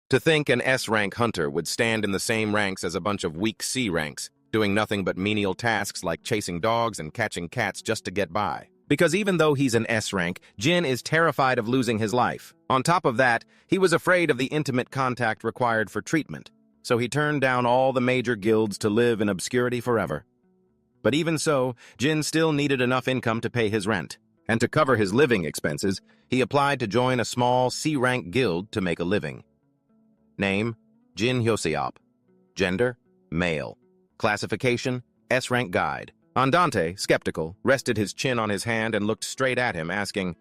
To think an S-rank hunter would stand in the same ranks as a bunch of weak C ranks, doing nothing but menial tasks like chasing dogs and catching cats just to get by. Because even though he's an S-rank, Jin is terrified of losing his life. On top of that, he was afraid of the intimate contact required for treatment, so he turned down all the major guilds to live in obscurity forever. But even so, Jin still needed enough income to pay his rent, and to cover his living expenses, he applied to join a small C-rank guild to make a living. Name: Jin Hyoseop. Gender: male. Classification: S-rank guide. Andante, skeptical, rested his chin on his hand and looked straight at him, asking,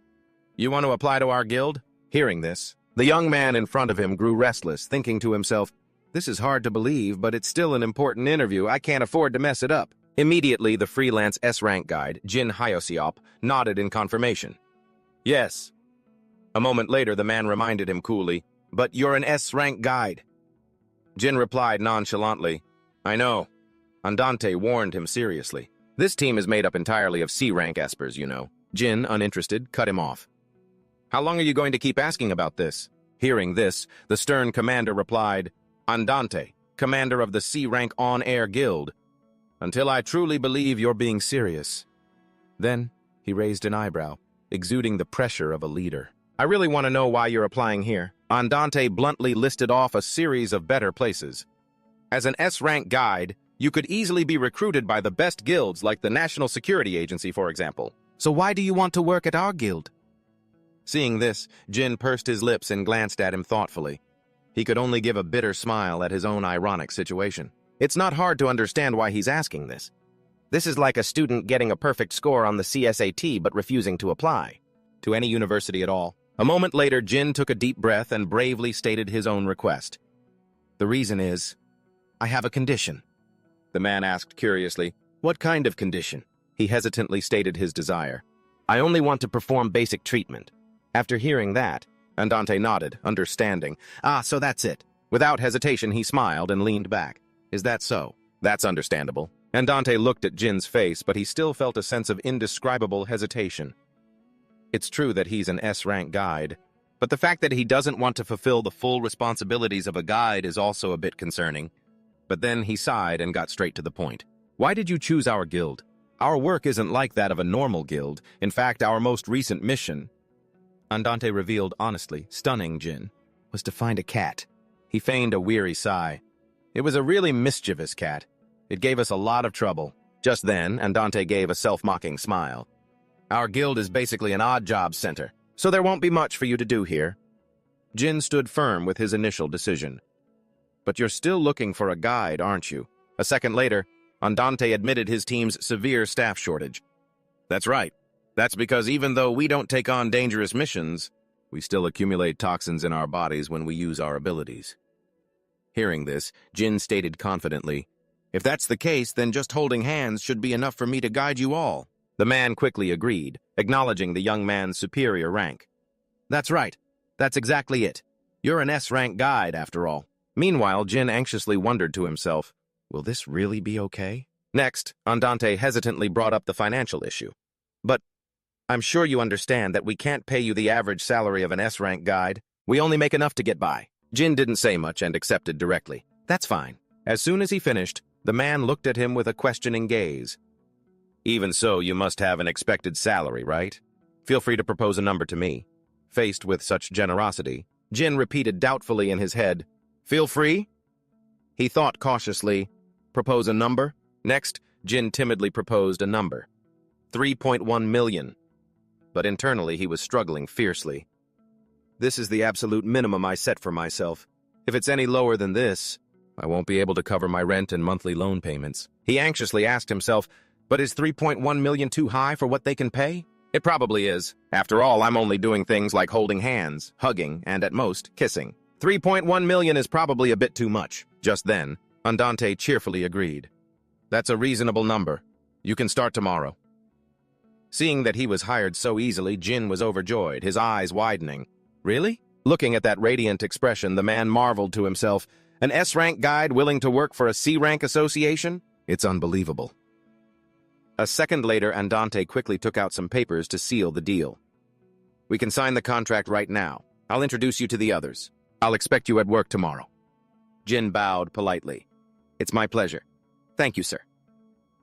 "You want to apply to our guild?" Hearing this, the young man in front of him grew restless, thinking to himself, "This is hard to believe, but it's still an important interview. I can't afford to mess it up." Immediately, the freelance S-rank guide, Jin Hyoseop, nodded in confirmation. "Yes." A moment later, the man reminded him coolly, "But you're an S-rank guide." Jin replied nonchalantly, "I know." Andante warned him seriously. "This team is made up entirely of C-rank espers, you know." Jin, uninterested, cut him off. "How long are you going to keep asking about this?" Hearing this, the stern commander replied, "Andante, commander of the C-rank on-air guild, until I truly believe you're being serious." Then, he raised an eyebrow, exuding the pressure of a leader. "I really want to know why you're applying here." Andante bluntly listed off a series of better places. As an S-rank guide, you could easily be recruited by the best guilds like the National Security Agency, for example. So why do you want to work at our guild? Seeing this, Jin pursed his lips and glanced at him thoughtfully. He could only give a bitter smile at his own ironic situation. It's not hard to understand why he's asking this. This is like a student getting a perfect score on the CSAT but refusing to apply to any university at all. A moment later, Jin took a deep breath and bravely stated his own request. "The reason is, I have a condition." The man asked curiously, "What kind of condition?" He hesitantly stated his desire. "I only want to perform basic treatment." After hearing that, Andante nodded, understanding. "Ah, so that's it." Without hesitation, he smiled and leaned back. "Is that so?" "That's understandable." Andante looked at Jin's face, but he still felt a sense of indescribable hesitation. It's true that he's an S-rank guide, but the fact that he doesn't want to fulfill the full responsibilities of a guide is also a bit concerning. But then he sighed and got straight to the point. "Why did you choose our guild? Our work isn't like that of a normal guild. In fact, our most recent mission," Andante revealed honestly, stunning Jin, "was to find a cat." He feigned a weary sigh. "It was a really mischievous cat. It gave us a lot of trouble." Just then, Andante gave a self-mocking smile. "Our guild is basically an odd-job center, so there won't be much for you to do here." Jin stood firm with his initial decision. "But you're still looking for a guide, aren't you?" A second later, Andante admitted his team's severe staff shortage. "That's right. That's because even though we don't take on dangerous missions, we still accumulate toxins in our bodies when we use our abilities." Hearing this, Jin stated confidently, "If that's the case, then just holding hands should be enough for me to guide you all." The man quickly agreed, acknowledging the young man's superior rank. "That's right. That's exactly it. You're an S-rank guide, after all." Meanwhile, Jin anxiously wondered to himself, will this really be okay? Next, Andante hesitantly brought up the financial issue. "But I'm sure you understand that we can't pay you the average salary of an S-rank guide. We only make enough to get by." Jin didn't say much and accepted directly. "That's fine." As soon as he finished, the man looked at him with a questioning gaze. "Even so, you must have an expected salary, right? Feel free to propose a number to me." Faced with such generosity, Jin repeated doubtfully in his head, "Feel free?" He thought cautiously, "Propose a number?" Next, Jin timidly proposed a number. 3.1 million. But internally, he was struggling fiercely. "This is the absolute minimum I set for myself. If it's any lower than this, I won't be able to cover my rent and monthly loan payments." He anxiously asked himself, "But is 3.1 million too high for what they can pay?" It probably is. After all, I'm only doing things like holding hands, hugging, and at most, kissing. 3.1 million is probably a bit too much. Just then, Andante cheerfully agreed. "That's a reasonable number. You can start tomorrow." Seeing that he was hired so easily, Jin was overjoyed, his eyes widening. "Really?" Looking at that radiant expression, the man marveled to himself. "An S-rank guide willing to work for a C-rank association? It's unbelievable." A second later, Andante quickly took out some papers to seal the deal. "We can sign the contract right now. I'll introduce you to the others." I'll expect you at work tomorrow. Jin bowed politely. It's my pleasure. Thank you, sir.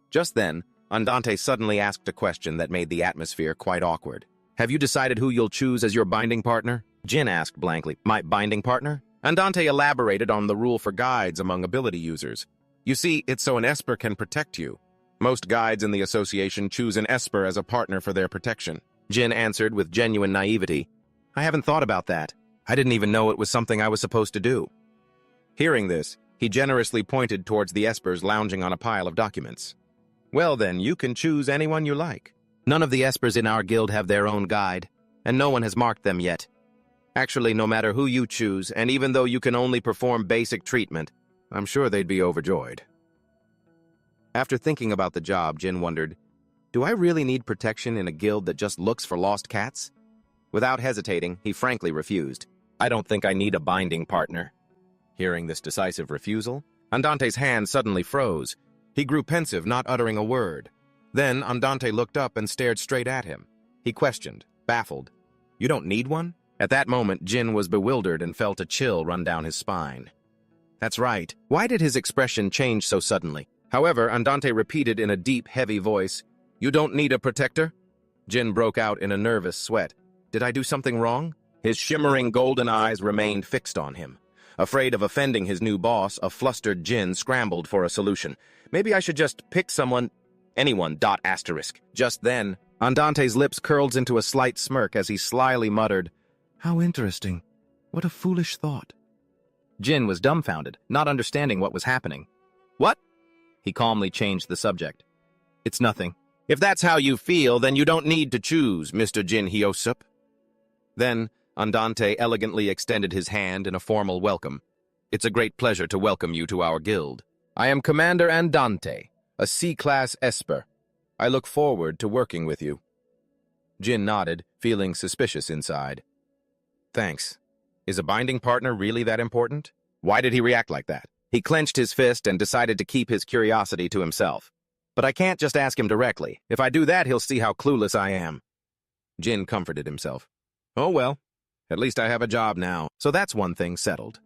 Just then, Andante suddenly asked a question that made the atmosphere quite awkward. Have you decided who you'll choose as your binding partner? Jin asked blankly. My binding partner? Andante elaborated on the rule for guides among ability users. You see, it's so an Esper can protect you. Most guides in the association choose an Esper as a partner for their protection. Jin answered with genuine naivety. I haven't thought about that. I didn't even know it was something I was supposed to do. Hearing this, he generously pointed towards the Espers lounging on a pile of documents. Well then, you can choose anyone you like. None of the Espers in our guild have their own guide, and no one has marked them yet. Actually, no matter who you choose, and even though you can only perform basic treatment, I'm sure they'd be overjoyed. After thinking about the job, Jin wondered, do I really need protection in a guild that just looks for lost cats? Without hesitating, he frankly refused. I don't think I need a binding partner. Hearing this decisive refusal, Andante's hand suddenly froze. He grew pensive, not uttering a word. Then Andante looked up and stared straight at him. He questioned, baffled. You don't need one? At that moment, Jin was bewildered and felt a chill run down his spine. That's right. Why did his expression change so suddenly? However, Andante repeated in a deep, heavy voice, You don't need a protector? Jin broke out in a nervous sweat. Did I do something wrong? His shimmering golden eyes remained fixed on him. Afraid of offending his new boss, a flustered Jin scrambled for a solution. Maybe I should just pick someone... Anyone, ... Just then, Andante's lips curled into a slight smirk as he slyly muttered, How interesting. What a foolish thought. Jin was dumbfounded, not understanding what was happening. What? He calmly changed the subject. It's nothing. If that's how you feel, then you don't need to choose, Mr. Jin Hyosup. Then, Andante elegantly extended his hand in a formal welcome. It's a great pleasure to welcome you to our guild. I am Commander Andante, a C-class Esper. I look forward to working with you. Jin nodded, feeling suspicious inside. Thanks. Is a binding partner really that important? Why did he react like that? He clenched his fist and decided to keep his curiosity to himself. But I can't just ask him directly. If I do that, he'll see how clueless I am. Jin comforted himself. Oh well, at least I have a job now, so that's one thing settled.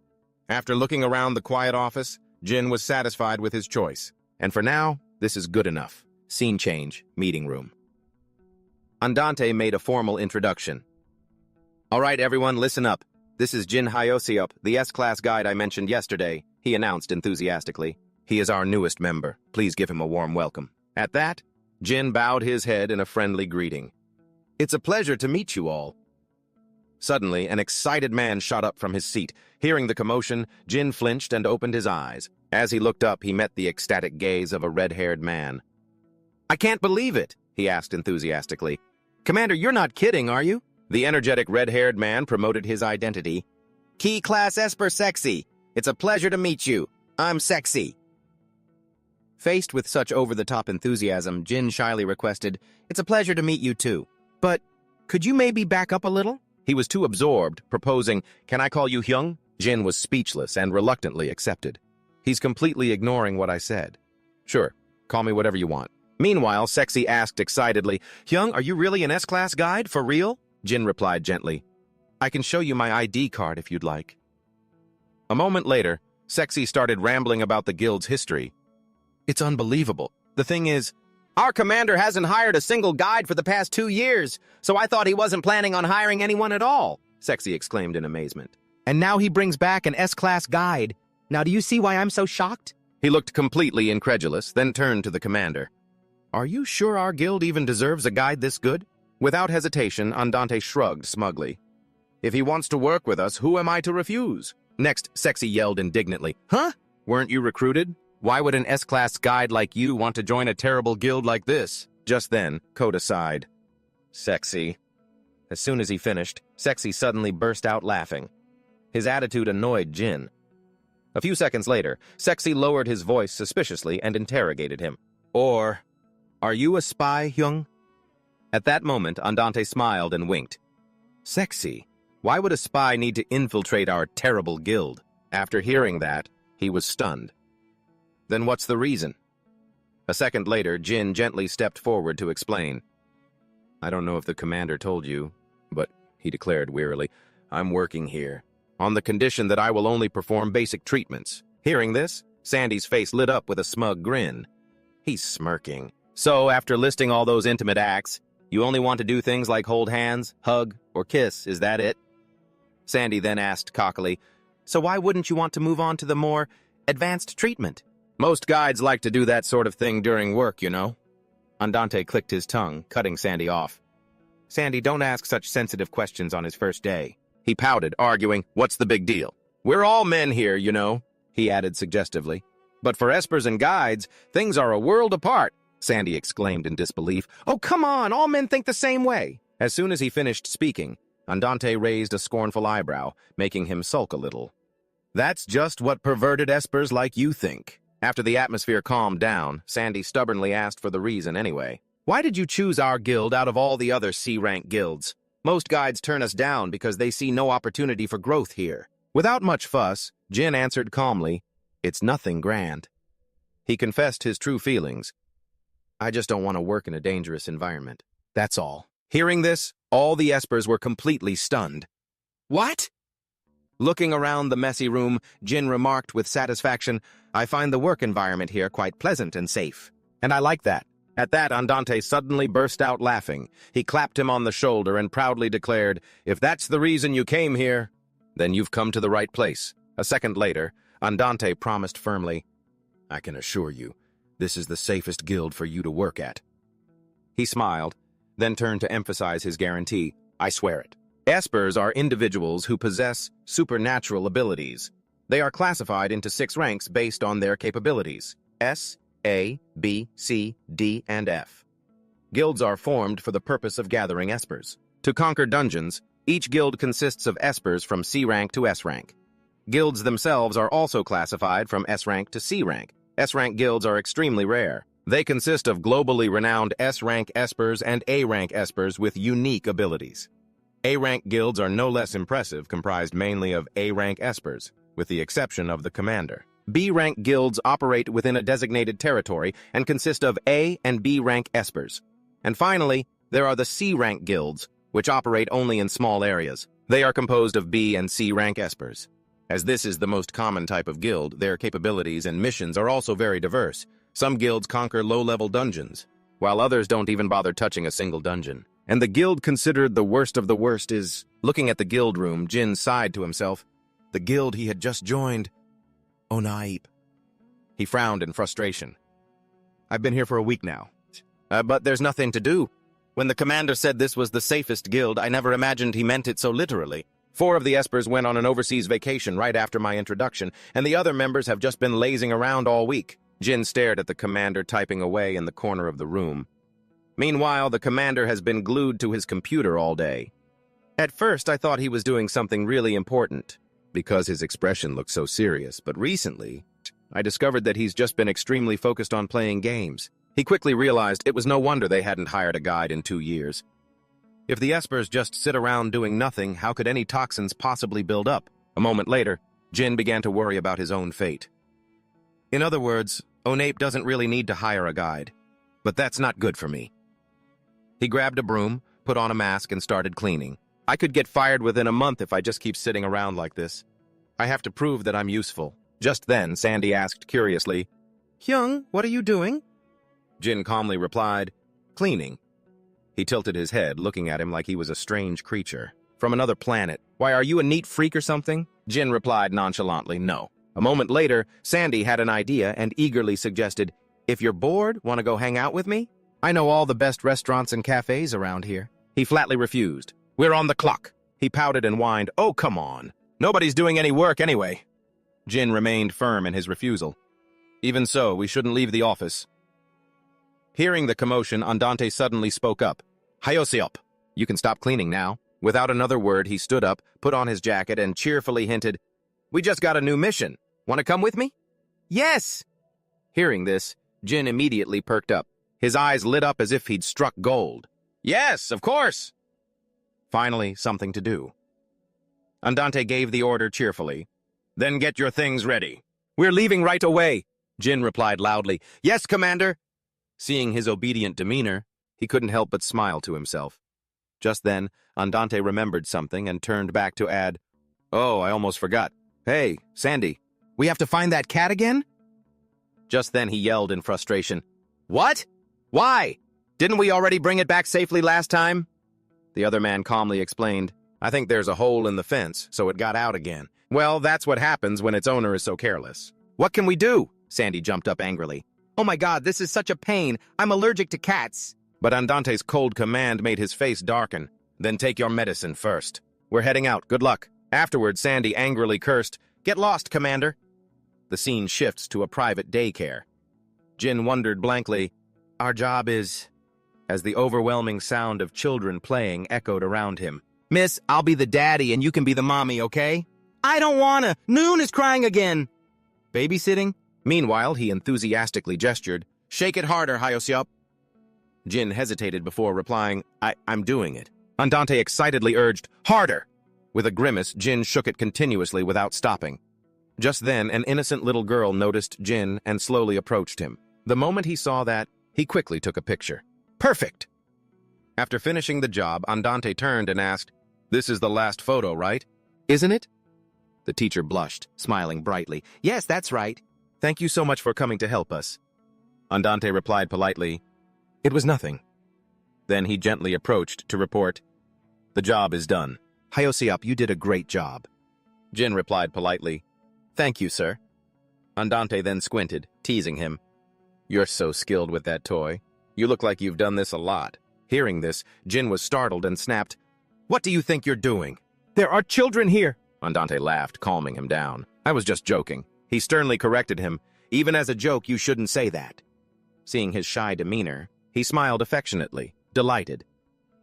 After looking around the quiet office, Jin was satisfied with his choice. And for now, this is good enough. Scene change, meeting room. Andante made a formal introduction. All right, everyone, listen up. This is Jin Hyosup, the S-Class guide I mentioned yesterday, he announced enthusiastically. He is our newest member. Please give him a warm welcome. At that, Jin bowed his head in a friendly greeting. It's a pleasure to meet you all. Suddenly, an excited man shot up from his seat. Hearing the commotion, Jin flinched and opened his eyes. As he looked up, he met the ecstatic gaze of a red-haired man. I can't believe it, he asked enthusiastically. Commander, you're not kidding, are you? The energetic red-haired man promoted his identity. Key Class Esper Sexy. It's a pleasure to meet you. I'm Sexy. Faced with such over-the-top enthusiasm, Jin shyly requested, It's a pleasure to meet you too. But could you maybe back up a little? He was too absorbed, proposing, Can I call you Hyung? Jin was speechless and reluctantly accepted. He's completely ignoring what I said. Sure, call me whatever you want. Meanwhile, Sexy asked excitedly, Hyung, are you really an S-Class guide, for real? Jin replied gently, I can show you my ID card if you'd like. A moment later, Sexy started rambling about the guild's history. It's unbelievable. The thing is, our commander hasn't hired a single guide for the past 2 years, so I thought he wasn't planning on hiring anyone at all, Sexy exclaimed in amazement. And now he brings back an S-Class guide. Now do you see why I'm so shocked? He looked completely incredulous, then turned to the commander. Are you sure our guild even deserves a guide this good? Without hesitation, Andante shrugged smugly. If he wants to work with us, who am I to refuse? Next, Sexy yelled indignantly. Huh? Weren't you recruited? Why would an S-Class guide like you want to join a terrible guild like this? Just then, Coda sighed. Sexy. As soon as he finished, Sexy suddenly burst out laughing. His attitude annoyed Jin. A few seconds later, Sexy lowered his voice suspiciously and interrogated him. Are you a spy, Hyung? At that moment, Andante smiled and winked. Sexy. Why would a spy need to infiltrate our terrible guild? After hearing that, he was stunned. Then what's the reason? A second later, Jin gently stepped forward to explain. I don't know if the commander told you, but, he declared wearily, I'm working here. on the condition that I will only perform basic treatments. Hearing this, Sandy's face lit up with a smug grin. He's smirking. So, after listing all those intimate acts, you only want to do things like hold hands, hug, or kiss, is that it? Sandy then asked cockily, so why wouldn't you want to move on to the more advanced treatment? Most guides like to do that sort of thing during work, you know. Andante clicked his tongue, cutting Sandy off. Sandy, don't ask such sensitive questions on his first day. He pouted, arguing, what's the big deal? We're all men here, you know, he added suggestively. But for espers and guides, things are a world apart, Sandy exclaimed in disbelief. Oh, come on, all men think the same way. As soon as he finished speaking, Andante raised a scornful eyebrow, making him sulk a little. That's just what perverted espers like you think. After the atmosphere calmed down, Sandy stubbornly asked for the reason anyway. Why did you choose our guild out of all the other C-rank guilds? Most guides turn us down because they see no opportunity for growth here. Without much fuss, Jin answered calmly, it's nothing grand. He confessed his true feelings. I just don't want to work in a dangerous environment. That's all. Hearing this, all the espers were completely stunned. What? Looking around the messy room, Jin remarked with satisfaction, I find the work environment here quite pleasant and safe. And I like that. At that, Andante suddenly burst out laughing. He clapped him on the shoulder and proudly declared, if that's the reason you came here, then you've come to the right place. A second later, Andante promised firmly, I can assure you, this is the safest guild for you to work at. He smiled, then turned to emphasize his guarantee, I swear it. Espers are individuals who possess supernatural abilities. They are classified into 6 ranks based on their capabilities, S, A, B, C, D, and F. Guilds are formed for the purpose of gathering espers. To conquer dungeons, each guild consists of espers from C rank to S rank. Guilds themselves are also classified from S rank to C rank. S rank guilds are extremely rare. They consist of globally renowned S rank espers and A rank espers with unique abilities. A rank guilds are no less impressive, comprised mainly of A rank espers, with the exception of the commander. B rank guilds operate within a designated territory and consist of A and B rank espers. And finally, there are the C rank guilds, which operate only in small areas. They are composed of B and C rank espers. As this is the most common type of guild, their capabilities and missions are also very diverse. Some guilds conquer low-level dungeons, while others don't even bother touching a single dungeon. And the guild considered the worst of the worst is, looking at the guild room, Jin sighed to himself, the guild he had just joined. Oh, naip. He frowned in frustration. I've been here for a week now, but there's nothing to do. When the commander said this was the safest guild, I never imagined he meant it so literally. 4 of the espers went on an overseas vacation right after my introduction, and the other members have just been lazing around all week. Jin stared at the commander typing away in the corner of the room. Meanwhile, the commander has been glued to his computer all day. At first, I thought he was doing something really important, because his expression looked so serious, but recently, I discovered that he's just been extremely focused on playing games. He quickly realized it was no wonder they hadn't hired a guide in 2 years. If the espers just sit around doing nothing, how could any toxins possibly build up? A moment later, Jin began to worry about his own fate. In other words, Onape doesn't really need to hire a guide. But that's not good for me. He grabbed a broom, put on a mask, and started cleaning. I could get fired within a month if I just keep sitting around like this. I have to prove that I'm useful. Just then, Sandy asked curiously, Hyung, what are you doing? Jin calmly replied, cleaning. He tilted his head, looking at him like he was a strange creature. From another planet. Why, are you a neat freak or something? Jin replied nonchalantly, no. A moment later, Sandy had an idea and eagerly suggested, if you're bored, want to go hang out with me? I know all the best restaurants and cafes around here. He flatly refused. We're on the clock. He pouted and whined, oh, come on. Nobody's doing any work anyway. Jin remained firm in his refusal. Even so, we shouldn't leave the office. Hearing the commotion, Andante suddenly spoke up. Hayosiop, you can stop cleaning now. Without another word, he stood up, put on his jacket, and cheerfully hinted, we just got a new mission. Want to come with me? Yes! Hearing this, Jin immediately perked up. His eyes lit up as if he'd struck gold. Yes, of course! Finally, something to do. Andante gave the order cheerfully. Then get your things ready. We're leaving right away, Jin replied loudly. Yes, Commander! Seeing his obedient demeanor, he couldn't help but smile to himself. Just then, Andante remembered something and turned back to add, Oh, I almost forgot. Hey, Sandy, we have to find that cat again? Just then he yelled in frustration. What? Why? Didn't we already bring it back safely last time? The other man calmly explained, I think there's a hole in the fence, so it got out again. Well, that's what happens when its owner is so careless. What can we do? Sandy jumped up angrily. Oh my God, this is such a pain. I'm allergic to cats. But Andante's cold command made his face darken. Then take your medicine first. We're heading out. Good luck. Afterward, Sandy angrily cursed, Get lost, Commander. The scene shifts to a private daycare. Jin wondered blankly, Our job is... As the overwhelming sound of children playing echoed around him. Miss, I'll be the daddy and you can be the mommy, okay? I don't wanna. Noon is crying again. Babysitting? Meanwhile, he enthusiastically gestured. Shake it harder, Hyosyeop. Jin hesitated before replying, I'm doing it. Andante excitedly urged, Harder! With a grimace, Jin shook it continuously without stopping. Just then, an innocent little girl noticed Jin and slowly approached him. The moment he saw that, he quickly took a picture. Perfect! After finishing the job, Andante turned and asked, This is the last photo, right? Isn't it? The teacher blushed, smiling brightly. Yes, that's right. Thank you so much for coming to help us. Andante replied politely, It was nothing. Then he gently approached to report, The job is done. Hyosyeop, you did a great job. Jin replied politely, Thank you, sir. Andante then squinted, teasing him. You're so skilled with that toy. You look like you've done this a lot. Hearing this, Jin was startled and snapped, What do you think you're doing? There are children here. Andante laughed, calming him down. I was just joking. He sternly corrected him. Even as a joke, you shouldn't say that. Seeing his shy demeanor, he smiled affectionately, delighted.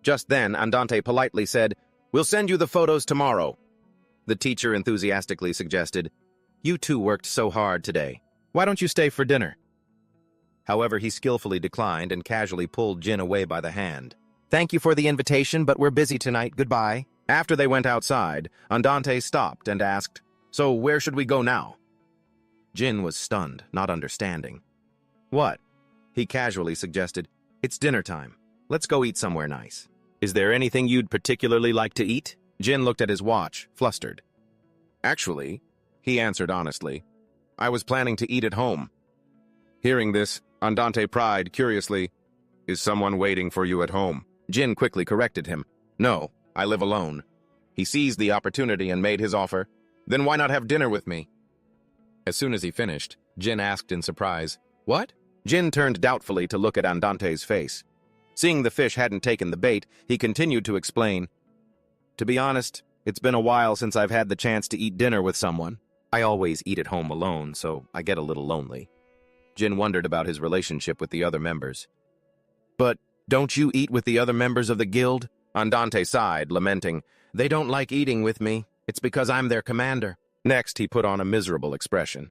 Just then, Andante politely said, We'll send you the photos tomorrow. The teacher enthusiastically suggested, You two worked so hard today. Why don't you stay for dinner? However, he skillfully declined and casually pulled Jin away by the hand. Thank you for the invitation, but we're busy tonight. Goodbye. After they went outside, Andante stopped and asked, So where should we go now? Jin was stunned, not understanding. What? He casually suggested, It's dinner time. Let's go eat somewhere nice. Is there anything you'd particularly like to eat? Jin looked at his watch, flustered. Actually, he answered honestly, I was planning to eat at home. Hearing this, Andante pried curiously, Is someone waiting for you at home? Jin quickly corrected him. No, I live alone. He seized the opportunity and made his offer. Then why not have dinner with me? As soon as he finished, Jin asked in surprise, What? Jin turned doubtfully to look at Andante's face. Seeing the fish hadn't taken the bait, he continued to explain, To be honest, it's been a while since I've had the chance to eat dinner with someone. I always eat at home alone, so I get a little lonely. Jin wondered about his relationship with the other members. But don't you eat with the other members of the guild? Andante sighed, lamenting, They don't like eating with me. It's because I'm their commander. Next, he put on a miserable expression.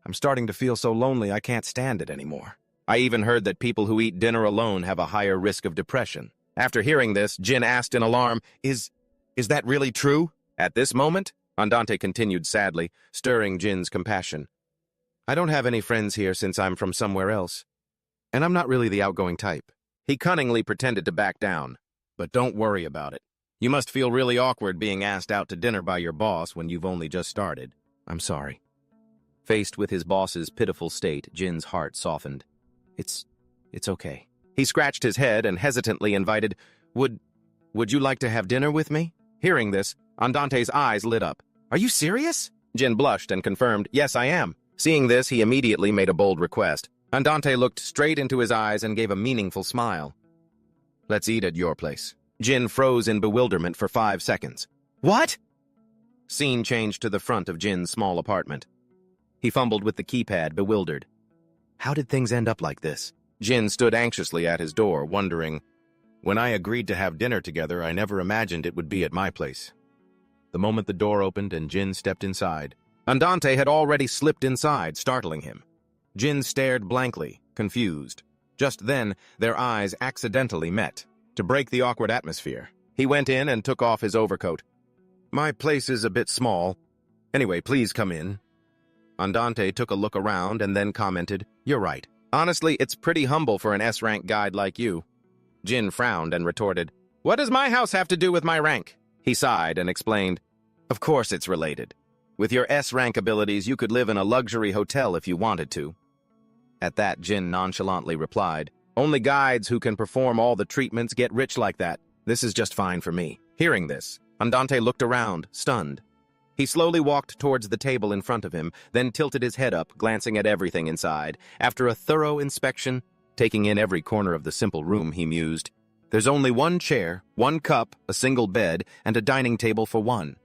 I'm starting to feel so lonely I can't stand it anymore. I even heard that people who eat dinner alone have a higher risk of depression. After hearing this, Jin asked in alarm, Is that really true? At this moment, Andante continued sadly, stirring Jin's compassion. I don't have any friends here since I'm from somewhere else. And I'm not really the outgoing type. He cunningly pretended to back down. But don't worry about it. You must feel really awkward being asked out to dinner by your boss when you've only just started. I'm sorry. Faced with his boss's pitiful state, Jin's heart softened. It's okay. He scratched his head and hesitantly invited, Would you like to have dinner with me? Hearing this, Andante's eyes lit up. Are you serious? Jin blushed and confirmed, Yes, I am. Seeing this, he immediately made a bold request. Andante looked straight into his eyes and gave a meaningful smile. Let's eat at your place. Jin froze in bewilderment for 5 seconds. What? Scene changed to the front of Jin's small apartment. He fumbled with the keypad, bewildered. How did things end up like this? Jin stood anxiously at his door, wondering, When I agreed to have dinner together, I never imagined it would be at my place. The moment the door opened and Jin stepped inside, Andante had already slipped inside, startling him. Jin stared blankly, confused. Just then, their eyes accidentally met. To break the awkward atmosphere, he went in and took off his overcoat. My place is a bit small. Anyway, please come in. Andante took a look around and then commented, You're right. Honestly, it's pretty humble for an S-rank guide like you. Jin frowned and retorted, What does my house have to do with my rank? He sighed and explained, Of course it's related. With your S-rank abilities, you could live in a luxury hotel if you wanted to. At that, Jin nonchalantly replied, only guides who can perform all the treatments get rich like that. This is just fine for me. Hearing this, Andante looked around, stunned. He slowly walked towards the table in front of him, then tilted his head up, glancing at everything inside. After a thorough inspection, taking in every corner of the simple room, he mused, there's only one chair, one cup, a single bed, and a dining table for one.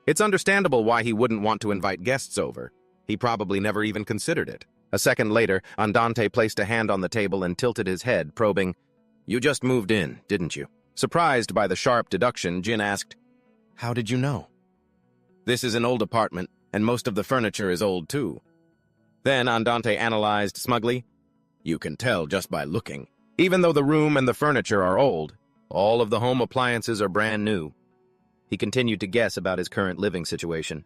It's understandable why he wouldn't want to invite guests over. He probably never even considered it. A second later, Andante placed a hand on the table and tilted his head, probing, you just moved in, didn't you? Surprised by the sharp deduction, Jin asked, how did you know? This is an old apartment, and most of the furniture is old too. Then Andante analyzed smugly, you can tell just by looking. Even though the room and the furniture are old, all of the home appliances are brand new. He continued to guess about his current living situation.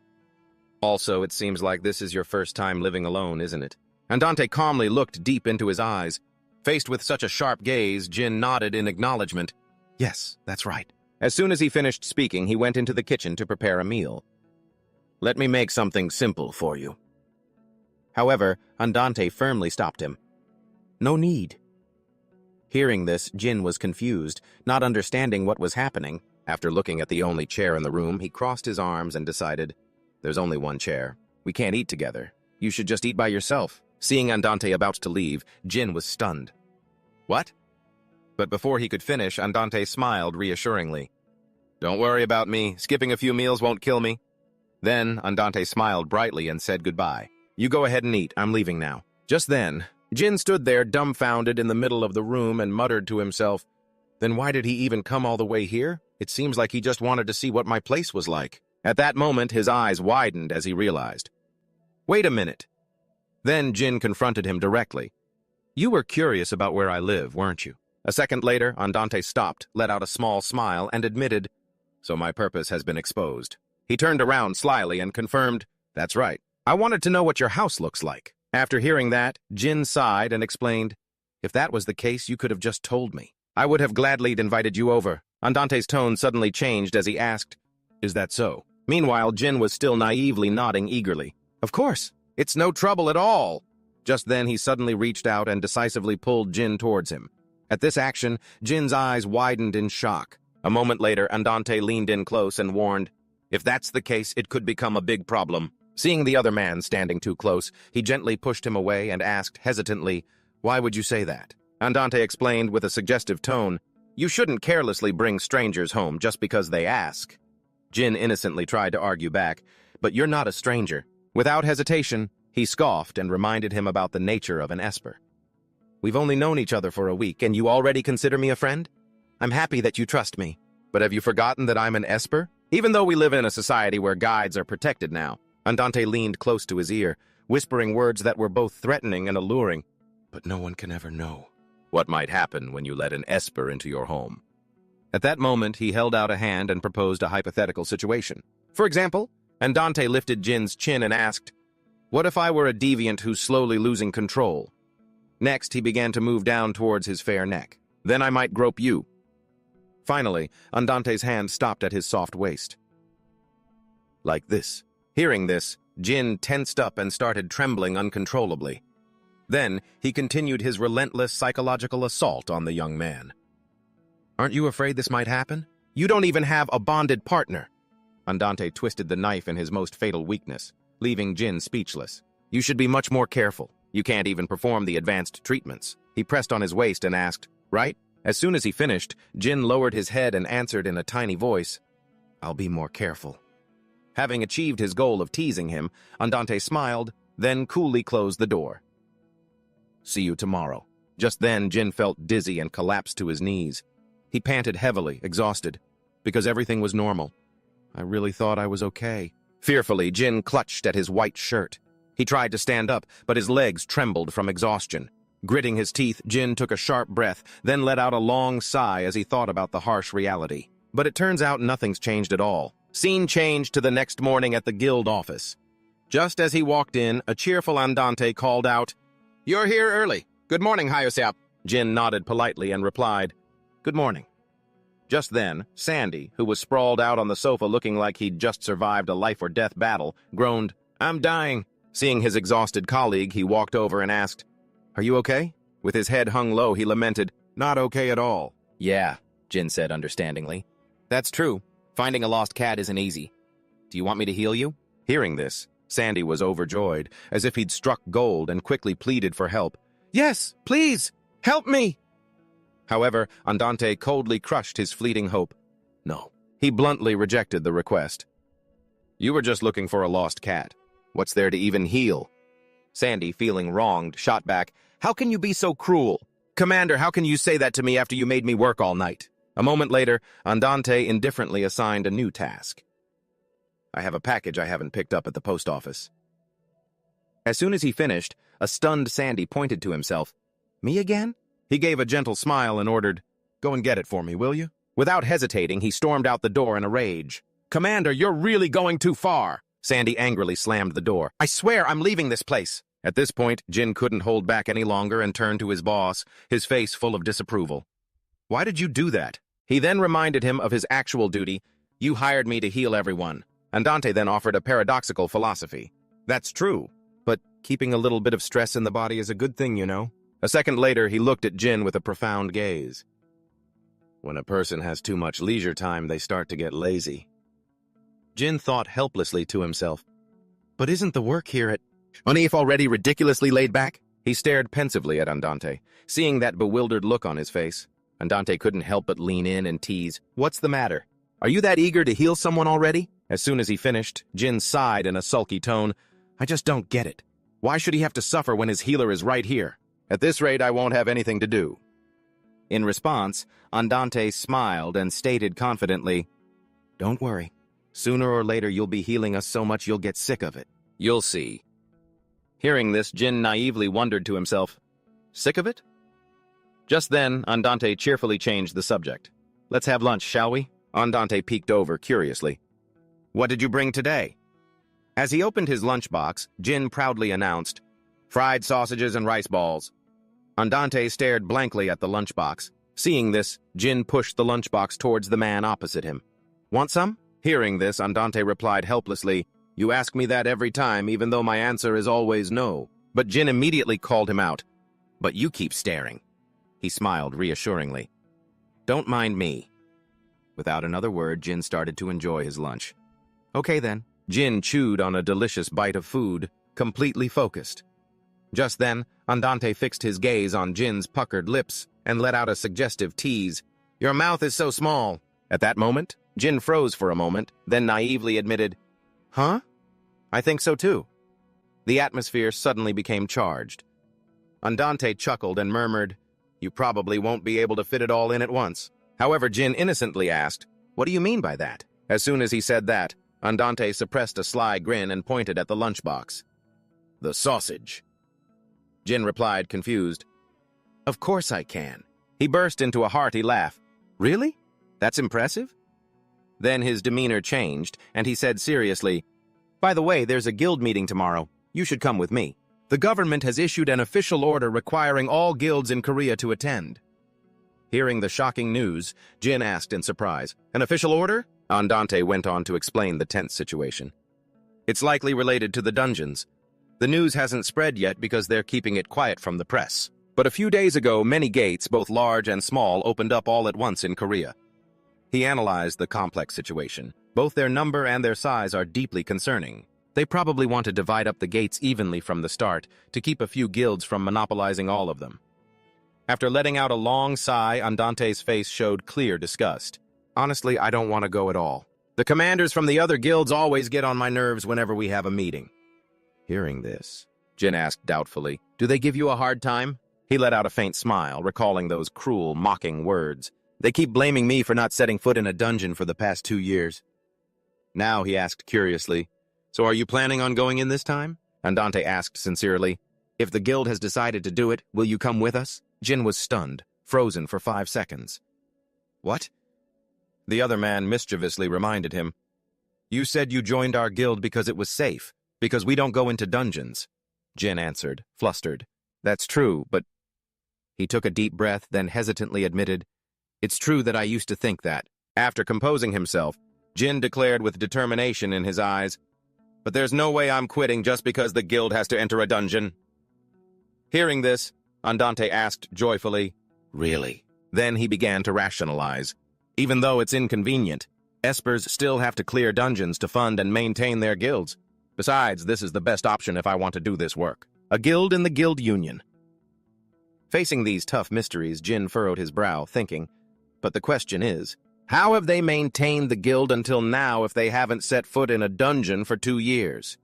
Also, it seems like this is your first time living alone, isn't it? Andante calmly looked deep into his eyes. Faced with such a sharp gaze, Jin nodded in acknowledgement. Yes, that's right. As soon as he finished speaking, he went into the kitchen to prepare a meal. Let me make something simple for you. However, Andante firmly stopped him. No need. Hearing this, Jin was confused, not understanding what was happening. After looking at the only chair in the room, he crossed his arms and decided, there's only one chair. We can't eat together. You should just eat by yourself. Seeing Andante about to leave, Jin was stunned. What? But before he could finish, Andante smiled reassuringly. Don't worry about me. Skipping a few meals won't kill me. Then, Andante smiled brightly and said goodbye. You go ahead and eat. I'm leaving now. Just then, Jin stood there dumbfounded in the middle of the room and muttered to himself, then why did he even come all the way here? It seems like he just wanted to see what my place was like. At that moment, his eyes widened as he realized. Wait a minute. Then Jin confronted him directly. You were curious about where I live, weren't you? A second later, Andante stopped, let out a small smile, and admitted, so my purpose has been exposed. He turned around slyly and confirmed, that's right. I wanted to know what your house looks like. After hearing that, Jin sighed and explained, if that was the case, you could have just told me. I would have gladly invited you over. Andante's tone suddenly changed as he asked, is that so? Meanwhile, Jin was still naively nodding eagerly. Of course, it's no trouble at all. Just then, he suddenly reached out and decisively pulled Jin towards him. At this action, Jin's eyes widened in shock. A moment later, Andante leaned in close and warned, if that's the case, it could become a big problem. Seeing the other man standing too close, he gently pushed him away and asked hesitantly, why would you say that? Andante explained with a suggestive tone, you shouldn't carelessly bring strangers home just because they ask. Jin innocently tried to argue back, but you're not a stranger. Without hesitation, he scoffed and reminded him about the nature of an Esper. We've only known each other for a week, and you already consider me a friend? I'm happy that you trust me, but have you forgotten that I'm an Esper? Even though we live in a society where guides are protected now, Andante leaned close to his ear, whispering words that were both threatening and alluring. But no one can ever know what might happen when you let an Esper into your home. At that moment, he held out a hand and proposed a hypothetical situation. For example, Andante lifted Jin's chin and asked, what if I were a deviant who's slowly losing control? Next, he began to move down towards his fair neck. Then I might grope you. Finally, Andante's hand stopped at his soft waist. Like this. Hearing this, Jin tensed up and started trembling uncontrollably. Then, he continued his relentless psychological assault on the young man. Aren't you afraid this might happen? You don't even have a bonded partner. Andante twisted the knife in his most fatal weakness, leaving Jin speechless. You should be much more careful. You can't even perform the advanced treatments. He pressed on his waist and asked, right? As soon as he finished, Jin lowered his head and answered in a tiny voice, I'll be more careful. Having achieved his goal of teasing him, Andante smiled, then coolly closed the door. See you tomorrow. Just then, Jin felt dizzy and collapsed to his knees. He panted heavily, exhausted, because everything was normal. I really thought I was okay. Fearfully, Jin clutched at his white shirt. He tried to stand up, but his legs trembled from exhaustion. Gritting his teeth, Jin took a sharp breath, then let out a long sigh as he thought about the harsh reality. But it turns out nothing's changed at all. Scene changed to the next morning at the guild office. Just as he walked in, a cheerful Andante called out, You're here early. Good morning, Hayosep. Jin nodded politely and replied, Good morning. Just then, Sandy, who was sprawled out on the sofa looking like he'd just survived a life-or-death battle, groaned, "I'm dying." Seeing his exhausted colleague, he walked over and asked, "Are you okay?" With his head hung low, he lamented, "Not okay at all." "Yeah," Jin said understandingly. "That's true. Finding a lost cat isn't easy. Do you want me to heal you?" Hearing this, Sandy was overjoyed, as if he'd struck gold, and quickly pleaded for help. "Yes, please, help me!" However, Andante coldly crushed his fleeting hope. No, he bluntly rejected the request. "You were just looking for a lost cat. What's there to even heal?" Sandy, feeling wronged, shot back, "How can you be so cruel? Commander, how can you say that to me after you made me work all night?" A moment later, Andante indifferently assigned a new task. "I have a package I haven't picked up at the post office." As soon as he finished, a stunned Sandy pointed to himself. "Me again?" He gave a gentle smile and ordered, "Go and get it for me, will you?" Without hesitating, he stormed out the door in a rage. "Commander, you're really going too far!" Sandy angrily slammed the door. "I swear I'm leaving this place!" At this point, Jin couldn't hold back any longer and turned to his boss, his face full of disapproval. "Why did you do that?" He then reminded him of his actual duty. "You hired me to heal everyone." Andante then offered a paradoxical philosophy. "That's true, but keeping a little bit of stress in the body is a good thing, you know." A second later, he looked at Jin with a profound gaze. "When a person has too much leisure time, they start to get lazy." Jin thought helplessly to himself, "But isn't the work here at Onif already ridiculously laid back?" He stared pensively at Andante, seeing that bewildered look on his face. Andante couldn't help but lean in and tease, "What's the matter? Are you that eager to heal someone already?" As soon as he finished, Jin sighed in a sulky tone, "I just don't get it. Why should he have to suffer when his healer is right here? At this rate, I won't have anything to do." In response, Andante smiled and stated confidently, "Don't worry. Sooner or later, you'll be healing us so much you'll get sick of it. You'll see." Hearing this, Jin naively wondered to himself, "Sick of it?" Just then, Andante cheerfully changed the subject. "Let's have lunch, shall we?" Andante peeked over curiously. "What did you bring today?" As he opened his lunchbox, Jin proudly announced, "Fried sausages and rice balls." Andante stared blankly at the lunchbox. Seeing this, Jin pushed the lunchbox towards the man opposite him. "Want some?" Hearing this, Andante replied helplessly, "You ask me that every time, even though my answer is always no." But Jin immediately called him out. "But you keep staring." He smiled reassuringly. "Don't mind me." Without another word, Jin started to enjoy his lunch. "Okay then." Jin chewed on a delicious bite of food, completely focused. Just then, Andante fixed his gaze on Jin's puckered lips and let out a suggestive tease. "Your mouth is so small." At that moment, Jin froze for a moment, then naively admitted, "Huh? I think so too." The atmosphere suddenly became charged. Andante chuckled and murmured, "You probably won't be able to fit it all in at once." However, Jin innocently asked, "What do you mean by that?" As soon as he said that, Andante suppressed a sly grin and pointed at the lunchbox. "The sausage." Jin replied, confused, "Of course I can." He burst into a hearty laugh. "Really? That's impressive?" Then his demeanor changed, and he said seriously, "By the way, there's a guild meeting tomorrow. You should come with me. The government has issued an official order requiring all guilds in Korea to attend." Hearing the shocking news, Jin asked in surprise, "An official order?" Andante went on to explain the tense situation. "It's likely related to the dungeons. The news hasn't spread yet because they're keeping it quiet from the press. But a few days ago, many gates, both large and small, opened up all at once in Korea." He analyzed the complex situation. Both their number and their size are deeply concerning. They probably want to divide up the gates evenly from the start to keep a few guilds from monopolizing all of them. After letting out a long sigh, Andante's face showed clear disgust. "Honestly, I don't want to go at all. The commanders from the other guilds always get on my nerves whenever we have a meeting." Hearing this, Jin asked doubtfully, "Do they give you a hard time?" He let out a faint smile, recalling those cruel, mocking words. "They keep blaming me for not setting foot in a dungeon for the past 2 years." Now he asked curiously, "So are you planning on going in this time?" Andante asked sincerely, "If the guild has decided to do it, will you come with us?" Jin was stunned, frozen for 5 seconds. "What?" The other man mischievously reminded him, "You said you joined our guild because it was safe, because we don't go into dungeons." Jin answered, flustered, "That's true, but..." He took a deep breath, then hesitantly admitted, It's true that I used to think that. After composing himself, Jin declared with determination in his eyes, "But there's no way I'm quitting just because the guild has to enter a dungeon." Hearing this, Andante asked joyfully, "Really?" Then he began to rationalize. Even though it's inconvenient, espers still have to clear dungeons to fund and maintain their guilds. Besides, this is the best option if I want to do this work. A guild in the guild union. Facing these tough mysteries, Jin furrowed his brow, thinking, but the question is, how have they maintained the guild until now if they haven't set foot in a dungeon for 2 years?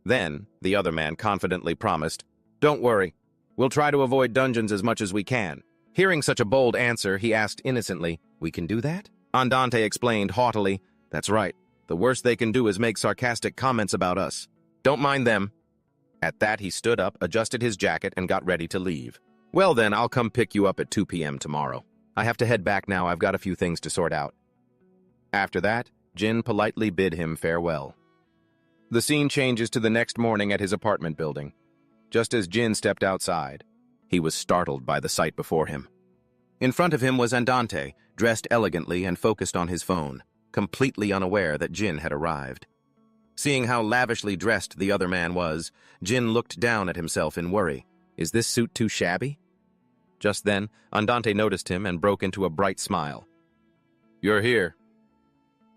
Then, the other man confidently promised, "Don't worry, we'll try to avoid dungeons as much as we can." Hearing such a bold answer, he asked innocently, "We can do that?" Andante explained haughtily, "That's right. The worst they can do is make sarcastic comments about us. Don't mind them." At that, he stood up, adjusted his jacket, and got ready to leave. "Well then, I'll come pick you up at 2 p.m. tomorrow. I have to head back now. I've got a few things to sort out." After that, Jin politely bid him farewell. The scene changes to the next morning at his apartment building. Just as Jin stepped outside, he was startled by the sight before him. In front of him was Andante, dressed elegantly and focused on his phone, completely unaware that Jin had arrived. Seeing how lavishly dressed the other man was, Jin looked down at himself in worry. Is this suit too shabby? Just then, Andante noticed him and broke into a bright smile. "You're here."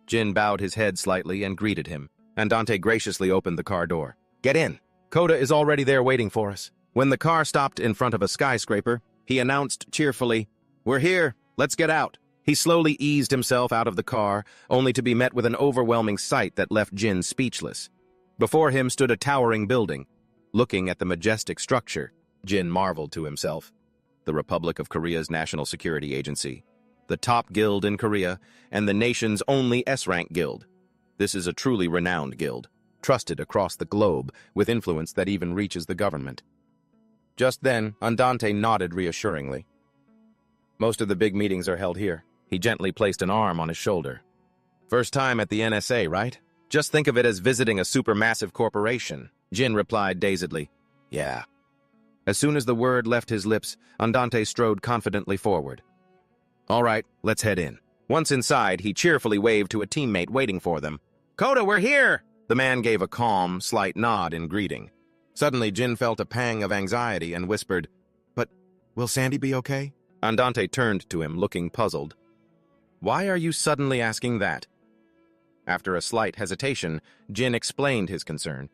Jin bowed his head slightly and greeted him. Andante graciously opened the car door. "Get in. Coda is already there waiting for us." When the car stopped in front of a skyscraper, he announced cheerfully, "We're here. Let's get out." He slowly eased himself out of the car, only to be met with an overwhelming sight that left Jin speechless. Before him stood a towering building. Looking at the majestic structure, Jin marveled to himself. The Republic of Korea's National Security Agency, the top guild in Korea, and the nation's only S-rank guild. This is a truly renowned guild, trusted across the globe, with influence that even reaches the government. Just then, Andante nodded reassuringly. "Most of the big meetings are held here." He gently placed an arm on his shoulder. "First time at the NSA, right? Just think of it as visiting a supermassive corporation." Jin replied dazedly, "Yeah." As soon as the word left his lips, Andante strode confidently forward. "All right, let's head in." Once inside, he cheerfully waved to a teammate waiting for them. "Coda, we're here!" The man gave a calm, slight nod in greeting. Suddenly, Jin felt a pang of anxiety and whispered, "But will Sandy be okay?" Andante turned to him, looking puzzled. "Why are you suddenly asking that?" After a slight hesitation, Jin explained his concern.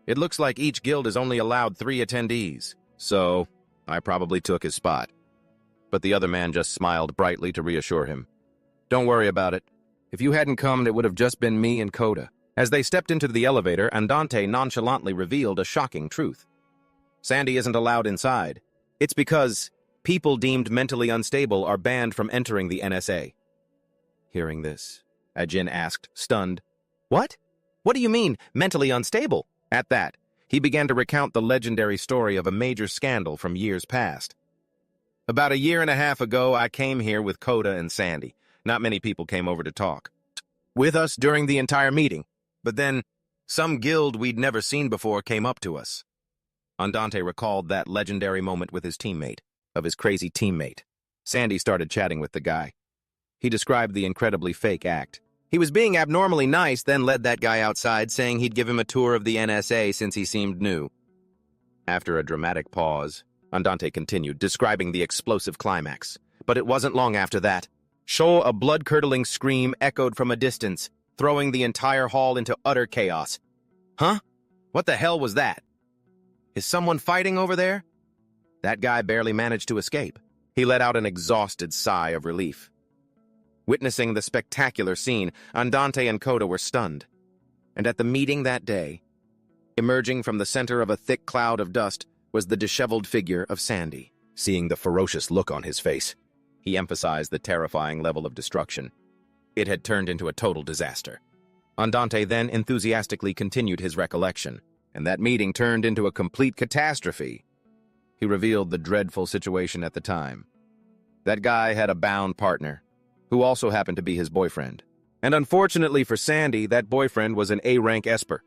"It looks like each guild is only allowed 3 attendees, so I probably took his spot." But the other man just smiled brightly to reassure him. "Don't worry about it. If you hadn't come, it would have just been me and Coda." As they stepped into the elevator, Andante nonchalantly revealed a shocking truth. Sandy isn't allowed inside. It's because people deemed mentally unstable are banned from entering the NSA. Hearing this, Jin asked, stunned, "What? What do you mean, mentally unstable?" At that, he began to recount the legendary story of a major scandal from years past. "About a year and a half ago, I came here with Coda and Sandy. Not many people came over to talk with us during the entire meeting. But then, some guild we'd never seen before came up to us." Andante recalled that legendary moment with his teammate, of his crazy teammate. Sandy started chatting with the guy. He described the incredibly fake act. He was being abnormally nice, then led that guy outside, saying he'd give him a tour of the NSA since he seemed new. After a dramatic pause, Andante continued, describing the explosive climax. But it wasn't long after that. A blood-curdling scream echoed from a distance, throwing the entire hall into utter chaos. "Huh? What the hell was that? Is someone fighting over there?" That guy barely managed to escape. He let out an exhausted sigh of relief. Witnessing the spectacular scene, Andante and Coda were stunned. And at the meeting that day, emerging from the center of a thick cloud of dust, was the disheveled figure of Sandy. Seeing the ferocious look on his face, he emphasized the terrifying level of destruction. It had turned into a total disaster. Andante then enthusiastically continued his recollection, and that meeting turned into a complete catastrophe. He revealed the dreadful situation at the time. That guy had a bound partner, who also happened to be his boyfriend. And unfortunately for Sandy, that boyfriend was an A-rank esper.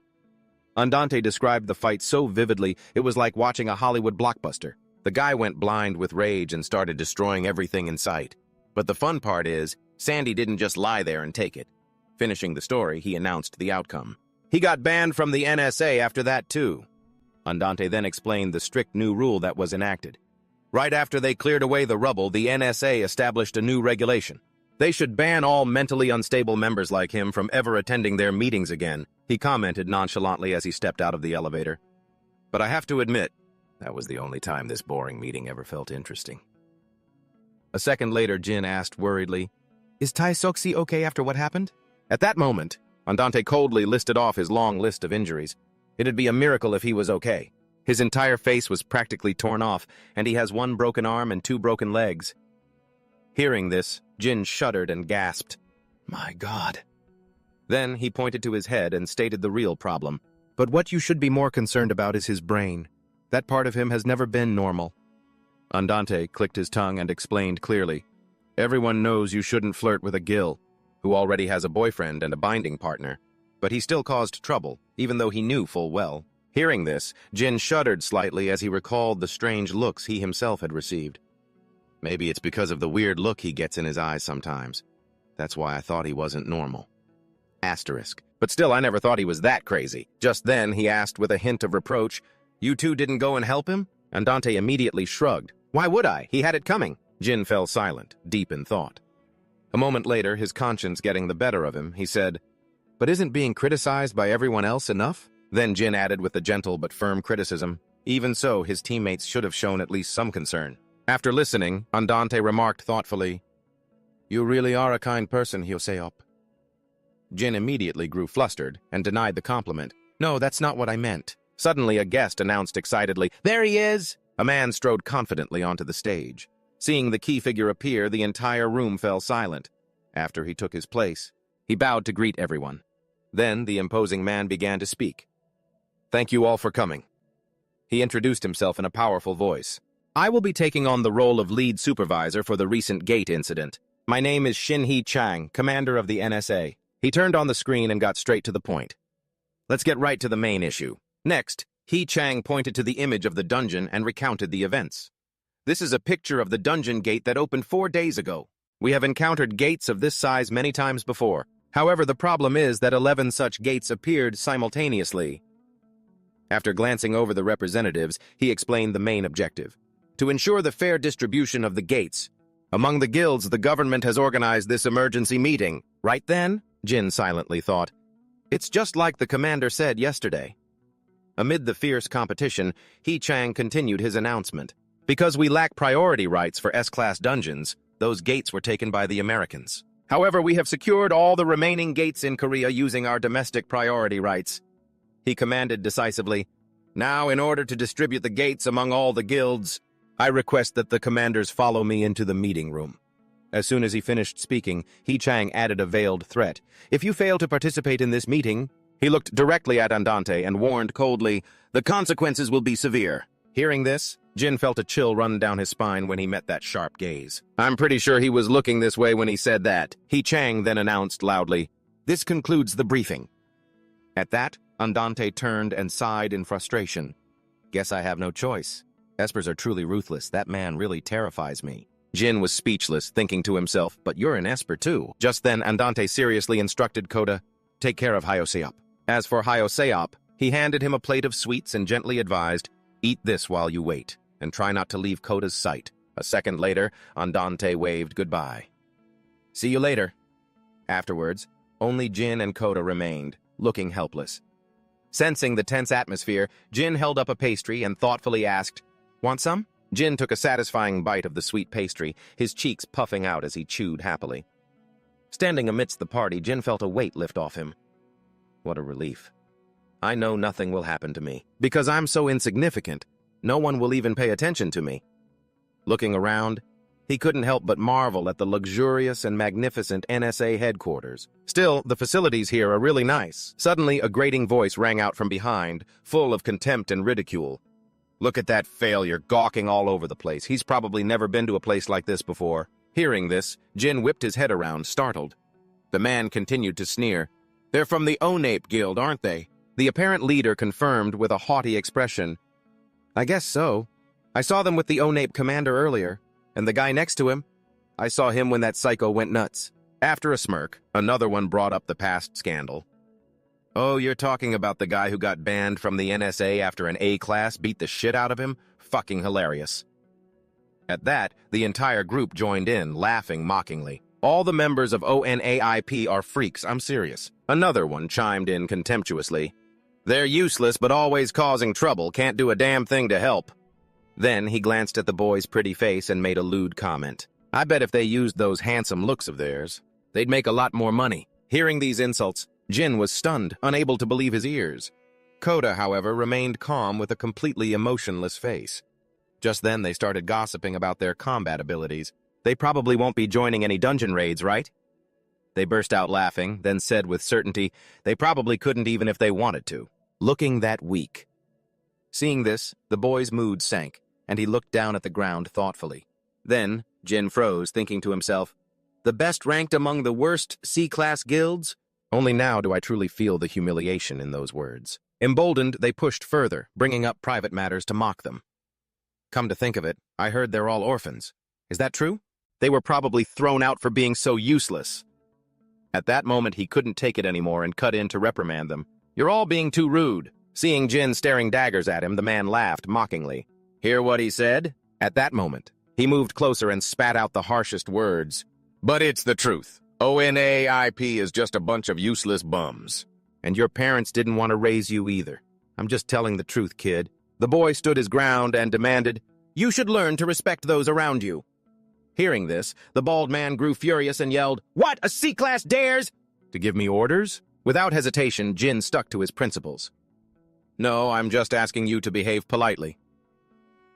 Andante described the fight so vividly, it was like watching a Hollywood blockbuster. The guy went blind with rage and started destroying everything in sight. But the fun part is, Sandy didn't just lie there and take it. Finishing the story, he announced the outcome. He got banned from the NSA after that, too. Andante then explained the strict new rule that was enacted. Right after they cleared away the rubble, the NSA established a new regulation. They should ban all mentally unstable members like him from ever attending their meetings again, he commented nonchalantly as he stepped out of the elevator. But I have to admit, that was the only time this boring meeting ever felt interesting. A second later, Jin asked worriedly, "Is Tai Soxi okay after what happened?" At that moment, Andante coldly listed off his long list of injuries. It'd be a miracle if he was okay. His entire face was practically torn off, and he has 1 broken arm and 2 broken legs. Hearing this, Jin shuddered and gasped, "My God." Then he pointed to his head and stated the real problem. But what you should be more concerned about is his brain. That part of him has never been normal. Andante clicked his tongue and explained clearly, "Everyone knows you shouldn't flirt with a Gil, who already has a boyfriend and a binding partner. But he still caused trouble, even though he knew full well." Hearing this, Jin shuddered slightly as he recalled the strange looks he himself had received. Maybe it's because of the weird look he gets in his eyes sometimes. That's why I thought he wasn't normal. Asterisk. But still, I never thought he was that crazy. Just then, he asked with a hint of reproach, "You two didn't go and help him?" Andante immediately shrugged. "Why would I? He had it coming." Jin fell silent, deep in thought. A moment later, his conscience getting the better of him, he said, "But isn't being criticized by everyone else enough?" Then Jin added with a gentle but firm criticism, "Even so, his teammates should have shown at least some concern." After listening, Andante remarked thoughtfully, "You really are a kind person, Hyoseop." Jin immediately grew flustered and denied the compliment. "No, that's not what I meant." Suddenly, a guest announced excitedly, "There he is!" A man strode confidently onto the stage. Seeing the key figure appear, the entire room fell silent. After he took his place, he bowed to greet everyone. Then the imposing man began to speak. "Thank you all for coming." He introduced himself in a powerful voice. "I will be taking on the role of lead supervisor for the recent gate incident. My name is Shin-hee Chang, commander of the NSA." He turned on the screen and got straight to the point. "Let's get right to the main issue." Next, Hee Chang pointed to the image of the dungeon and recounted the events. "This is a picture of the dungeon gate that opened 4 days ago. We have encountered gates of this size many times before. However, the problem is that 11 such gates appeared simultaneously." After glancing over the representatives, he explained the main objective: to ensure the fair distribution of the gates. Among the guilds, the government has organized this emergency meeting. Right then, Jin silently thought, it's just like the commander said yesterday. Amid the fierce competition, Hee Chang continued his announcement. Because we lack priority rights for S-class dungeons, those gates were taken by the Americans. However, we have secured all the remaining gates in Korea using our domestic priority rights. He commanded decisively, "Now, in order to distribute the gates among all the guilds, I request that the commanders follow me into the meeting room." As soon as he finished speaking, Hee Chang added a veiled threat. "If you fail to participate in this meeting," he looked directly at Andante and warned coldly, "the consequences will be severe." Hearing this, Jin felt a chill run down his spine when he met that sharp gaze. "I'm pretty sure he was looking this way when he said that." Hee Chang then announced loudly, "This concludes the briefing." At that, Andante turned and sighed in frustration. "Guess I have no choice. Espers are truly ruthless. That man really terrifies me." Jin was speechless, thinking to himself, "But you're an Esper too." Just then, Andante seriously instructed Koda, "Take care of Hyoseop." As for Hyoseop, he handed him a plate of sweets and gently advised, "Eat this while you wait, and try not to leave Koda's sight." A second later, Andante waved goodbye. "See you later." Afterwards, only Jin and Koda remained, looking helpless. Sensing the tense atmosphere, Jin held up a pastry and thoughtfully asked, "Want some?" Jin took a satisfying bite of the sweet pastry, his cheeks puffing out as he chewed happily. Standing amidst the party, Jin felt a weight lift off him. What a relief. I know nothing will happen to me. Because I'm so insignificant, no one will even pay attention to me. Looking around, he couldn't help but marvel at the luxurious and magnificent NSA headquarters. Still, the facilities here are really nice. Suddenly, a grating voice rang out from behind, full of contempt and ridicule. "Look at that failure, gawking all over the place. He's probably never been to a place like this before." Hearing this, Jin whipped his head around, startled. The man continued to sneer. "They're from the Onape Guild, aren't they?" The apparent leader confirmed with a haughty expression. "I guess so. I saw them with the Onape commander earlier, and the guy next to him. I saw him when that psycho went nuts. After a smirk, another one brought up the past scandal. Oh, you're talking about the guy who got banned from the NSA after an A class beat the shit out of him? Fucking hilarious. At that, the entire group joined in, laughing mockingly. All the members of ONAIP are freaks, I'm serious. Another one chimed in contemptuously. They're useless but always causing trouble, can't do a damn thing to help. Then he glanced at the boy's pretty face and made a lewd comment. I bet if they used those handsome looks of theirs, they'd make a lot more money. Hearing these insults, Jin was stunned, unable to believe his ears. Koda, however, remained calm with a completely emotionless face. Just then they started gossiping about their combat abilities. They probably won't be joining any dungeon raids, right? They burst out laughing, then said with certainty, they probably couldn't even if they wanted to. Looking that weak. Seeing this, the boy's mood sank, and he looked down at the ground thoughtfully. Then, Jin froze, thinking to himself, the best ranked among the worst C-class guilds? Only now do I truly feel the humiliation in those words. Emboldened, they pushed further, bringing up private matters to mock them. Come to think of it, I heard they're all orphans. Is that true? They were probably thrown out for being so useless. At that moment, he couldn't take it anymore and cut in to reprimand them. You're all being too rude. Seeing Jin staring daggers at him, the man laughed mockingly. Hear what he said? At that moment, he moved closer and spat out the harshest words. But it's the truth. ONAIP is just a bunch of useless bums. And your parents didn't want to raise you either. I'm just telling the truth, kid. The boy stood his ground and demanded, you should learn to respect those around you. Hearing this, the bald man grew furious and yelled, What? A C-class dares to give me orders? Without hesitation, Jin stuck to his principles. No, I'm just asking you to behave politely.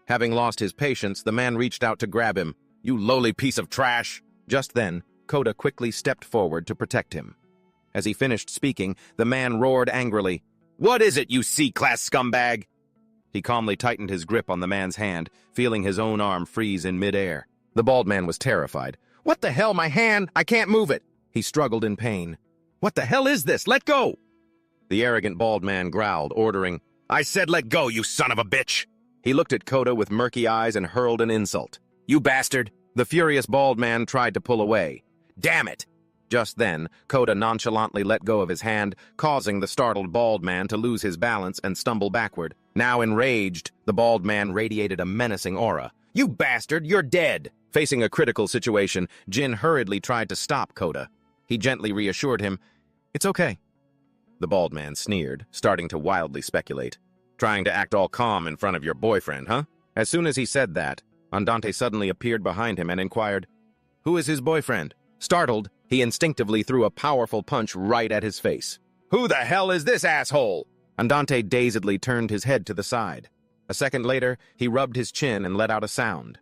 Having lost his patience, the man reached out to grab him. You lowly piece of trash! Just then, Koda quickly stepped forward to protect him. As he finished speaking, the man roared angrily, What is it, you C-class scumbag? He calmly tightened his grip on the man's hand, feeling his own arm freeze in midair. The bald man was terrified. What the hell, my hand? I can't move it! He struggled in pain. What the hell is this? Let go! The arrogant bald man growled, ordering, I said let go, you son of a bitch! He looked at Koda with murky eyes and hurled an insult. You bastard! The furious bald man tried to pull away. Damn it! Just then, Koda nonchalantly let go of his hand, causing the startled bald man to lose his balance and stumble backward. Now enraged, the bald man radiated a menacing aura. You bastard, you're dead! Facing a critical situation, Jin hurriedly tried to stop Koda. He gently reassured him, It's okay. The bald man sneered, starting to wildly speculate. Trying to act all calm in front of your boyfriend, huh? As soon as he said that, Andante suddenly appeared behind him and inquired, Who is his boyfriend? Startled, he instinctively threw a powerful punch right at his face. Who the hell is this asshole? Andante dazedly turned his head to the side. A second later, he rubbed his chin and let out a sound.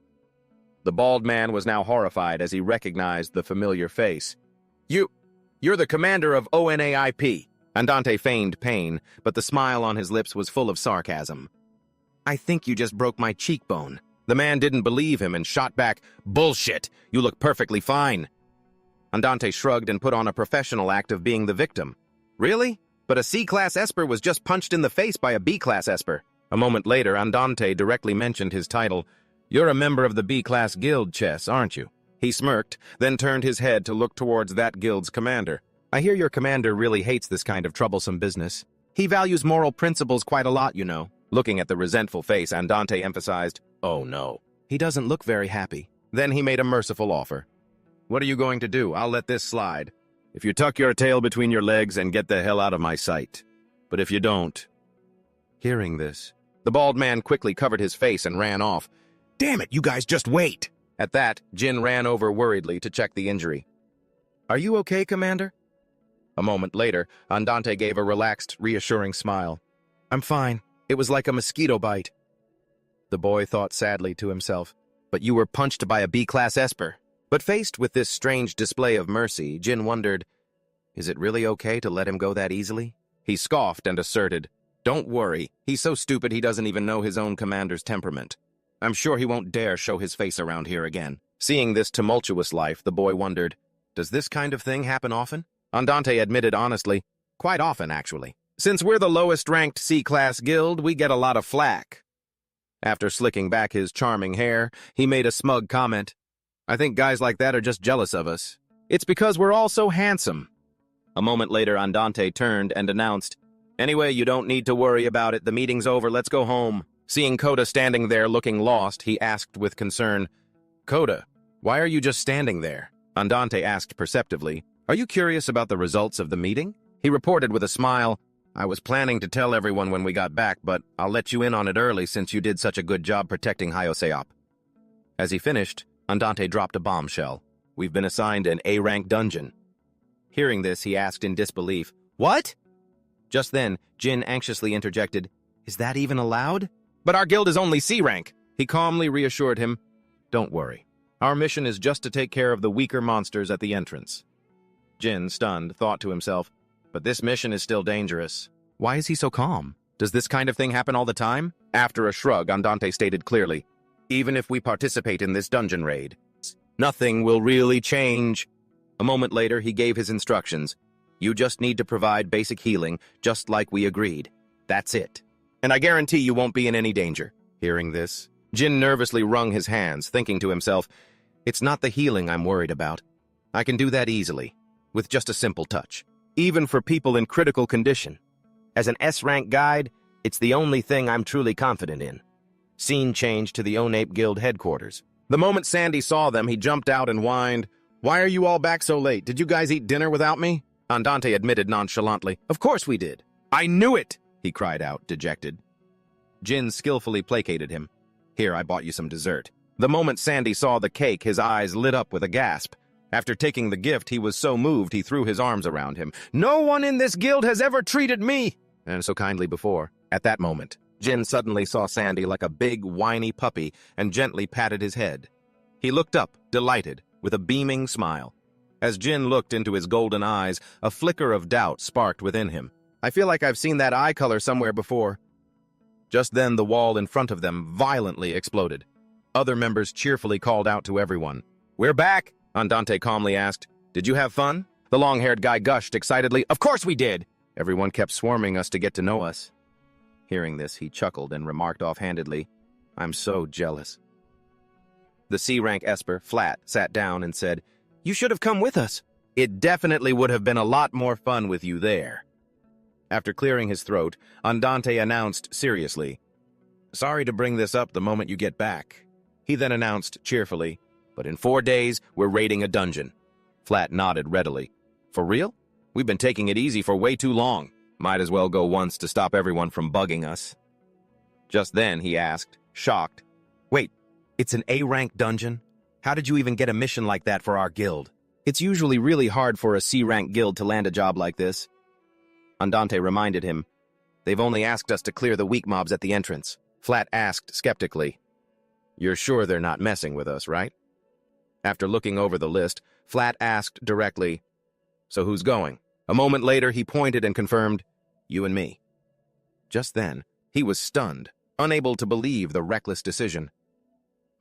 The bald man was now horrified as he recognized the familiar face. You're the commander of ONAIP. Andante feigned pain, but the smile on his lips was full of sarcasm. I think you just broke my cheekbone. The man didn't believe him and shot back, Bullshit! You look perfectly fine. Andante shrugged and put on a professional act of being the victim. Really? But a C-class Esper was just punched in the face by a B-class Esper. A moment later, Andante directly mentioned his title. You're a member of the B-class guild, Chess, aren't you? He smirked, then turned his head to look towards that guild's commander. I hear your commander really hates this kind of troublesome business. He values moral principles quite a lot, you know. Looking at the resentful face, Andante emphasized, Oh no. He doesn't look very happy. Then he made a merciful offer. What are you going to do? I'll let this slide. If you tuck your tail between your legs and get the hell out of my sight. But if you don't... Hearing this, the bald man quickly covered his face and ran off. Damn it, you guys just wait! At that, Jin ran over worriedly to check the injury. Are you okay, Commander? A moment later, Andante gave a relaxed, reassuring smile. I'm fine. It was like a mosquito bite. The boy thought sadly to himself, but you were punched by a B-class Esper. But faced with this strange display of mercy, Jin wondered, is it really okay to let him go that easily? He scoffed and asserted, Don't worry, he's so stupid he doesn't even know his own commander's temperament. I'm sure he won't dare show his face around here again. Seeing this tumultuous life, the boy wondered, does this kind of thing happen often? Andante admitted honestly, quite often, actually. Since we're the lowest-ranked C-class guild, we get a lot of flack. After slicking back his charming hair, he made a smug comment. I think guys like that are just jealous of us. It's because we're all so handsome. A moment later, Andante turned and announced, "Anyway, you don't need to worry about it. The meeting's over. Let's go home." Seeing Coda standing there looking lost, he asked with concern, "Coda, why are you just standing there?" Andante asked perceptively, "Are you curious about the results of the meeting?" He reported with a smile, "I was planning to tell everyone when we got back, but I'll let you in on it early since you did such a good job protecting Hayoseop." As he finished, Andante dropped a bombshell. "We've been assigned an A-rank dungeon." Hearing this, he asked in disbelief, "What?" Just then, Jin anxiously interjected, "Is that even allowed?" "But our guild is only C-rank." He calmly reassured him, "Don't worry. Our mission is just to take care of the weaker monsters at the entrance." Jin, stunned, thought to himself, "But this mission is still dangerous." Why is he so calm? Does this kind of thing happen all the time? After a shrug, Andante stated clearly, "Even if we participate in this dungeon raid, nothing will really change." A moment later, he gave his instructions. "You just need to provide basic healing, just like we agreed. That's it. And I guarantee you won't be in any danger." Hearing this, Jin nervously wrung his hands, thinking to himself, "It's not the healing I'm worried about. I can do that easily, with just a simple touch, even for people in critical condition. As an S-rank guide, it's the only thing I'm truly confident in." Scene changed to the Onape Guild headquarters. The moment Sandy saw them, he jumped out and whined, "Why are you all back so late? Did you guys eat dinner without me?" Andante admitted nonchalantly, "Of course we did." "I knew it!" he cried out, dejected. Jin skillfully placated him. "Here, I bought you some dessert." The moment Sandy saw the cake, his eyes lit up with a gasp. After taking the gift, he was so moved he threw his arms around him. "No one in this guild has ever treated me!" And so kindly before. At that moment, Jin suddenly saw Sandy like a big, whiny puppy and gently patted his head. He looked up, delighted, with a beaming smile. As Jin looked into his golden eyes, a flicker of doubt sparked within him. "I feel like I've seen that eye color somewhere before." Just then, the wall in front of them violently exploded. Other members cheerfully called out to everyone. "We're back!" Andante calmly asked. "Did you have fun?" The long-haired guy gushed excitedly, "Of course we did! Everyone kept swarming us to get to know us." Hearing this, he chuckled and remarked offhandedly, "I'm so jealous." The C-rank Esper, Flat, sat down and said, "You should have come with us. It definitely would have been a lot more fun with you there." After clearing his throat, Andante announced seriously, "Sorry to bring this up the moment you get back." He then announced cheerfully, "But in 4 days, we're raiding a dungeon." Flat nodded readily. "For real? We've been taking it easy for way too long. Might as well go once to stop everyone from bugging us." Just then, he asked, shocked, "Wait, it's an A-rank dungeon? How did you even get a mission like that for our guild? It's usually really hard for a C-rank guild to land a job like this." Andante reminded him, "They've only asked us to clear the weak mobs at the entrance." Flat asked skeptically, "You're sure they're not messing with us, right?" After looking over the list, Flat asked directly, "So who's going?" A moment later, he pointed and confirmed, "You and me." Just then, he was stunned, unable to believe the reckless decision.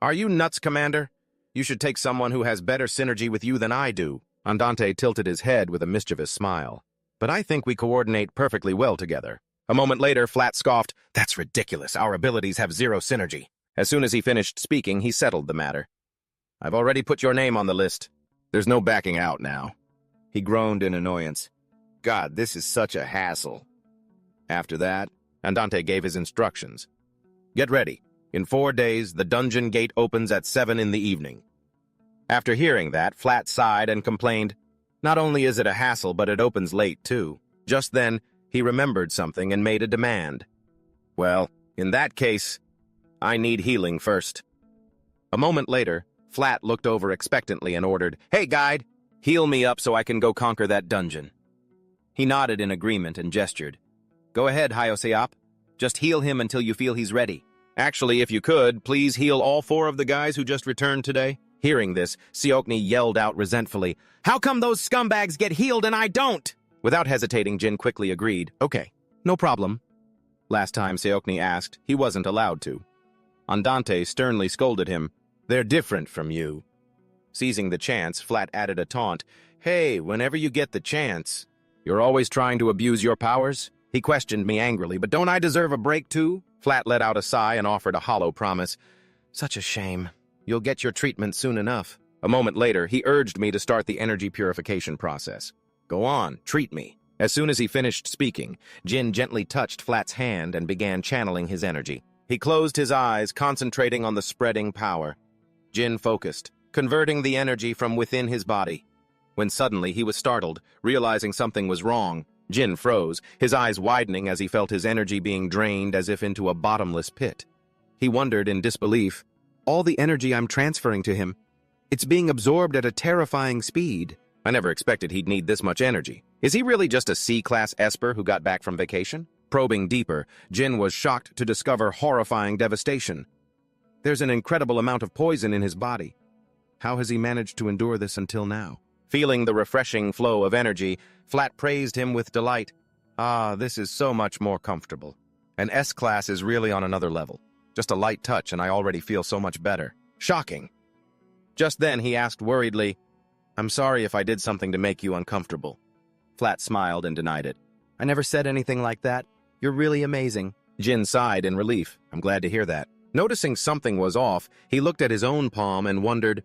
"Are you nuts, Commander? You should take someone who has better synergy with you than I do." Andante tilted his head with a mischievous smile. "But I think we coordinate perfectly well together." A moment later, Flat scoffed, "That's ridiculous. Our abilities have zero synergy." As soon as he finished speaking, he settled the matter. "I've already put your name on the list. There's no backing out now." He groaned in annoyance. "God, this is such a hassle." After that, Andante gave his instructions. "Get ready. In 4 days, the dungeon gate opens at 7 in the evening." After hearing that, Flat sighed and complained, "Not only is it a hassle, but it opens late, too." Just then, he remembered something and made a demand. "Well, in that case, I need healing first." A moment later, Flat looked over expectantly and ordered, "Hey, guide, heal me up so I can go conquer that dungeon." He nodded in agreement and gestured. "Go ahead, Hayoseop. Just heal him until you feel he's ready. Actually, if you could, please heal all 4 of the guys who just returned today." Hearing this, Seokni yelled out resentfully, "How come those scumbags get healed and I don't?" Without hesitating, Jin quickly agreed. "Okay, no problem." Last time Seokni asked, he wasn't allowed to. Andante sternly scolded him, "They're different from you." Seizing the chance, Flat added a taunt, "Hey, whenever you get the chance, you're always trying to abuse your powers?" He questioned me angrily, "But don't I deserve a break too?" Flat let out a sigh and offered a hollow promise. "Such a shame. You'll get your treatment soon enough." A moment later, he urged me to start the energy purification process. Go on, treat me. As soon as he finished speaking, Jin gently touched Flat's hand and began channeling his energy. He closed his eyes, concentrating on the spreading power. Jin focused, converting the energy from within his body. When suddenly he was startled, realizing something was wrong. Jin froze, his eyes widening as he felt his energy being drained as if into a bottomless pit. He wondered in disbelief, all the energy I'm transferring to him, it's being absorbed at a terrifying speed. I never expected he'd need this much energy. Is he really just a C-class Esper who got back from vacation? Probing deeper, Jin was shocked to discover horrifying devastation. There's an incredible amount of poison in his body. How has he managed to endure this until now? Feeling the refreshing flow of energy, Flat praised him with delight. Ah, this is so much more comfortable. An S-class is really on another level. Just a light touch and I already feel so much better. Shocking. Just then he asked worriedly, I'm sorry if I did something to make you uncomfortable. Flat smiled and denied it. I never said anything like that. You're really amazing. Jin sighed in relief. I'm glad to hear that. Noticing something was off, he looked at his own palm and wondered,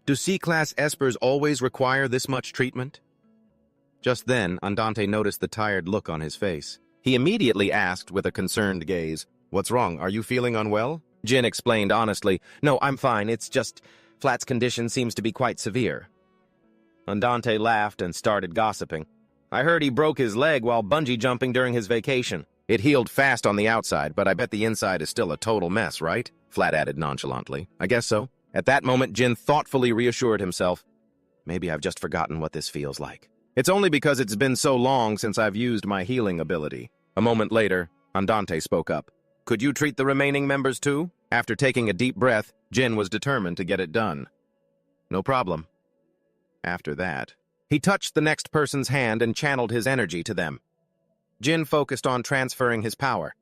do C-class Espers always require this much treatment? Just then, Andante noticed the tired look on his face. He immediately asked with a concerned gaze, What's wrong? Are you feeling unwell? Jin explained honestly, No, I'm fine. It's just Flat's condition seems to be quite severe. Andante laughed and started gossiping. I heard he broke his leg while bungee jumping during his vacation. It healed fast on the outside, but I bet the inside is still a total mess, right? Flat added nonchalantly. I guess so. At that moment, Jin thoughtfully reassured himself. Maybe I've just forgotten what this feels like. It's only because it's been so long since I've used my healing ability. A moment later, Andante spoke up. Could you treat the remaining members too? After taking a deep breath, Jin was determined to get it done. No problem. After that, he touched the next person's hand and channeled his energy to them. Jin focused on transferring his power.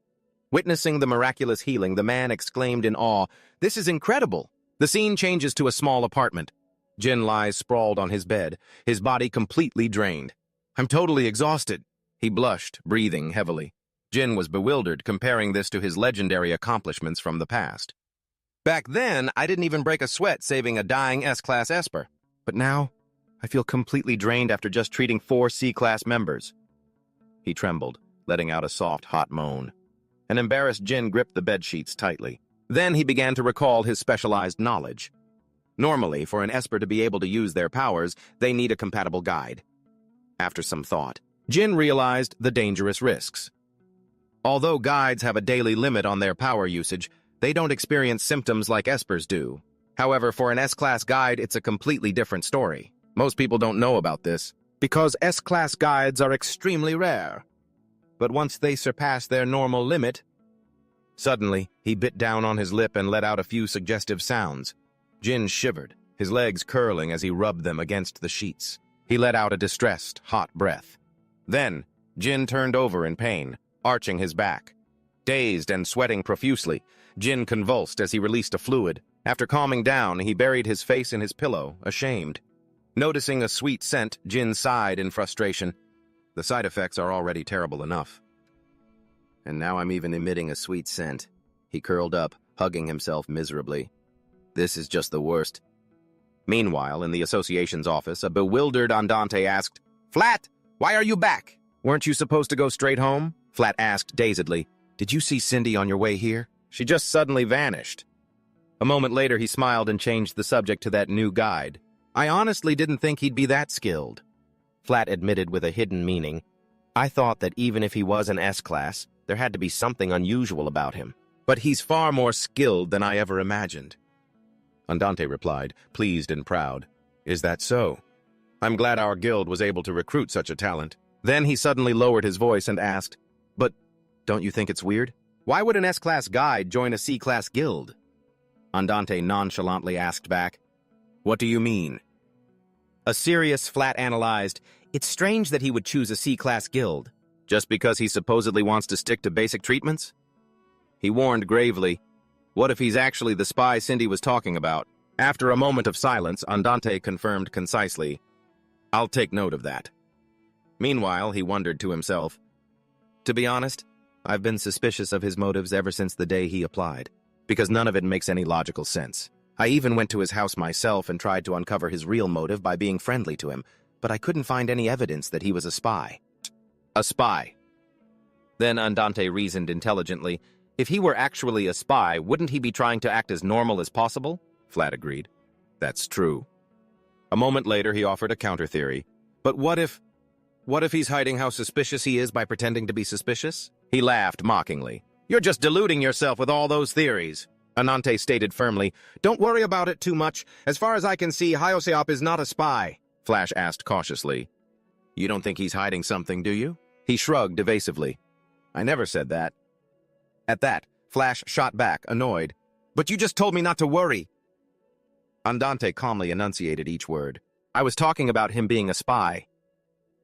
Witnessing the miraculous healing, the man exclaimed in awe, This is incredible! The scene changes to a small apartment. Jin lies sprawled on his bed, his body completely drained. I'm totally exhausted. He blushed, breathing heavily. Jin was bewildered, comparing this to his legendary accomplishments from the past. Back then, I didn't even break a sweat saving a dying S-Class Esper. But now, I feel completely drained after just treating 4 C-Class members. He trembled, letting out a soft, hot moan. An embarrassed Jin gripped the bedsheets tightly. Then he began to recall his specialized knowledge. Normally, for an Esper to be able to use their powers, they need a compatible guide. After some thought, Jin realized the dangerous risks. Although guides have a daily limit on their power usage, they don't experience symptoms like Espers do. However, for an S-Class guide, it's a completely different story. Most people don't know about this, because S-Class guides are extremely rare. But once they surpass their normal limit... Suddenly, he bit down on his lip and let out a few suggestive sounds. Jin shivered, his legs curling as he rubbed them against the sheets. He let out a distressed, hot breath. Then, Jin turned over in pain, arching his back. Dazed and sweating profusely, Jin convulsed as he released a fluid. After calming down, he buried his face in his pillow, ashamed. Noticing a sweet scent, Jin sighed in frustration. The side effects are already terrible enough. And now I'm even emitting a sweet scent. He curled up, hugging himself miserably. This is just the worst. Meanwhile, in the association's office, a bewildered Andante asked, Flat, why are you back? Weren't you supposed to go straight home? Flat asked dazedly. Did you see Cindy on your way here? She just suddenly vanished. A moment later, he smiled and changed the subject to that new guide. I honestly didn't think he'd be that skilled. Flat admitted with a hidden meaning. I thought that even if he was an S-Class, there had to be something unusual about him. But he's far more skilled than I ever imagined. Andante replied, pleased and proud. Is that so? I'm glad our guild was able to recruit such a talent. Then he suddenly lowered his voice and asked, But don't you think it's weird? Why would an S-Class guide join a C-Class guild? Andante nonchalantly asked back, What do you mean? A serious Flat analyzed, It's strange that he would choose a C-Class guild. Just because he supposedly wants to stick to basic treatments? He warned gravely, What if he's actually the spy Cindy was talking about? After a moment of silence, Andante confirmed concisely, I'll take note of that. Meanwhile, he wondered to himself, To be honest, I've been suspicious of his motives ever since the day he applied, because none of it makes any logical sense. I even went to his house myself and tried to uncover his real motive by being friendly to him, but I couldn't find any evidence that he was a spy. A spy. Then Andante reasoned intelligently. If he were actually a spy, wouldn't he be trying to act as normal as possible? Flat agreed. That's true. A moment later, he offered a counter-theory. But what if he's hiding how suspicious he is by pretending to be suspicious? He laughed mockingly. You're just deluding yourself with all those theories. Andante stated firmly. Don't worry about it too much. As far as I can see, Hyoseop is not a spy. Flash asked cautiously. You don't think he's hiding something, do you? He shrugged evasively. I never said that. At that, Flash shot back, annoyed. But you just told me not to worry. Andante calmly enunciated each word. I was talking about him being a spy.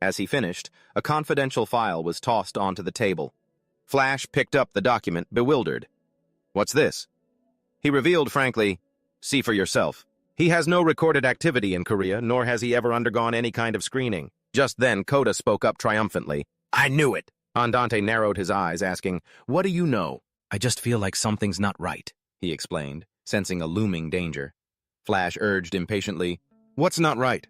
As he finished, a confidential file was tossed onto the table. Flash picked up the document, bewildered. What's this? He revealed frankly, see for yourself. He has no recorded activity in Korea, nor has he ever undergone any kind of screening. Just then, Koda spoke up triumphantly. I knew it! Andante narrowed his eyes, asking, What do you know? I just feel like something's not right, he explained, sensing a looming danger. Flash urged impatiently, What's not right?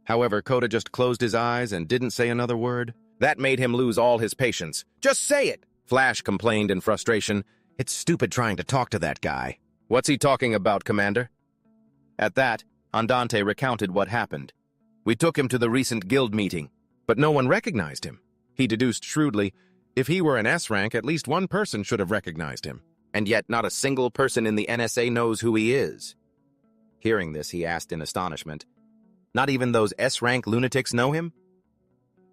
However, Koda just closed his eyes and didn't say another word. That made him lose all his patience. Just say it! Flash complained in frustration. It's stupid trying to talk to that guy. What's he talking about, Commander? At that, Andante recounted what happened. We took him to the recent guild meeting, but no one recognized him. He deduced shrewdly, if he were an S rank, at least one person should have recognized him. And yet not a single person in the NSA knows who he is. Hearing this, he asked in astonishment, Not even those S rank lunatics know him?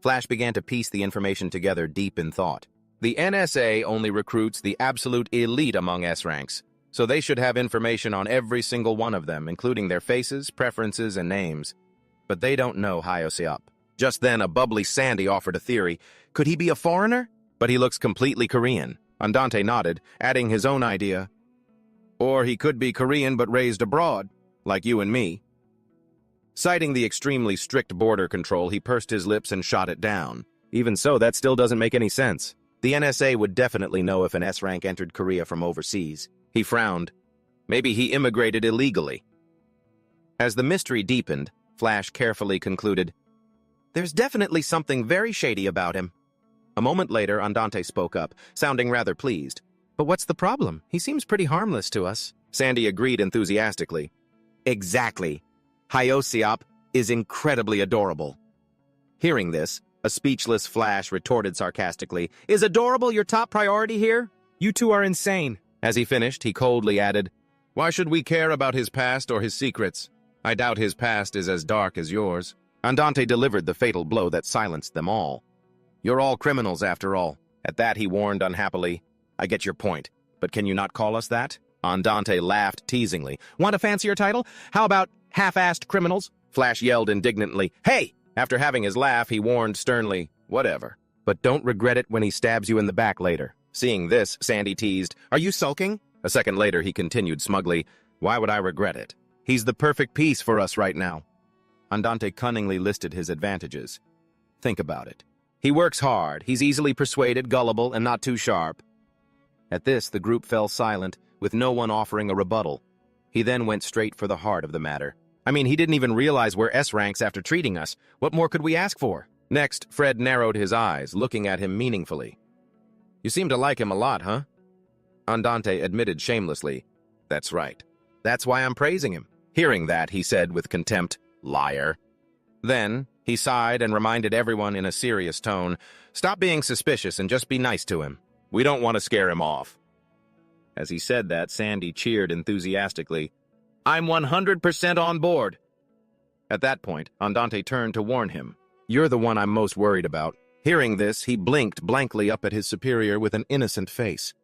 Flash began to piece the information together deep in thought. The NSA only recruits the absolute elite among S ranks, so they should have information on every single one of them, including their faces, preferences, and names. But they don't know Hyoseop. Just then, a bubbly Sandy offered a theory. Could he be a foreigner? But he looks completely Korean. Andante nodded, adding his own idea. Or he could be Korean but raised abroad, like you and me. Citing the extremely strict border control, he pursed his lips and shot it down. Even so, that still doesn't make any sense. The NSA would definitely know if an S rank entered Korea from overseas. He frowned. Maybe he immigrated illegally. As the mystery deepened, Flash carefully concluded, There's definitely something very shady about him. A moment later, Andante spoke up, sounding rather pleased. But what's the problem? He seems pretty harmless to us. Sandy agreed enthusiastically. Exactly. Hyoseop is incredibly adorable. Hearing this, a speechless Flash retorted sarcastically, Is adorable your top priority here? You two are insane. As he finished, he coldly added, Why should we care about his past or his secrets? I doubt his past is as dark as yours. Andante delivered the fatal blow that silenced them all. You're all criminals, after all. At that, he warned unhappily, I get your point, but can you not call us that? Andante laughed teasingly. Want a fancier title? How about half-assed criminals? Flash yelled indignantly, Hey! After having his laugh, he warned sternly, Whatever. But don't regret it when he stabs you in the back later. Seeing this, Sandy teased, Are you sulking? A second later, he continued smugly, Why would I regret it? He's the perfect piece for us right now. Andante cunningly listed his advantages. Think about it. He works hard, he's easily persuaded, gullible, and not too sharp. At this, the group fell silent, with no one offering a rebuttal. He then went straight for the heart of the matter. I mean, he didn't even realize we're S ranks after treating us. What more could we ask for? Next, Fred narrowed his eyes, looking at him meaningfully. You seem to like him a lot, huh? Andante admitted shamelessly. That's right. That's why I'm praising him. Hearing that, he said with contempt, Liar. Then, he sighed and reminded everyone in a serious tone, Stop being suspicious and just be nice to him. We don't want to scare him off. As he said that, Sandy cheered enthusiastically. I'm 100% on board. At that point, Andante turned to warn him. You're the one I'm most worried about. Hearing this, he blinked blankly up at his superior with an innocent face.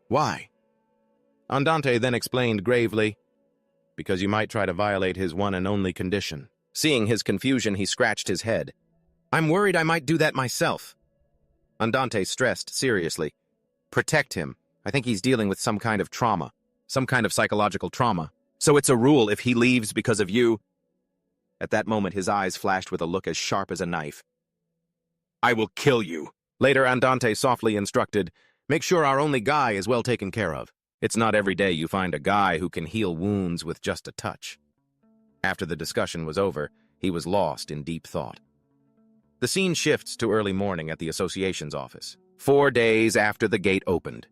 Why? Andante then explained gravely, Because you might try to violate his one and only condition. Seeing his confusion, he scratched his head. I'm worried I might do that myself. Andante stressed seriously. Protect him. I think he's dealing with some kind of trauma. Some kind of psychological trauma. So it's a rule if he leaves because of you. At that moment, his eyes flashed with a look as sharp as a knife. I will kill you. Later, Andante softly instructed, Make sure our only guy is well taken care of. It's not every day you find a guy who can heal wounds with just a touch. After the discussion was over, he was lost in deep thought. The scene shifts to early morning at the association's office, 4 days after the gate opened.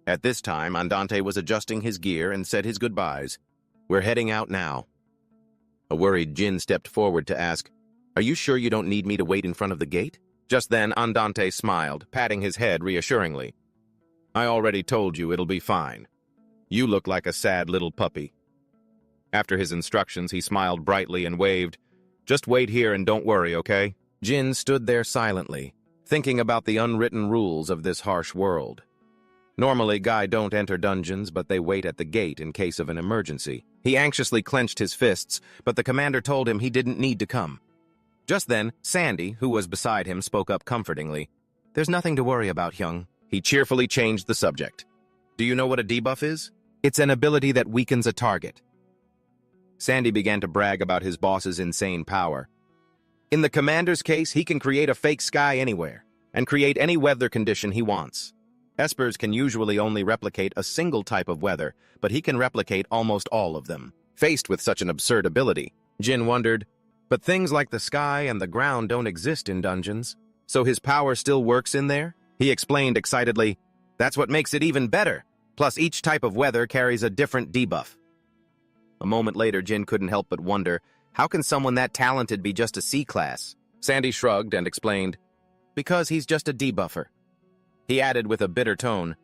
At this time, Andante was adjusting his gear and said his goodbyes. "We're heading out now." A worried Jin stepped forward to ask, "Are you sure you don't need me to wait in front of the gate?" Just then, Andante smiled, patting his head reassuringly. "I already told you it'll be fine. You look like a sad little puppy." After his instructions, he smiled brightly and waved, "Just wait here and don't worry, okay?" Jin stood there silently, thinking about the unwritten rules of this harsh world. Normally, Guy don't enter dungeons, but they wait at the gate in case of an emergency. He anxiously clenched his fists, but the commander told him he didn't need to come. Just then, Sandy, who was beside him, spoke up comfortingly. "There's nothing to worry about, Hyung." He cheerfully changed the subject. "Do you know what a debuff is? It's an ability that weakens a target." Sandy began to brag about his boss's insane power. In the commander's case, he can create a fake sky anywhere, and create any weather condition he wants. Espers can usually only replicate a single type of weather, but he can replicate almost all of them. Faced with such an absurd ability, Jin wondered, but things like the sky and the ground don't exist in dungeons, so his power still works in there? He explained excitedly, "That's what makes it even better. Plus, each type of weather carries a different debuff." A moment later, Jin couldn't help but wonder, how can someone that talented be just a C-class? Sandy shrugged and explained, "Because he's just a debuffer." He added with a bitter tone,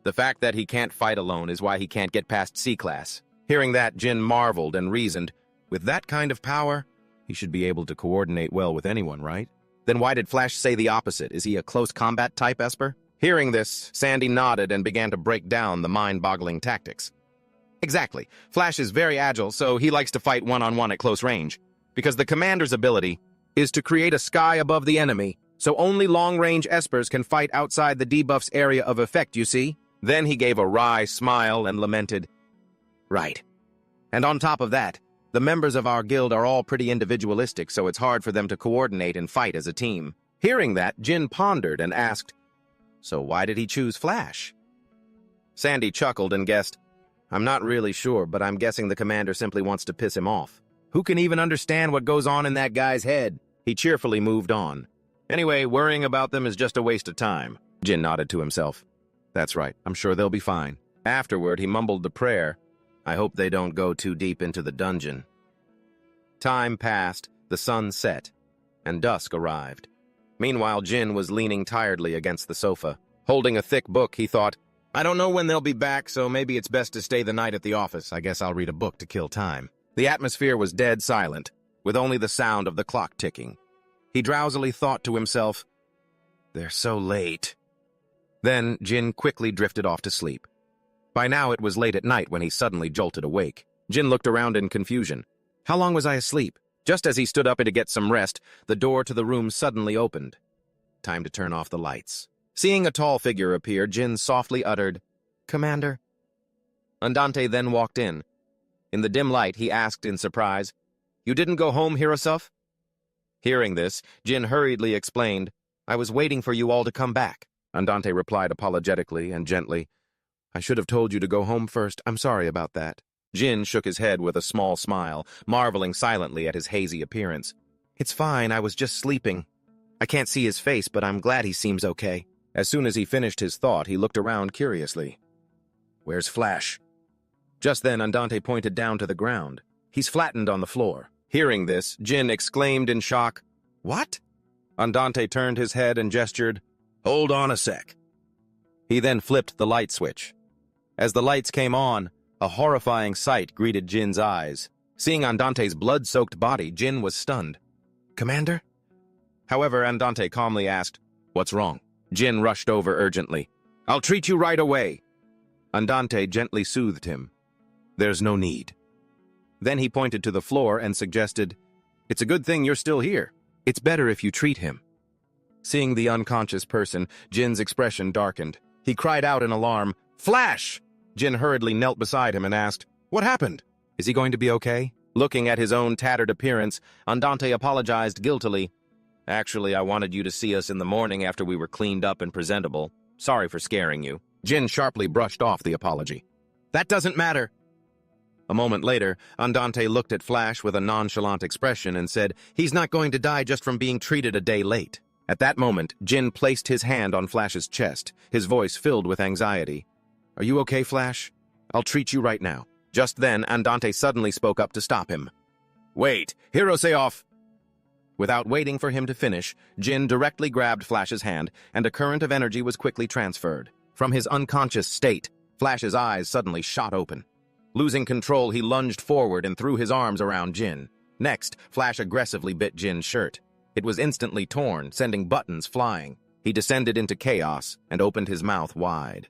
"The fact that he can't fight alone is why he can't get past C-class." Hearing that, Jin marveled and reasoned, with that kind of power, he should be able to coordinate well with anyone, right? Then why did Flash say the opposite? Is he a close combat type Esper? Hearing this, Sandy nodded and began to break down the mind-boggling tactics. Exactly. Flash is very agile, so he likes to fight one-on-one at close range. Because the commander's ability is to create a sky above the enemy, so only long-range Espers can fight outside the debuff's area of effect, you see? Then he gave a wry smile and lamented, "Right. And on top of that, the members of our guild are all pretty individualistic, so it's hard for them to coordinate and fight as a team." Hearing that, Jin pondered and asked, "So why did he choose Flash?" Sandy chuckled and guessed, "I'm not really sure, but I'm guessing the commander simply wants to piss him off. Who can even understand what goes on in that guy's head?" He cheerfully moved on. "Anyway, worrying about them is just a waste of time." Jin nodded to himself. "That's right, I'm sure they'll be fine." Afterward, he mumbled the prayer, "I hope they don't go too deep into the dungeon." Time passed, the sun set, and dusk arrived. Meanwhile, Jin was leaning tiredly against the sofa. Holding a thick book, he thought, "I don't know when they'll be back, so maybe it's best to stay the night at the office. I guess I'll read a book to kill time." The atmosphere was dead silent, with only the sound of the clock ticking. He drowsily thought to himself, "They're so late." Then Jin quickly drifted off to sleep. By now it was late at night when he suddenly jolted awake. Jin looked around in confusion. How long was I asleep? Just as he stood up to get some rest, the door to the room suddenly opened. Time to turn off the lights. Seeing a tall figure appear, Jin softly uttered, "Commander." Andante then walked in. In the dim light, he asked in surprise, "You didn't go home, Hirosuf?" Hearing this, Jin hurriedly explained, "I was waiting for you all to come back." Andante replied apologetically and gently, "I should have told you to go home first. I'm sorry about that." Jin shook his head with a small smile, marveling silently at his hazy appearance. "It's fine, I was just sleeping. I can't see his face, but I'm glad he seems okay." As soon as he finished his thought, he looked around curiously. "Where's Flash?" Just then, Andante pointed down to the ground. "He's flattened on the floor." Hearing this, Jin exclaimed in shock, "What?" Andante turned his head and gestured, "Hold on a sec." He then flipped the light switch. As the lights came on, a horrifying sight greeted Jin's eyes. Seeing Andante's blood-soaked body, Jin was stunned. "Commander?" However, Andante calmly asked, "What's wrong?" Jin rushed over urgently. "I'll treat you right away." Andante gently soothed him. "There's no need." Then he pointed to the floor and suggested, "It's a good thing you're still here. It's better if you treat him." Seeing the unconscious person, Jin's expression darkened. He cried out in alarm, "Flash!" Jin hurriedly knelt beside him and asked, "What happened? Is he going to be okay?" Looking at his own tattered appearance, Andante apologized guiltily. "Actually, I wanted you to see us in the morning after we were cleaned up and presentable. Sorry for scaring you." Jin sharply brushed off the apology. That doesn't matter. A moment later, Andante looked at Flash with a nonchalant expression and said, he's not going to die just from being treated a day late. At that moment, Jin placed his hand on Flash's chest, his voice filled with anxiety. Are you okay, Flash? I'll treat you right now. Just then, Andante suddenly spoke up to stop him. Wait, Hiroseoff! Without waiting for him to finish, Jin directly grabbed Flash's hand, and a current of energy was quickly transferred. From his unconscious state, Flash's eyes suddenly shot open. Losing control, he lunged forward and threw his arms around Jin. Next, Flash aggressively bit Jin's shirt. It was instantly torn, sending buttons flying. He descended into chaos and opened his mouth wide.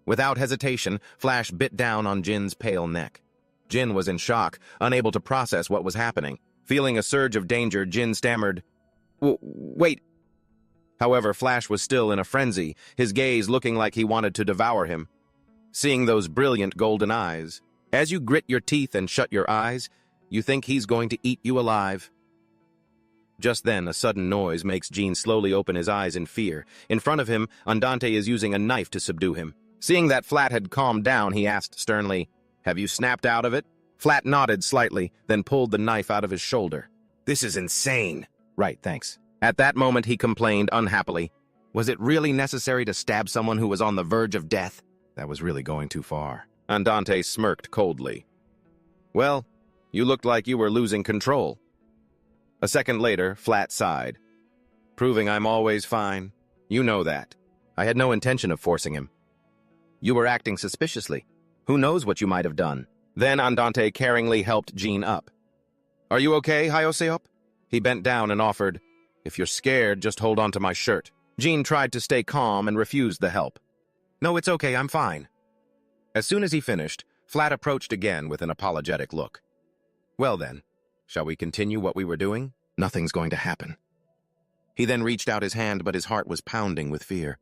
Without hesitation, Flash bit down on Jin's pale neck. Jin was in shock, unable to process what was happening. Feeling a surge of danger, Jin stammered, Wait. However, Flash was still in a frenzy, his gaze looking like he wanted to devour him. Seeing those brilliant golden eyes, as you grit your teeth and shut your eyes, you think he's going to eat you alive. Just then, a sudden noise makes Jin slowly open his eyes in fear. In front of him, Andante is using a knife to subdue him. Seeing that Flat had calmed down, he asked sternly, Have you snapped out of it? Flat nodded slightly, then pulled the knife out of his shoulder. This is insane. Right, thanks. At that moment, he complained unhappily. Was it really necessary to stab someone who was on the verge of death? That was really going too far. Andante smirked coldly. Well, you looked like you were losing control. A second later, Flat sighed. Proving I'm always fine. You know that. I had no intention of forcing him. You were acting suspiciously. Who knows what you might have done? Then Andante caringly helped Jin up. Are you okay, Hyoseop? He bent down and offered, If you're scared, just hold on to my shirt. Jin tried to stay calm and refused the help. No, it's okay, I'm fine. As soon as he finished, Flat approached again with an apologetic look. Well then, shall we continue what we were doing? Nothing's going to happen. He then reached out his hand, but his heart was pounding with fear.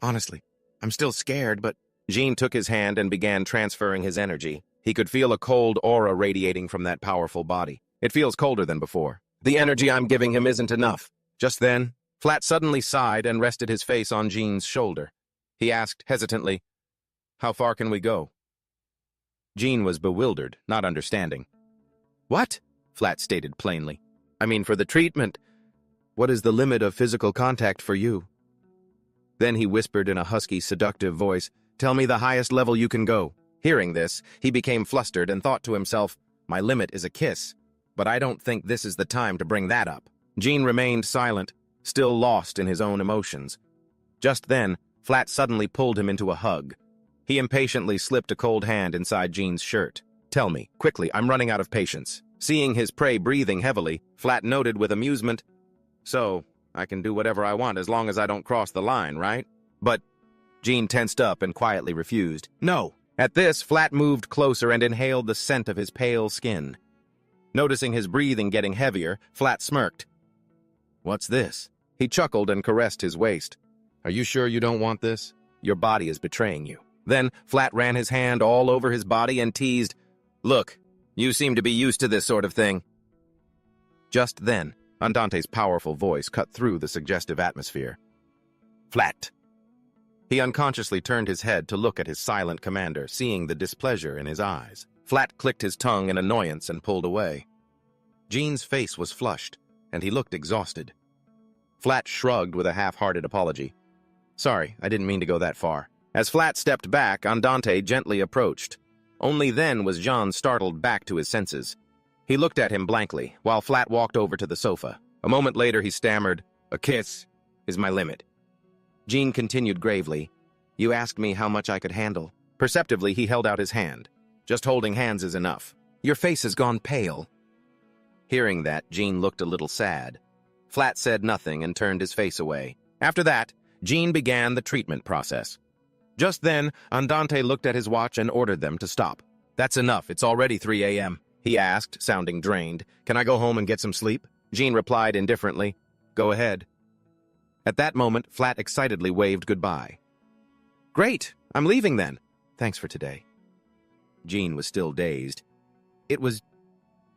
Honestly, I'm still scared, but... Jin took his hand and began transferring his energy. He could feel a cold aura radiating from that powerful body. It feels colder than before. The energy I'm giving him isn't enough. Just then, Flat suddenly sighed and rested his face on Jin's shoulder. He asked hesitantly, How far can we go? Jin was bewildered, not understanding. What? Flat stated plainly. I mean, for the treatment. What is the limit of physical contact for you? Then he whispered in a husky, seductive voice, Tell me the highest level you can go. Hearing this, he became flustered and thought to himself, My limit is a kiss, but I don't think this is the time to bring that up. Jin remained silent, still lost in his own emotions. Just then, Flat suddenly pulled him into a hug. He impatiently slipped a cold hand inside Jin's shirt. Tell me, quickly, I'm running out of patience. Seeing his prey breathing heavily, Flat noted with amusement, So, I can do whatever I want as long as I don't cross the line, right? But Jin tensed up and quietly refused. No. At this, Flat moved closer and inhaled the scent of his pale skin. Noticing his breathing getting heavier, Flat smirked. What's this? He chuckled and caressed his waist. Are you sure you don't want this? Your body is betraying you. Then, Flat ran his hand all over his body and teased, Look, you seem to be used to this sort of thing. Just then, Andante's powerful voice cut through the suggestive atmosphere. Flat. He unconsciously turned his head to look at his silent commander, seeing the displeasure in his eyes. Flat clicked his tongue in annoyance and pulled away. Jin's face was flushed, and he looked exhausted. Flat shrugged with a half-hearted apology. Sorry, I didn't mean to go that far. As Flat stepped back, Andante gently approached. Only then was John startled back to his senses. He looked at him blankly, while Flat walked over to the sofa. A moment later, he stammered, A kiss is my limit. Jin continued gravely, You asked me how much I could handle. Perceptively, he held out his hand. Just holding hands is enough. Your face has gone pale. Hearing that, Jin looked a little sad. Flat said nothing and turned his face away. After that, Jin began the treatment process. Just then, Andante looked at his watch and ordered them to stop. That's enough, it's already 3 a.m., he asked, sounding drained. Can I go home and get some sleep? Jin replied indifferently, Go ahead. At that moment, Flat excitedly waved goodbye. Great, I'm leaving then. Thanks for today. Jin was still dazed. It was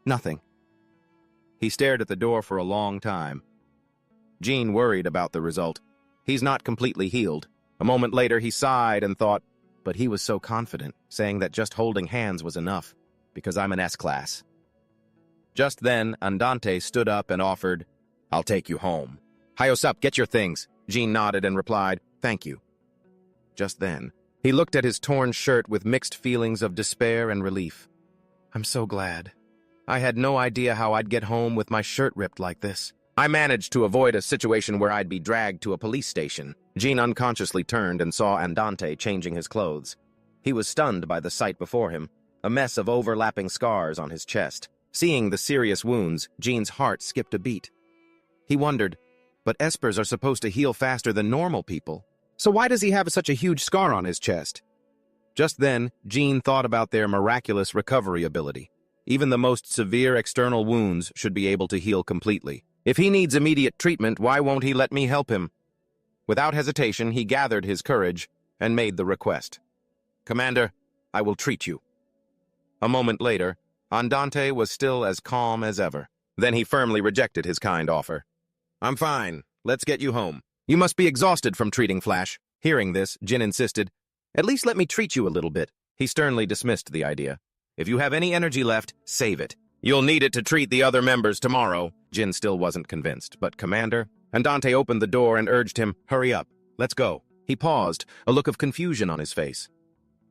nothing. He stared at the door for a long time. Jin worried about the result. He's not completely healed. A moment later, he sighed and thought, but he was so confident, saying that just holding hands was enough, because I'm an S-class. Just then, Andante stood up and offered, "I'll take you home." "Hayosap, get your things." Jean nodded and replied, "Thank you." Just then, he looked at his torn shirt with mixed feelings of despair and relief. "I'm so glad. I had no idea how I'd get home with my shirt ripped like this. I managed to avoid a situation where I'd be dragged to a police station." Jean unconsciously turned and saw Andante changing his clothes. He was stunned by the sight before him, a mess of overlapping scars on his chest. Seeing the serious wounds, Jean's heart skipped a beat. He wondered, but espers are supposed to heal faster than normal people, so why does he have such a huge scar on his chest? Just then, Jean thought about their miraculous recovery ability. Even the most severe external wounds should be able to heal completely. If he needs immediate treatment, why won't he let me help him? Without hesitation, he gathered his courage and made the request. "Commander, I will treat you." A moment later, Andante was still as calm as ever. Then he firmly rejected his kind offer. "I'm fine. Let's get you home. You must be exhausted from treating Flash." Hearing this, Jin insisted, "At least let me treat you a little bit." He sternly dismissed the idea. "If you have any energy left, save it. You'll need it to treat the other members tomorrow." Jin still wasn't convinced, but Commander... Andante opened the door and urged him, "Hurry up. Let's go." He paused, a look of confusion on his face.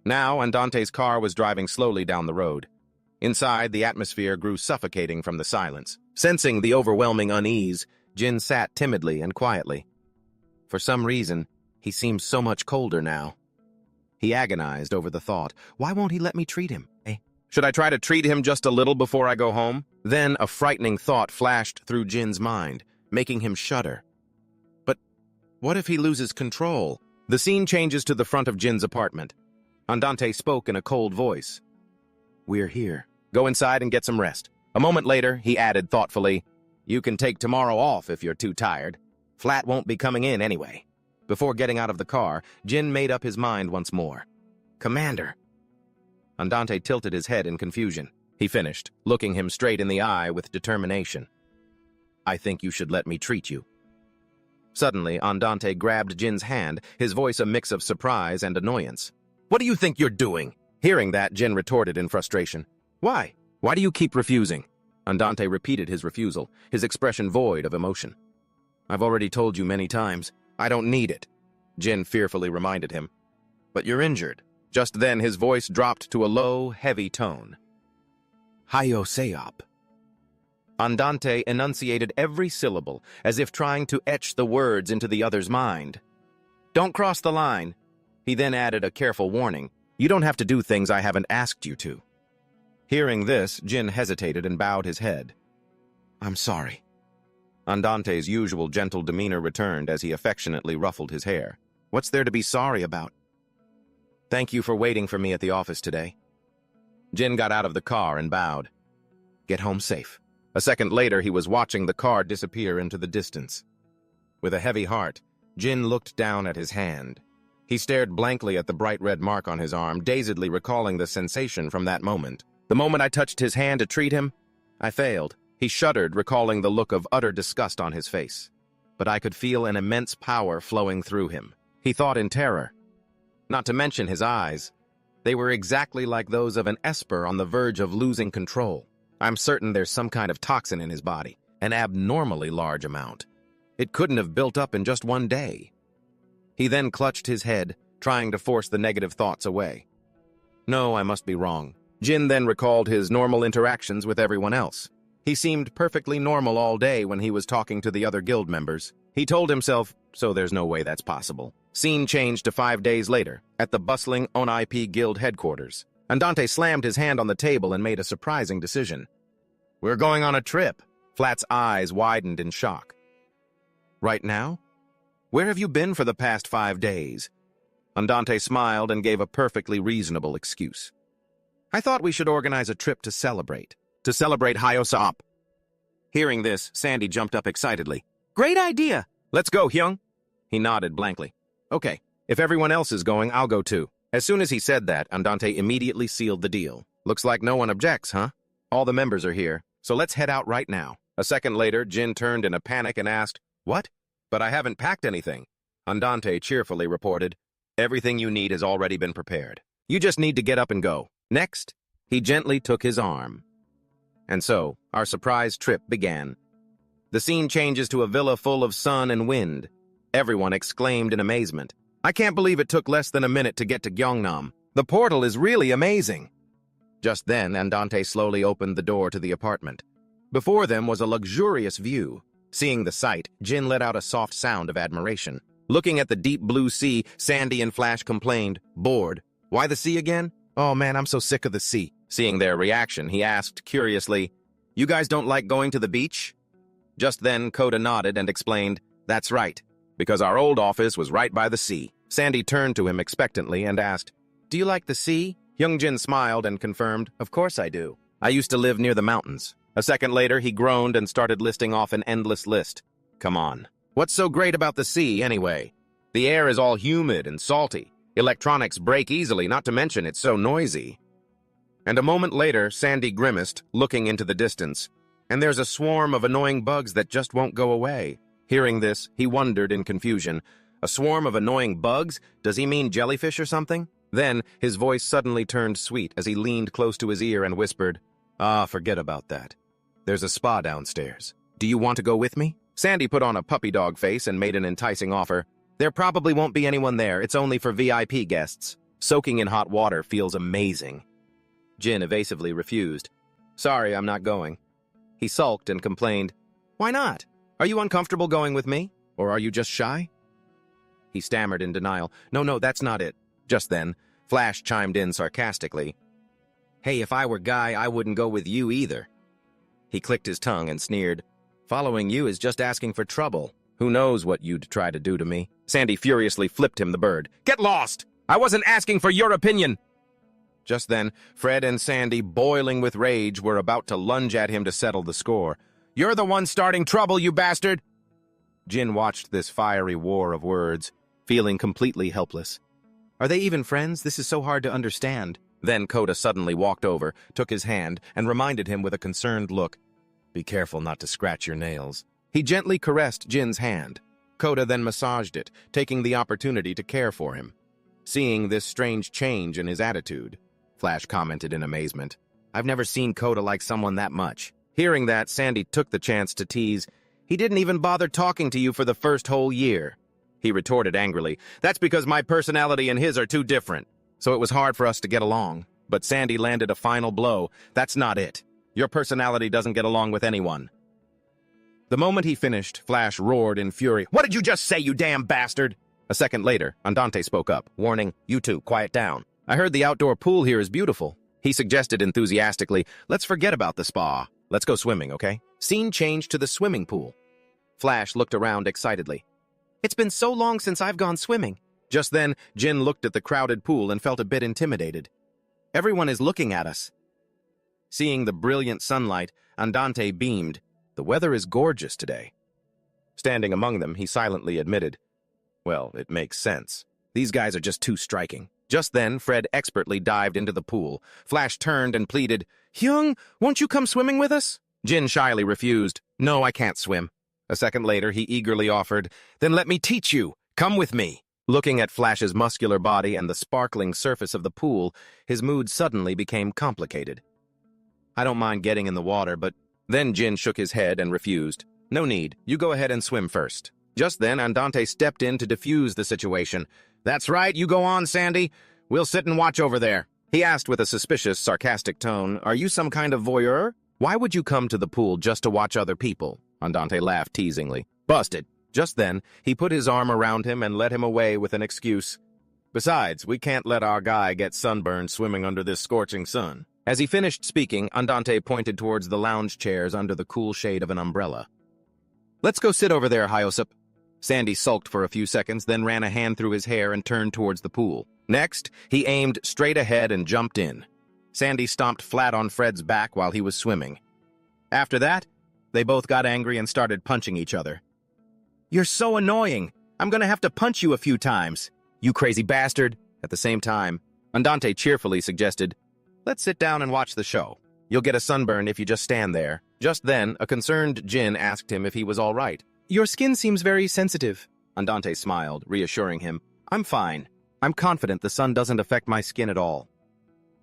Now, Andante's car was driving slowly down the road. Inside, the atmosphere grew suffocating from the silence. Sensing the overwhelming unease, Jin sat timidly and quietly. For some reason, he seemed so much colder now. He agonized over the thought, why won't he let me treat him? Should I try to treat him just a little before I go home? Then a frightening thought flashed through Jin's mind, making him shudder. But what if he loses control? The scene changes to the front of Jin's apartment. Andante spoke in a cold voice. "We're here. Go inside and get some rest." A moment later, he added thoughtfully, "You can take tomorrow off if you're too tired. Flat won't be coming in anyway." Before getting out of the car, Jin made up his mind once more. "Commander." Andante tilted his head in confusion. He finished, looking him straight in the eye with determination. "I think you should let me treat you." Suddenly, Andante grabbed Jin's hand, his voice a mix of surprise and annoyance. "What do you think you're doing?" Hearing that, Jin retorted in frustration. "Why? Why do you keep refusing?" Andante repeated his refusal, his expression void of emotion. "I've already told you many times. I don't need it," Jin fearfully reminded him. "But you're injured." Just then, his voice dropped to a low, heavy tone. "Hayosap." Andante enunciated every syllable, as if trying to etch the words into the other's mind. "Don't cross the line." He then added a careful warning. "You don't have to do things I haven't asked you to." Hearing this, Jin hesitated and bowed his head. "I'm sorry." Andante's usual gentle demeanor returned as he affectionately ruffled his hair. "What's there to be sorry about?" "Thank you for waiting for me at the office today." Jin got out of the car and bowed. "Get home safe." A second later, he was watching the car disappear into the distance. With a heavy heart, Jin looked down at his hand. He stared blankly at the bright red mark on his arm, dazedly recalling the sensation from that moment. The moment I touched his hand to treat him, I failed. He shuddered, recalling the look of utter disgust on his face. But I could feel an immense power flowing through him. He thought in terror. Not to mention his eyes. They were exactly like those of an esper on the verge of losing control. I'm certain there's some kind of toxin in his body, an abnormally large amount. It couldn't have built up in just one day. He then clutched his head, trying to force the negative thoughts away. No, I must be wrong. Jin then recalled his normal interactions with everyone else. He seemed perfectly normal all day when he was talking to the other guild members. He told himself, so there's no way that's possible. Scene changed to 5 days later, at the bustling ONIP Guild headquarters. Andante slammed his hand on the table and made a surprising decision. "We're going on a trip." Flat's eyes widened in shock. "Right now? Where have you been for the past 5 days?" Andante smiled and gave a perfectly reasonable excuse. "I thought we should organize a trip to celebrate. To celebrate Hayosap." Hearing this, Sandy jumped up excitedly. "Great idea! Let's go, Hyung." He nodded blankly. "Okay, if everyone else is going, I'll go too." As soon as he said that, Andante immediately sealed the deal. "Looks like no one objects, huh? All the members are here, so let's head out right now." A second later, Jin turned in a panic and asked, "What? But I haven't packed anything." Andante cheerfully reported, Everything you need has already been prepared. You just need to get up and go. Next, he gently took his arm. And so, our surprise trip began. The scene changes to a villa full of sun and wind. Everyone exclaimed in amazement. I can't believe it took less than a minute to get to Gyeongnam. The portal is really amazing. Just then, Andante slowly opened the door to the apartment. Before them was a luxurious view. Seeing the sight, Jin let out a soft sound of admiration. Looking at the deep blue sea, Sandy and Flash complained, bored. Why the sea again? Oh man, I'm so sick of the sea. Seeing their reaction, he asked curiously, You guys don't like going to the beach? Just then, Koda nodded and explained, That's right, because our old office was right by the sea. Sandy turned to him expectantly and asked, Do you like the sea? Hyungjin smiled and confirmed, Of course I do. I used to live near the mountains. A second later, he groaned and started listing off an endless list. Come on. What's so great about the sea, anyway? The air is all humid and salty. Electronics break easily, not to mention it's so noisy. And a moment later, Sandy grimaced, looking into the distance. And there's a swarm of annoying bugs that just won't go away. Hearing this, he wondered in confusion. A swarm of annoying bugs? Does he mean jellyfish or something? Then, his voice suddenly turned sweet as he leaned close to his ear and whispered, Forget about that. There's a spa downstairs. Do you want to go with me? Sandy put on a puppy dog face and made an enticing offer. There probably won't be anyone there. It's only for VIP guests. Soaking in hot water feels amazing. Jin evasively refused. Sorry, I'm not going. He sulked and complained. Why not? Are you uncomfortable going with me? Or are you just shy? He stammered in denial. No, that's not it. Just then, Flash chimed in sarcastically. Hey, if I were Guy, I wouldn't go with you either. He clicked his tongue and sneered. Following you is just asking for trouble. Who knows what you'd try to do to me? Sandy furiously flipped him the bird. Get lost! I wasn't asking for your opinion! Just then, Fred and Sandy, boiling with rage, were about to lunge at him to settle the score. You're the one starting trouble, you bastard! Jin watched this fiery war of words, feeling completely helpless. Are they even friends? This is so hard to understand. Then Koda suddenly walked over, took his hand, and reminded him with a concerned look. Be careful not to scratch your nails. He gently caressed Jin's hand. Koda then massaged it, taking the opportunity to care for him. Seeing this strange change in his attitude, Flash commented in amazement. I've never seen Koda like someone that much. Hearing that, Sandy took the chance to tease. He didn't even bother talking to you for the first whole year. He retorted angrily. That's because my personality and his are too different. So it was hard for us to get along. But Sandy landed a final blow. That's not it. Your personality doesn't get along with anyone. The moment he finished, Flash roared in fury. What did you just say, you damn bastard? A second later, Andante spoke up, warning, You two, quiet down. I heard the outdoor pool here is beautiful. He suggested enthusiastically, let's forget about the spa. Let's go swimming, okay? Scene changed to the swimming pool. Flash looked around excitedly. It's been so long since I've gone swimming. Just then, Jin looked at the crowded pool and felt a bit intimidated. Everyone is looking at us. Seeing the brilliant sunlight, Andante beamed. The weather is gorgeous today. Standing among them, he silently admitted, Well, it makes sense. These guys are just too striking. Just then, Fred expertly dived into the pool. Flash turned and pleaded, Hyung, won't you come swimming with us? Jin shyly refused. No, I can't swim. A second later, he eagerly offered, Then let me teach you. Come with me. Looking at Flash's muscular body and the sparkling surface of the pool, his mood suddenly became complicated. I don't mind getting in the water, but... Then Jin shook his head and refused. No need. You go ahead and swim first. Just then, Andante stepped in to defuse the situation. That's right, you go on, Sandy. We'll sit and watch over there. He asked with a suspicious, sarcastic tone, Are you some kind of voyeur? Why would you come to the pool just to watch other people? Andante laughed teasingly. Busted. Just then, he put his arm around him and led him away with an excuse. Besides, we can't let our guy get sunburned swimming under this scorching sun. As he finished speaking, Andante pointed towards the lounge chairs under the cool shade of an umbrella. Let's go sit over there, Hyosip. Sandy sulked for a few seconds, then ran a hand through his hair and turned towards the pool. Next, he aimed straight ahead and jumped in. Sandy stomped flat on Fred's back while he was swimming. After that, they both got angry and started punching each other. You're so annoying. I'm gonna have to punch you a few times. You crazy bastard. At the same time, Andante cheerfully suggested, Let's sit down and watch the show. You'll get a sunburn if you just stand there. Just then, a concerned Jin asked him if he was all right. Your skin seems very sensitive. Andante smiled, reassuring him. I'm fine. I'm confident the sun doesn't affect my skin at all.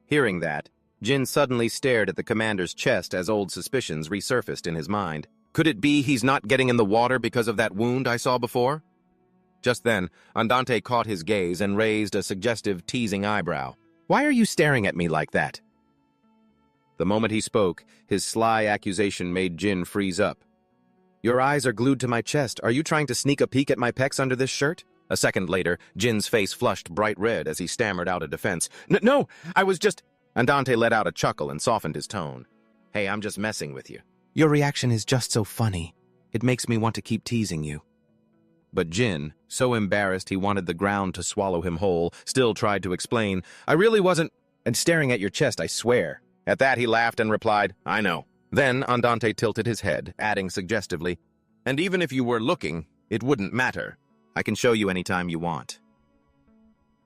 Hearing that, Jin suddenly stared at the commander's chest as old suspicions resurfaced in his mind. Could it be he's not getting in the water because of that wound I saw before? Just then, Andante caught his gaze and raised a suggestive, teasing eyebrow. Why are you staring at me like that? The moment he spoke, his sly accusation made Jin freeze up. Your eyes are glued to my chest. Are you trying to sneak a peek at my pecs under this shirt? A second later, Jin's face flushed bright red as he stammered out a defense. No, I was just... Andante let out a chuckle and softened his tone. Hey, I'm just messing with you. Your reaction is just so funny. It makes me want to keep teasing you. But Jin, so embarrassed he wanted the ground to swallow him whole, still tried to explain, I really wasn't... And staring at your chest, I swear. At that, he laughed and replied, I know. Then Andante tilted his head, adding suggestively, and even if you were looking, it wouldn't matter. I can show you anytime you want.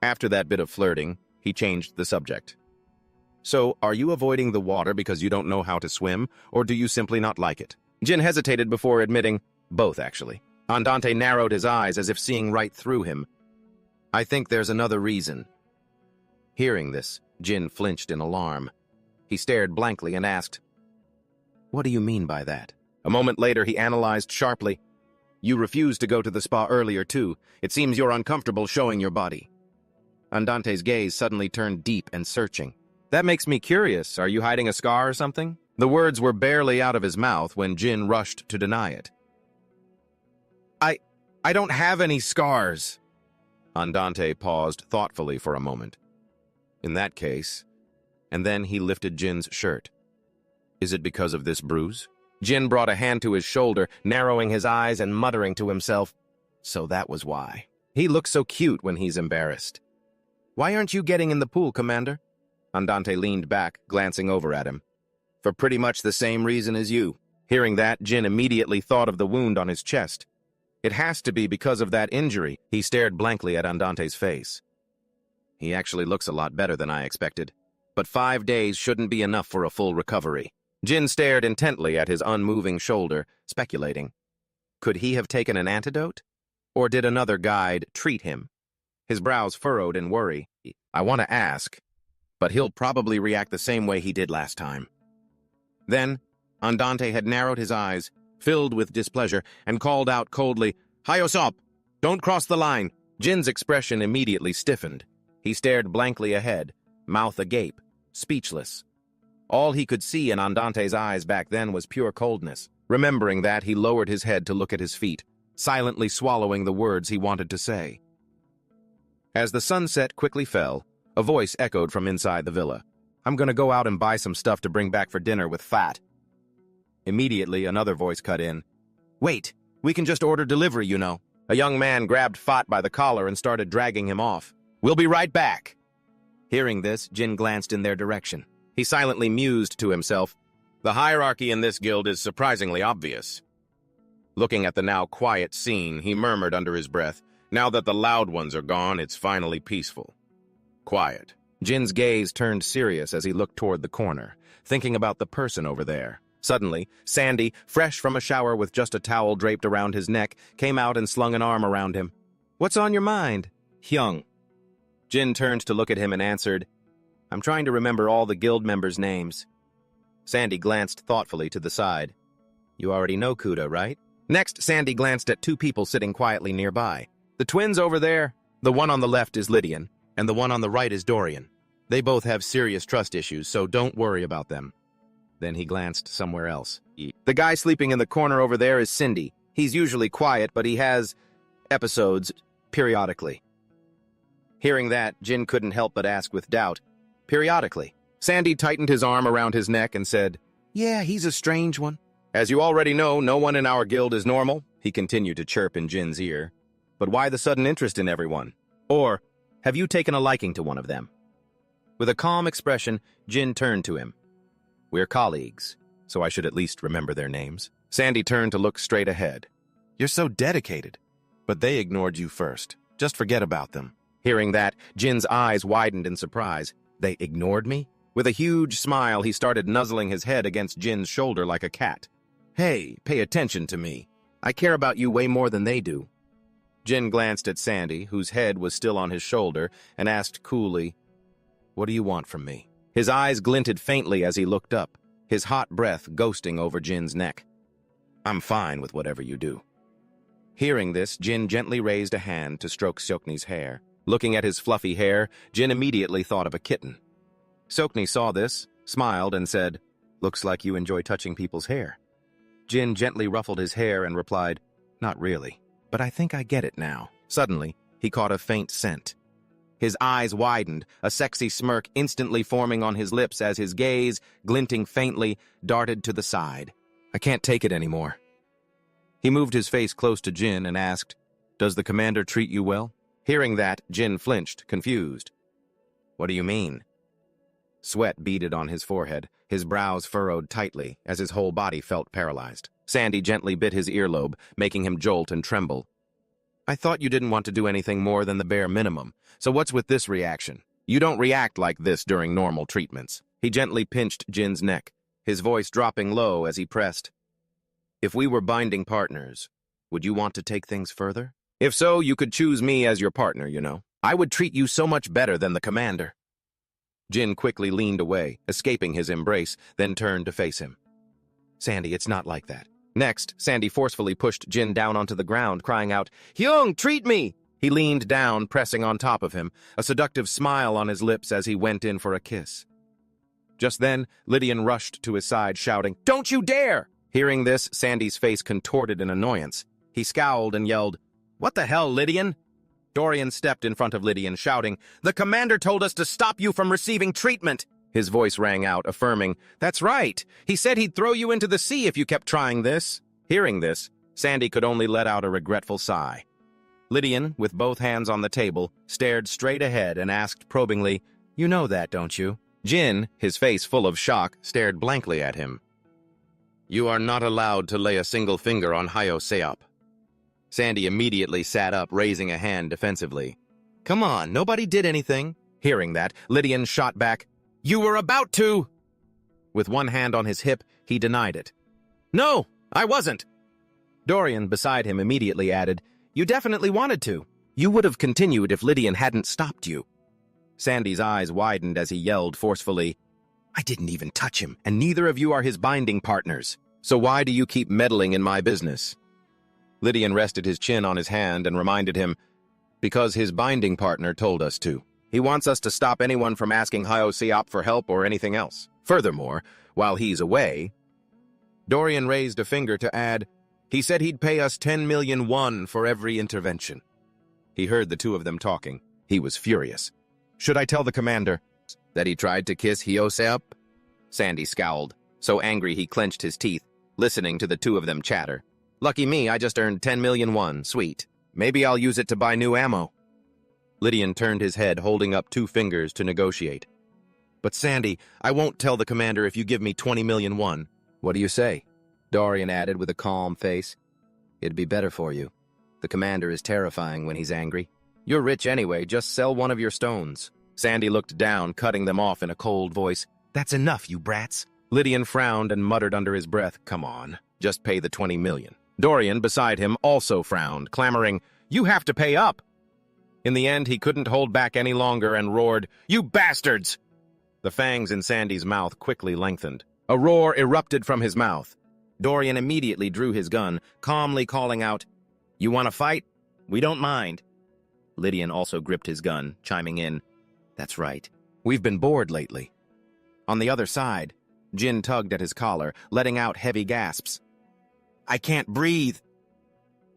After that bit of flirting, he changed the subject. So, are you avoiding the water because you don't know how to swim, or do you simply not like it? Jin hesitated before admitting, both actually. Andante narrowed his eyes as if seeing right through him. I think there's another reason. Hearing this, Jin flinched in alarm. He stared blankly and asked, what do you mean by that? A moment later, he analyzed sharply. You refused to go to the spa earlier, too. It seems you're uncomfortable showing your body. Andante's gaze suddenly turned deep and searching. That makes me curious. Are you hiding a scar or something? The words were barely out of his mouth when Jin rushed to deny it. I don't have any scars. Andante paused thoughtfully for a moment. In that case, and then he lifted Jin's shirt. Is it because of this bruise? Jin brought a hand to his shoulder, narrowing his eyes and muttering to himself, so that was why. He looks so cute when he's embarrassed. Why aren't you getting in the pool, Commander? Andante leaned back, glancing over at him. For pretty much the same reason as you. Hearing that, Jin immediately thought of the wound on his chest. It has to be because of that injury. He stared blankly at Andante's face. He actually looks a lot better than I expected. But 5 days shouldn't be enough for a full recovery. Jin stared intently at his unmoving shoulder, speculating. Could he have taken an antidote? Or did another guide treat him? His brows furrowed in worry. I want to ask, but he'll probably react the same way he did last time. Then, Andante had narrowed his eyes, filled with displeasure, and called out coldly, Hayosop, don't cross the line. Jin's expression immediately stiffened. He stared blankly ahead, mouth agape, speechless. All he could see in Andante's eyes back then was pure coldness. Remembering that, he lowered his head to look at his feet, silently swallowing the words he wanted to say. As the sunset quickly fell, a voice echoed from inside the villa. I'm gonna go out and buy some stuff to bring back for dinner with Fat. Immediately, another voice cut in. Wait, we can just order delivery, you know. A young man grabbed Fat by the collar and started dragging him off. We'll be right back. Hearing this, Jin glanced in their direction. He silently mused to himself. The hierarchy in this guild is surprisingly obvious. Looking at the now quiet scene, he murmured under his breath, now that the loud ones are gone, it's finally peaceful. Quiet. Jin's gaze turned serious as he looked toward the corner, thinking about the person over there. Suddenly, Sandy, fresh from a shower with just a towel draped around his neck, came out and slung an arm around him. What's on your mind? Hyung. Jin turned to look at him and answered, I'm trying to remember all the guild members' names. Sandy glanced thoughtfully to the side. You already know Kuda, right? Next, Sandy glanced at two people sitting quietly nearby. The twins over there, the one on the left is Lydian, and the one on the right is Dorian. They both have serious trust issues, so don't worry about them. Then he glanced somewhere else. The guy sleeping in the corner over there is Cindy. He's usually quiet, but he has episodes periodically. Hearing that, Jin couldn't help but ask with doubt, periodically. Sandy tightened his arm around his neck and said, Yeah, he's a strange one. As you already know, no one in our guild is normal, he continued to chirp in Jin's ear. But why the sudden interest in everyone? Or, have you taken a liking to one of them? With a calm expression, Jin turned to him. We're colleagues, so I should at least remember their names. Sandy turned to look straight ahead. You're so dedicated. But they ignored you first. Just forget about them. Hearing that, Jin's eyes widened in surprise. They ignored me? With a huge smile, he started nuzzling his head against Jin's shoulder like a cat. Hey, pay attention to me. I care about you way more than they do. Jin glanced at Sandy, whose head was still on his shoulder, and asked coolly, "What do you want from me?" His eyes glinted faintly as he looked up, his hot breath ghosting over Jin's neck. "I'm fine with whatever you do." Hearing this, Jin gently raised a hand to stroke Seokni's hair. Looking at his fluffy hair, Jin immediately thought of a kitten. Seokni saw this, smiled, and said, "Looks like you enjoy touching people's hair." Jin gently ruffled his hair and replied, "Not really, but I think I get it now." Suddenly, he caught a faint scent. His eyes widened, a sexy smirk instantly forming on his lips as his gaze, glinting faintly, darted to the side. "I can't take it anymore." He moved his face close to Jin and asked, "Does the commander treat you well?" Hearing that, Jin flinched, confused. "What do you mean?" Sweat beaded on his forehead, his brows furrowed tightly as his whole body felt paralyzed. Sandy gently bit his earlobe, making him jolt and tremble. "I thought you didn't want to do anything more than the bare minimum, so what's with this reaction? You don't react like this during normal treatments." He gently pinched Jin's neck, his voice dropping low as he pressed, "If we were binding partners, would you want to take things further? If so, you could choose me as your partner, you know. I would treat you so much better than the commander." Jin quickly leaned away, escaping his embrace, then turned to face him. "Sandy, it's not like that." Next, Sandy forcefully pushed Jin down onto the ground, crying out, "Hyung, treat me!" He leaned down, pressing on top of him, a seductive smile on his lips as he went in for a kiss. Just then, Lydian rushed to his side, shouting, "Don't you dare!" Hearing this, Sandy's face contorted in annoyance. He scowled and yelled, "What the hell, Lydian?" Dorian stepped in front of Lydian, shouting, "The commander told us to stop you from receiving treatment!" His voice rang out, affirming, "That's right! He said he'd throw you into the sea if you kept trying this." Hearing this, Sandy could only let out a regretful sigh. Lydian, with both hands on the table, stared straight ahead and asked probingly, "You know that, don't you?" Jin, his face full of shock, stared blankly at him. "You are not allowed to lay a single finger on Hyo Seop." Sandy immediately sat up, raising a hand defensively. "Come on, nobody did anything." Hearing that, Lydian shot back, "You were about to!" With one hand on his hip, he denied it. "No, I wasn't." Dorian, beside him, immediately added, "You definitely wanted to. You would have continued if Lydian hadn't stopped you." Sandy's eyes widened as he yelled forcefully, "I didn't even touch him, and neither of you are his binding partners. So why do you keep meddling in my business?" Lydian rested his chin on his hand and reminded him, "Because his binding partner told us to. He wants us to stop anyone from asking Hyo Seop for help or anything else. Furthermore, while he's away..." Dorian raised a finger to add, "He said he'd pay us 10 million won for every intervention." He heard the two of them talking. He was furious. "Should I tell the commander that he tried to kiss Hyo Seop?" Sandy scowled, so angry he clenched his teeth, listening to the two of them chatter. "Lucky me, I just earned 10 million won. Sweet. Maybe I'll use it to buy new ammo." Lydian turned his head, holding up two fingers to negotiate. "But Sandy, I won't tell the commander if you give me 20 million won. What do you say?" Dorian added with a calm face. "It'd be better for you. The commander is terrifying when he's angry. You're rich anyway, just sell one of your stones." Sandy looked down, cutting them off in a cold voice. "That's enough, you brats." Lydian frowned and muttered under his breath, "Come on, just pay the 20 million. Dorian, beside him, also frowned, clamoring, "You have to pay up." In the end, he couldn't hold back any longer and roared, "You bastards!" The fangs in Sandy's mouth quickly lengthened. A roar erupted from his mouth. Dorian immediately drew his gun, calmly calling out, "You want to fight? We don't mind." Lydian also gripped his gun, chiming in, "That's right. We've been bored lately." On the other side, Jin tugged at his collar, letting out heavy gasps. "I can't breathe."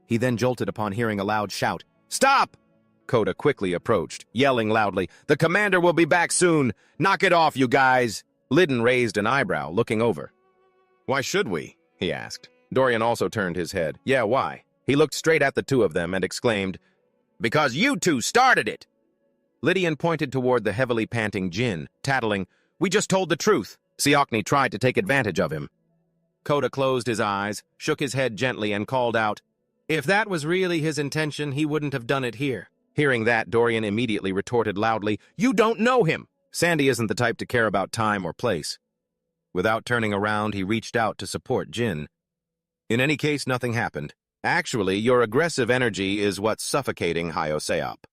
He then jolted upon hearing a loud shout. "Stop!" Coda quickly approached, yelling loudly, "The commander will be back soon! Knock it off, you guys!" Lydian raised an eyebrow, looking over. "Why should we?" he asked. Dorian also turned his head. "Yeah, why?" He looked straight at the two of them and exclaimed, "Because you two started it!" Lydian pointed toward the heavily panting Jin, tattling, "We just told the truth. Seokni tried to take advantage of him." Coda closed his eyes, shook his head gently, and called out, "If that was really his intention, he wouldn't have done it here." Hearing that, Dorian immediately retorted loudly, "You don't know him!" Sandy isn't the type to care about time or place. Without turning around, he reached out to support Jin. In any case, nothing happened. Actually, your aggressive energy is what's suffocating Hyoseop.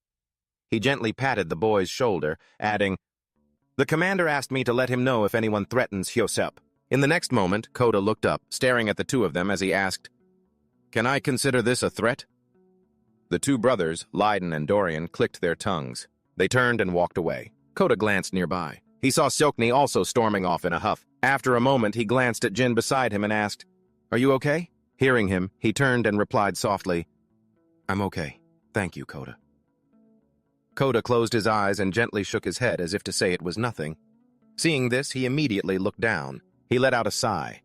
He gently patted the boy's shoulder, adding, "The commander asked me to let him know if anyone threatens Hyoseop." In the next moment, Koda looked up, staring at the two of them as he asked, "Can I consider this a threat?" The two brothers, Leiden and Dorian, clicked their tongues. They turned and walked away. Koda glanced nearby. He saw Seokni also storming off in a huff. After a moment, he glanced at Jin beside him and asked, "Are you okay?" Hearing him, he turned and replied softly, "I'm okay. Thank you, Koda." Koda closed his eyes and gently shook his head as if to say it was nothing. Seeing this, he immediately looked down. He let out a sigh.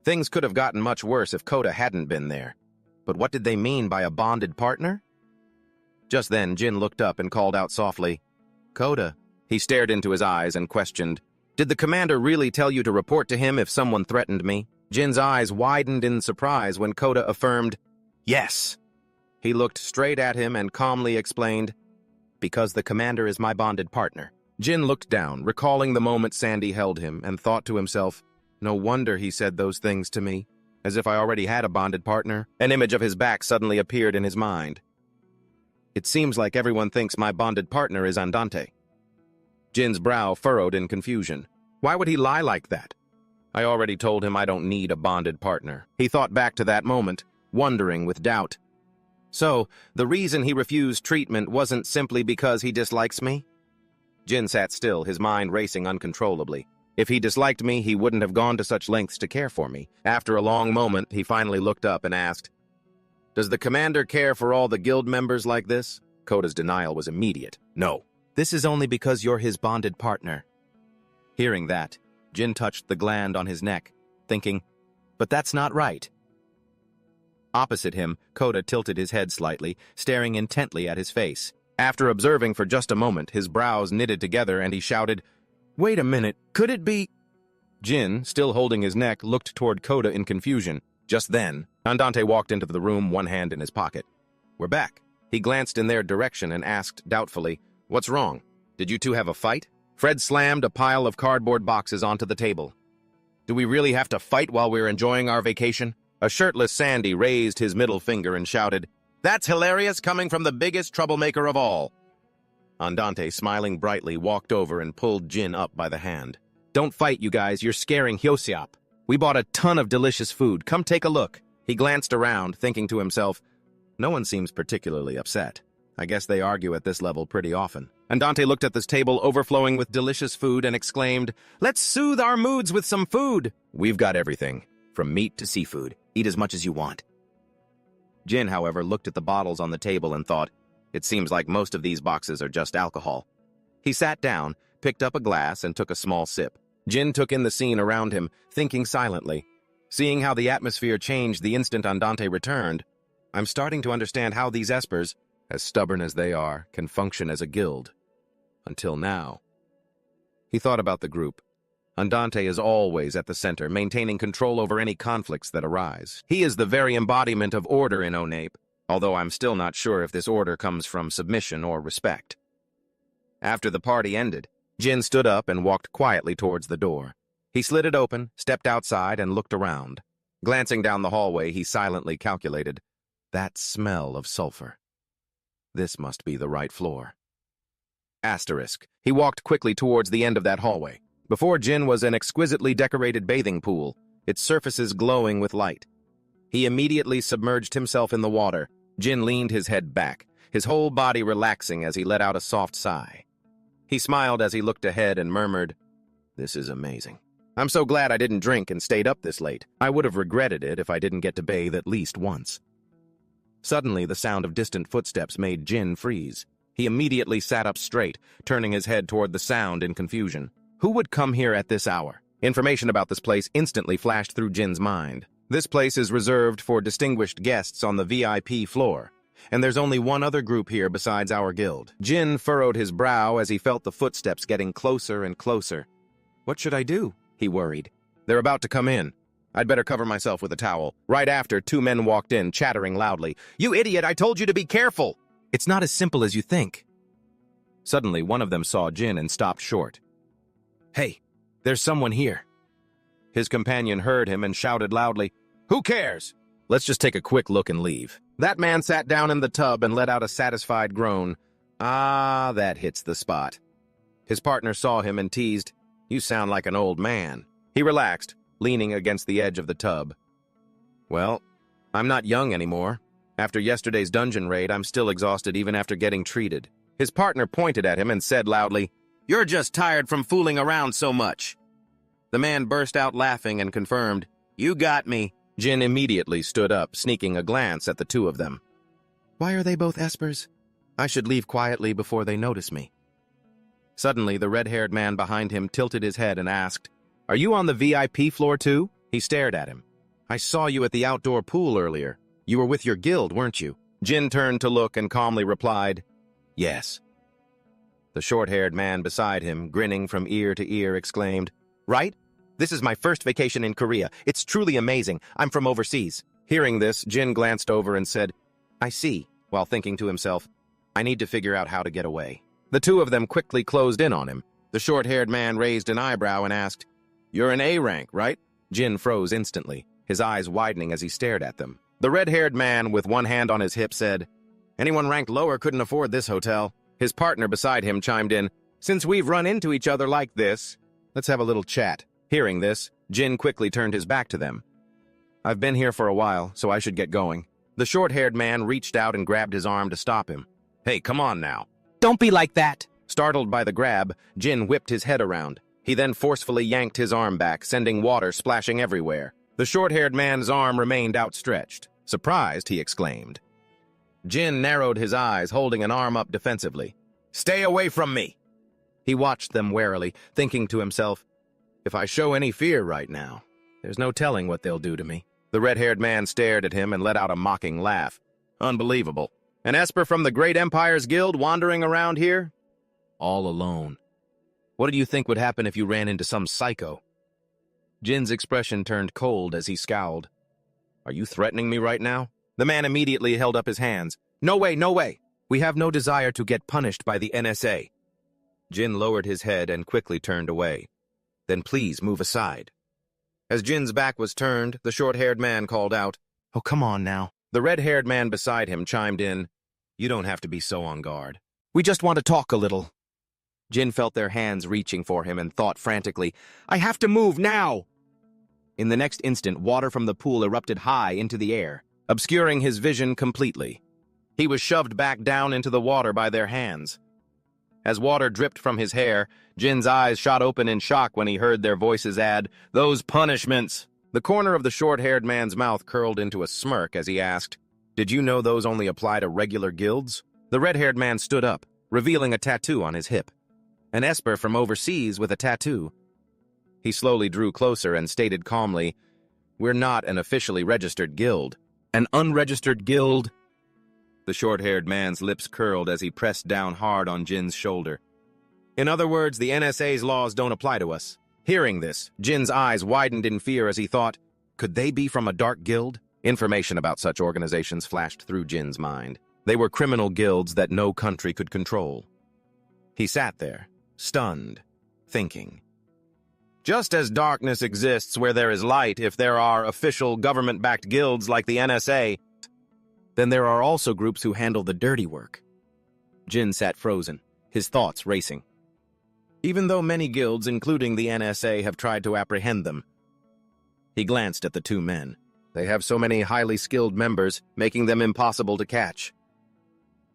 Things could have gotten much worse if Koda hadn't been there. But what did they mean by a bonded partner? Just then, Jin looked up and called out softly, "Koda." He stared into his eyes and questioned, "Did the commander really tell you to report to him if someone threatened me?" Jin's eyes widened in surprise when Koda affirmed, "Yes." He looked straight at him and calmly explained, "Because the commander is my bonded partner." Jin looked down, recalling the moment Sandy held him, and thought to himself, "No wonder he said those things to me, as if I already had a bonded partner." An image of his back suddenly appeared in his mind. "It seems like everyone thinks my bonded partner is Andante." Jin's brow furrowed in confusion. Why would he lie like that? I already told him I don't need a bonded partner. He thought back to that moment, wondering with doubt. So, the reason he refused treatment wasn't simply because he dislikes me? Jin sat still, his mind racing uncontrollably. If he disliked me, he wouldn't have gone to such lengths to care for me. After a long moment, he finally looked up and asked, "Does the commander care for all the guild members like this?" Koda's denial was immediate. "No. This is only because you're his bonded partner." Hearing that, Jin touched the gland on his neck, thinking, "But that's not right." Opposite him, Koda tilted his head slightly, staring intently at his face. After observing for just a moment, his brows knitted together and he shouted, "Wait a minute, could it be—" Jin, still holding his neck, looked toward Koda in confusion. Just then, Andante walked into the room, one hand in his pocket. "We're back." He glanced in their direction and asked doubtfully, "What's wrong? Did you two have a fight?" Fred slammed a pile of cardboard boxes onto the table. "Do we really have to fight while we're enjoying our vacation?" A shirtless Sandy raised his middle finger and shouted, "That's hilarious coming from the biggest troublemaker of all." Andante, smiling brightly, walked over and pulled Jin up by the hand. "Don't fight, you guys. You're scaring Hyoseop. We bought a ton of delicious food. Come take a look." He glanced around, thinking to himself, "No one seems particularly upset. I guess they argue at this level pretty often." Andante looked at this table overflowing with delicious food and exclaimed, "Let's soothe our moods with some food." "We've got everything, from meat to seafood. Eat as much as you want." Jin, however, looked at the bottles on the table and thought, "It seems like most of these boxes are just alcohol." He sat down, picked up a glass, and took a small sip. Jin took in the scene around him, thinking silently. Seeing how the atmosphere changed the instant Andante returned, "I'm starting to understand how these espers, as stubborn as they are, can function as a guild. Until now." He thought about the group. Andante is always at the center, maintaining control over any conflicts that arise. He is the very embodiment of order in Onape, although I'm still not sure if this order comes from submission or respect. After the party ended, Jin stood up and walked quietly towards the door. He slid it open, stepped outside, and looked around. Glancing down the hallway, he silently calculated, "That smell of sulfur. This must be the right floor." Asterisk. He walked quickly towards the end of that hallway. Before Jin was an exquisitely decorated bathing pool, its surfaces glowing with light. He immediately submerged himself in the water. Jin leaned his head back, his whole body relaxing as he let out a soft sigh. He smiled as he looked ahead and murmured, "This is amazing. I'm so glad I didn't drink and stayed up this late. I would have regretted it if I didn't get to bathe at least once." Suddenly, the sound of distant footsteps made Jin freeze. He immediately sat up straight, turning his head toward the sound in confusion. Who would come here at this hour? Information about this place instantly flashed through Jin's mind. This place is reserved for distinguished guests on the VIP floor, and there's only one other group here besides our guild. Jin furrowed his brow as he felt the footsteps getting closer and closer. "What should I do?" he worried. "They're about to come in. I'd better cover myself with a towel." Right after, two men walked in, chattering loudly. "You idiot, I told you to be careful!" "It's not as simple as you think." Suddenly, one of them saw Jin and stopped short. "Hey, there's someone here." His companion heard him and shouted loudly, "Who cares? Let's just take a quick look and leave. That man sat down in the tub and let out a satisfied groan. Ah, that hits the spot. His partner saw him and teased, "You sound like an old man." He relaxed, leaning against the edge of the tub. "Well, I'm not young anymore. After yesterday's dungeon raid, I'm still exhausted even after getting treated." His partner pointed at him and said loudly, "You're just tired from fooling around so much." The man burst out laughing and confirmed, "You got me." Jin immediately stood up, sneaking a glance at the two of them. Why are they both espers? I should leave quietly before they notice me. Suddenly, the red-haired man behind him tilted his head and asked, "Are you on the VIP floor too?" He stared at him. "I saw you at the outdoor pool earlier. You were with your guild, weren't you?" Jin turned to look and calmly replied, "Yes." The short-haired man beside him, grinning from ear to ear, exclaimed, "Right? This is my first vacation in Korea. It's truly amazing. I'm from overseas." Hearing this, Jin glanced over and said, "I see," while thinking to himself, "I need to figure out how to get away." The two of them quickly closed in on him. The short-haired man raised an eyebrow and asked, "You're an A rank, right?" Jin froze instantly, his eyes widening as he stared at them. The red-haired man, with one hand on his hip, said, "Anyone ranked lower couldn't afford this hotel." His partner beside him chimed in, "Since we've run into each other like this, let's have a little chat." Hearing this, Jin quickly turned his back to them. "I've been here for a while, so I should get going." The short-haired man reached out and grabbed his arm to stop him. "Hey, come on now." Don't be like that. Startled by the grab, Jin whipped his head around. He then forcefully yanked his arm back, sending water splashing everywhere. The short-haired man's arm remained outstretched. Surprised, he exclaimed. Jin narrowed his eyes, holding an arm up defensively. "Stay away from me!" He watched them warily, thinking to himself, "If I show any fear right now, there's no telling what they'll do to me." The red-haired man stared at him and let out a mocking laugh. "Unbelievable. An Esper from the Great Empire's Guild wandering around here? All alone. What did you think would happen if you ran into some psycho?" Jin's expression turned cold as he scowled. "Are you threatening me right now?" The man immediately held up his hands. "No way, no way! We have no desire to get punished by the NSA." Jin lowered his head and quickly turned away. "Then please move aside." As Jin's back was turned, the short-haired man called out, "Oh, come on now." The red-haired man beside him chimed in, "You don't have to be so on guard. We just want to talk a little." Jin felt their hands reaching for him and thought frantically, "I have to move now!" In the next instant, water from the pool erupted high into the air, obscuring his vision completely. He was shoved back down into the water by their hands. As water dripped from his hair, Jin's eyes shot open in shock when he heard their voices add, "Those punishments!" The corner of the short-haired man's mouth curled into a smirk as he asked, "Did you know those only apply to regular guilds?" The red-haired man stood up, revealing a tattoo on his hip. An Esper from overseas with a tattoo. He slowly drew closer and stated calmly, "We're not an officially registered guild." "An unregistered guild?" The short-haired man's lips curled as he pressed down hard on Jin's shoulder. "In other words, the NSA's laws don't apply to us." Hearing this, Jin's eyes widened in fear as he thought, could they be from a dark guild? Information about such organizations flashed through Jin's mind. They were criminal guilds that no country could control. He sat there, stunned, thinking. Just as darkness exists where there is light if there are official government-backed guilds like the NSA, then there are also groups who handle the dirty work. Jin sat frozen, his thoughts racing. Even though many guilds, including the NSA, have tried to apprehend them. He glanced at the two men. They have so many highly skilled members, making them impossible to catch.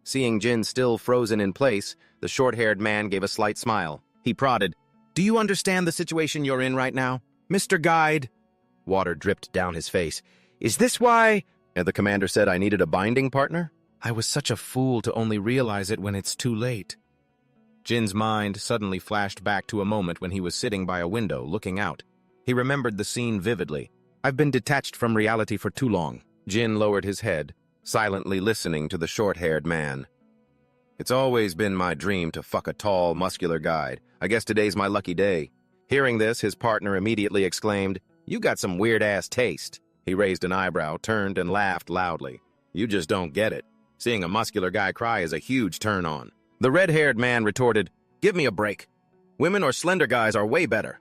Seeing Jin still frozen in place, the short-haired man gave a slight smile. He prodded, "Do you understand the situation you're in right now, Mr. Guide?" Water dripped down his face. "Is this why?" And the commander said I needed a binding partner? I was such a fool to only realize it when it's too late. Jin's mind suddenly flashed back to a moment when he was sitting by a window, looking out. He remembered the scene vividly. I've been detached from reality for too long. Jin lowered his head, silently listening to the short-haired man. It's always been my dream to fuck a tall, muscular guide. I guess today's my lucky day. Hearing this, his partner immediately exclaimed, "You got some weird-ass taste." He raised an eyebrow, turned, and laughed loudly. "You just don't get it. Seeing a muscular guy cry is a huge turn-on." The red-haired man retorted, "Give me a break. Women or slender guys are way better."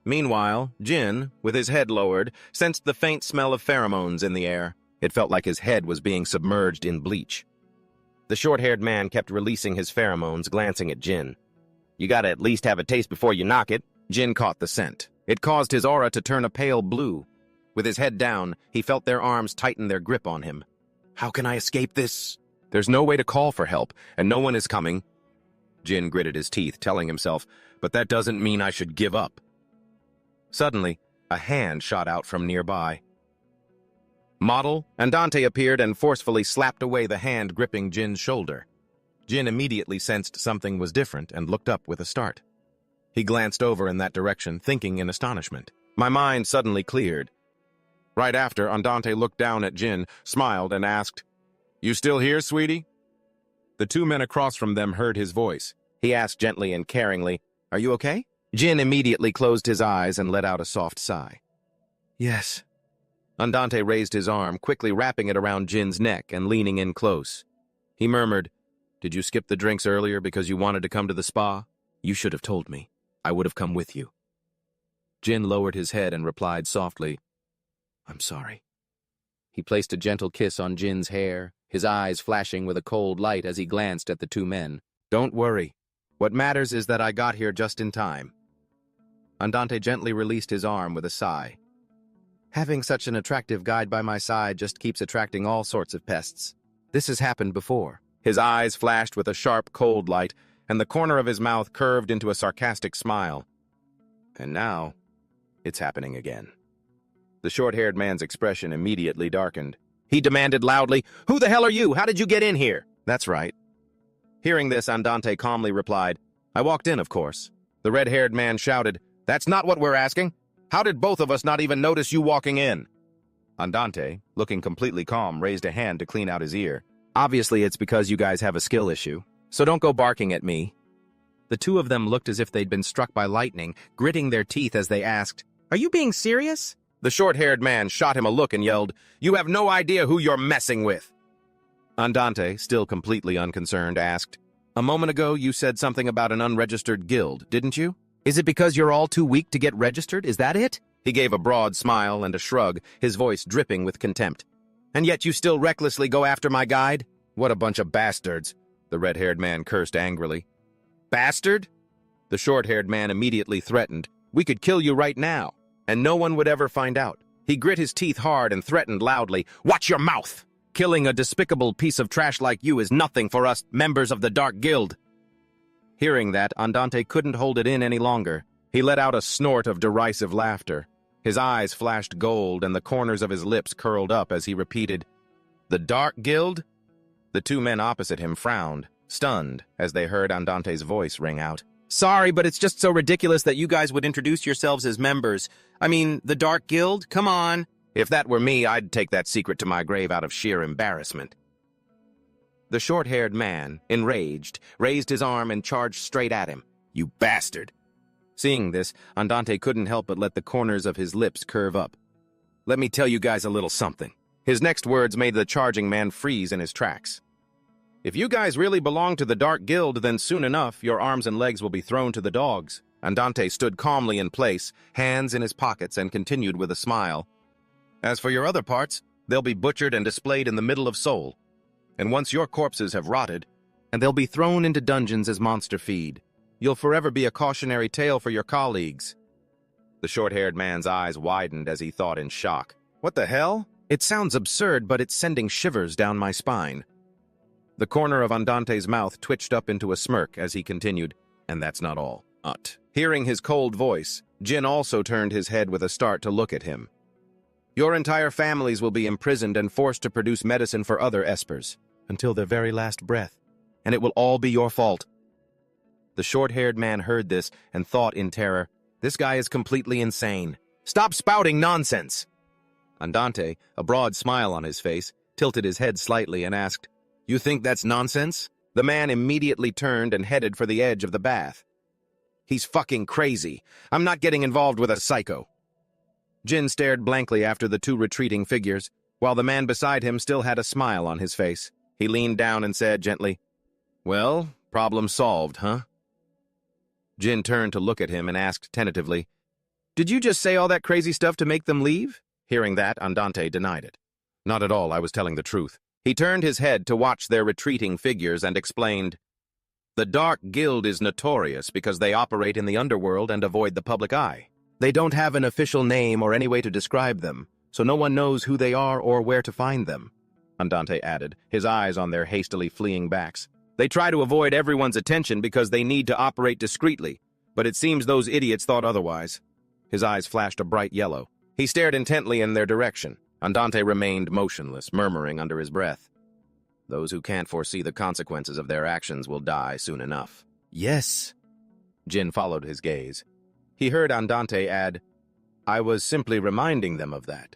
Meanwhile, Jin, with his head lowered, sensed the faint smell of pheromones in the air. It felt like his head was being submerged in bleach. The short-haired man kept releasing his pheromones, glancing at Jin. "You gotta at least have a taste before you knock it." Jin caught the scent. It caused his aura to turn a pale blue. With his head down, he felt their arms tighten their grip on him. "How can I escape this?" "There's no way to call for help, and no one is coming." Jin gritted his teeth, telling himself, "But that doesn't mean I should give up." Suddenly, a hand shot out from nearby. Model Andante appeared and forcefully slapped away the hand gripping Jin's shoulder. Jin immediately sensed something was different and looked up with a start. He glanced over in that direction, thinking in astonishment. My mind suddenly cleared. Right after, Andante looked down at Jin, smiled, and asked, "You still here, sweetie?" The two men across from them heard his voice. He asked gently and caringly, "Are you okay?" Jin immediately closed his eyes and let out a soft sigh. "Yes." Andante raised his arm, quickly wrapping it around Jin's neck and leaning in close. He murmured, "Did you skip the drinks earlier because you wanted to come to the spa? You should have told me. I would have come with you." Jin lowered his head and replied softly, "I'm sorry." He placed a gentle kiss on Jin's hair, his eyes flashing with a cold light as he glanced at the two men. "Don't worry. What matters is that I got here just in time." Andante gently released his arm with a sigh. "Having such an attractive guide by my side just keeps attracting all sorts of pests. This has happened before." His eyes flashed with a sharp, cold light, and the corner of his mouth curved into a sarcastic smile. "And now, it's happening again." The short-haired man's expression immediately darkened. He demanded loudly, "Who the hell are you? How did you get in here?" "That's right." Hearing this, Andante calmly replied, "I walked in, of course." The red-haired man shouted, "That's not what we're asking. How did both of us not even notice you walking in?" Andante, looking completely calm, raised a hand to clean out his ear. "Obviously, it's because you guys have a skill issue, so don't go barking at me." The two of them looked as if they'd been struck by lightning, gritting their teeth as they asked, "Are you being serious?" The short-haired man shot him a look and yelled, "You have no idea who you're messing with." Andante, still completely unconcerned, asked, "A moment ago you said something about an unregistered guild, didn't you? Is it because you're all too weak to get registered? Is that it?" He gave a broad smile and a shrug, his voice dripping with contempt. "And yet you still recklessly go after my guide? What a bunch of bastards," the red-haired man cursed angrily. "Bastard?" The short-haired man immediately threatened, "We could kill you right now, and no one would ever find out." He grit his teeth hard and threatened loudly, "Watch your mouth! Killing a despicable piece of trash like you is nothing for us members of the Dark Guild." Hearing that, Andante couldn't hold it in any longer. He let out a snort of derisive laughter. His eyes flashed gold and the corners of his lips curled up as he repeated, "The Dark Guild?" The two men opposite him frowned, stunned, as they heard Andante's voice ring out. "Sorry, but it's just so ridiculous that you guys would introduce yourselves as members. I mean, the Dark Guild? Come on." "If that were me, I'd take that secret to my grave out of sheer embarrassment." The short-haired man, enraged, raised his arm and charged straight at him. "You bastard!" Seeing this, Andante couldn't help but let the corners of his lips curve up. "Let me tell you guys a little something." His next words made the charging man freeze in his tracks. "If you guys really belong to the Dark Guild, then soon enough, your arms and legs will be thrown to the dogs." Andante stood calmly in place, hands in his pockets, and continued with a smile. "As for your other parts, they'll be butchered and displayed in the middle of Seoul. And once your corpses have rotted, and they'll be thrown into dungeons as monster feed, you'll forever be a cautionary tale for your colleagues." The short-haired man's eyes widened as he thought in shock. "What the hell? It sounds absurd, but it's sending shivers down my spine." The corner of Andante's mouth twitched up into a smirk as he continued, "And that's not all." Hearing his cold voice, Jin also turned his head with a start to look at him. "Your entire families will be imprisoned and forced to produce medicine for other espers, until their very last breath, and it will all be your fault." The short-haired man heard this and thought in terror, "This guy is completely insane. Stop spouting nonsense!" Andante, a broad smile on his face, tilted his head slightly and asked, "You think that's nonsense?" The man immediately turned and headed for the edge of the bath. "He's fucking crazy. I'm not getting involved with a psycho." Jin stared blankly after the two retreating figures, while the man beside him still had a smile on his face. He leaned down and said gently, "Well, problem solved, huh?" Jin turned to look at him and asked tentatively, Did you just say all that crazy stuff to make them leave? Hearing that, Andante denied it. Not at all, I was telling the truth. He turned his head to watch their retreating figures and explained, "The Dark Guild is notorious because they operate in the underworld and avoid the public eye. They don't have an official name or any way to describe them, so no one knows who they are or where to find them," Andante added, his eyes on their hastily fleeing backs. "They try to avoid everyone's attention because they need to operate discreetly, but it seems those idiots thought otherwise." His eyes flashed a bright yellow. He stared intently in their direction. Andante remained motionless, murmuring under his breath, "Those who can't foresee the consequences of their actions will die soon enough." "Yes." Jin followed his gaze. He heard Andante add, "I was simply reminding them of that."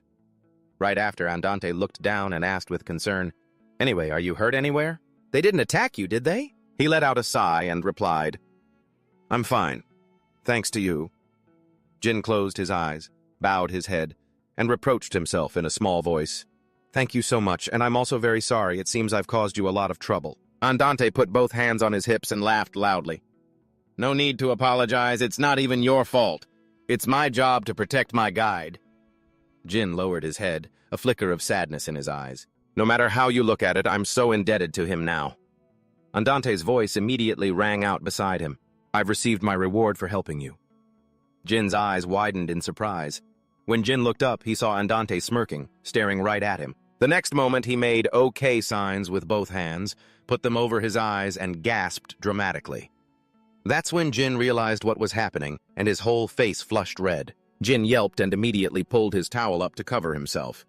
Right after, Andante looked down and asked with concern, "Anyway, are you hurt anywhere? They didn't attack you, did they?" He let out a sigh and replied, "I'm fine. Thanks to you." Jin closed his eyes, bowed his head, and reproached himself in a small voice. "Thank you so much, and I'm also very sorry. It seems I've caused you a lot of trouble." Andante put both hands on his hips and laughed loudly. "No need to apologize. It's not even your fault. It's my job to protect my guide." Jin lowered his head, a flicker of sadness in his eyes. "No matter how you look at it, I'm so indebted to him now." Andante's voice immediately rang out beside him. "I've received my reward for helping you." Jin's eyes widened in surprise. When Jin looked up, he saw Andante smirking, staring right at him. The next moment, he made OK signs with both hands, put them over his eyes, and gasped dramatically. That's when Jin realized what was happening, and his whole face flushed red. Jin yelped and immediately pulled his towel up to cover himself.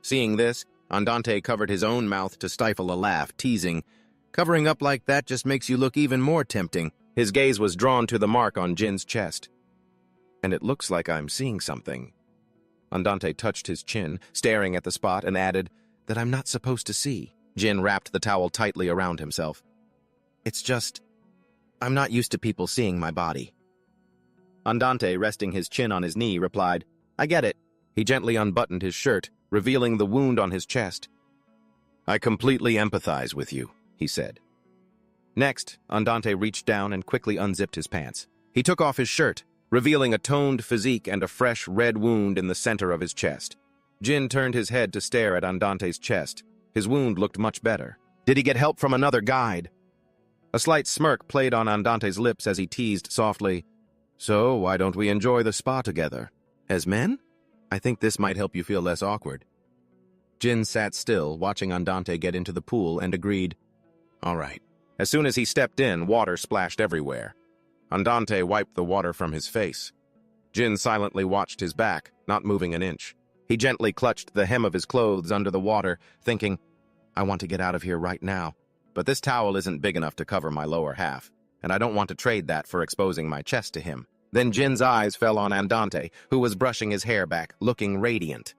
Seeing this, Andante covered his own mouth to stifle a laugh, teasing, "Covering up like that just makes you look even more tempting." His gaze was drawn to the mark on Jin's chest. "And it looks like I'm seeing something." Andante touched his chin, staring at the spot, and added, "That I'm not supposed to see." Jin wrapped the towel tightly around himself. "It's just, I'm not used to people seeing my body." Andante, resting his chin on his knee, replied, "I get it." He gently unbuttoned his shirt, revealing the wound on his chest. "I completely empathize with you," he said. Next, Andante reached down and quickly unzipped his pants. He took off his shirt, revealing a toned physique and a fresh red wound in the center of his chest. Jin turned his head to stare at Andante's chest. His wound looked much better. Did he get help from another guide? A slight smirk played on Andante's lips as he teased softly, "So, why don't we enjoy the spa together? As men? I think this might help you feel less awkward." Jin sat still, watching Andante get into the pool, and agreed, "All right." As soon as he stepped in, water splashed everywhere. Andante wiped the water from his face. Jin silently watched his back, not moving an inch. He gently clutched the hem of his clothes under the water, thinking, "I want to get out of here right now, but this towel isn't big enough to cover my lower half, and I don't want to trade that for exposing my chest to him." Then Jin's eyes fell on Andante, who was brushing his hair back, looking radiant.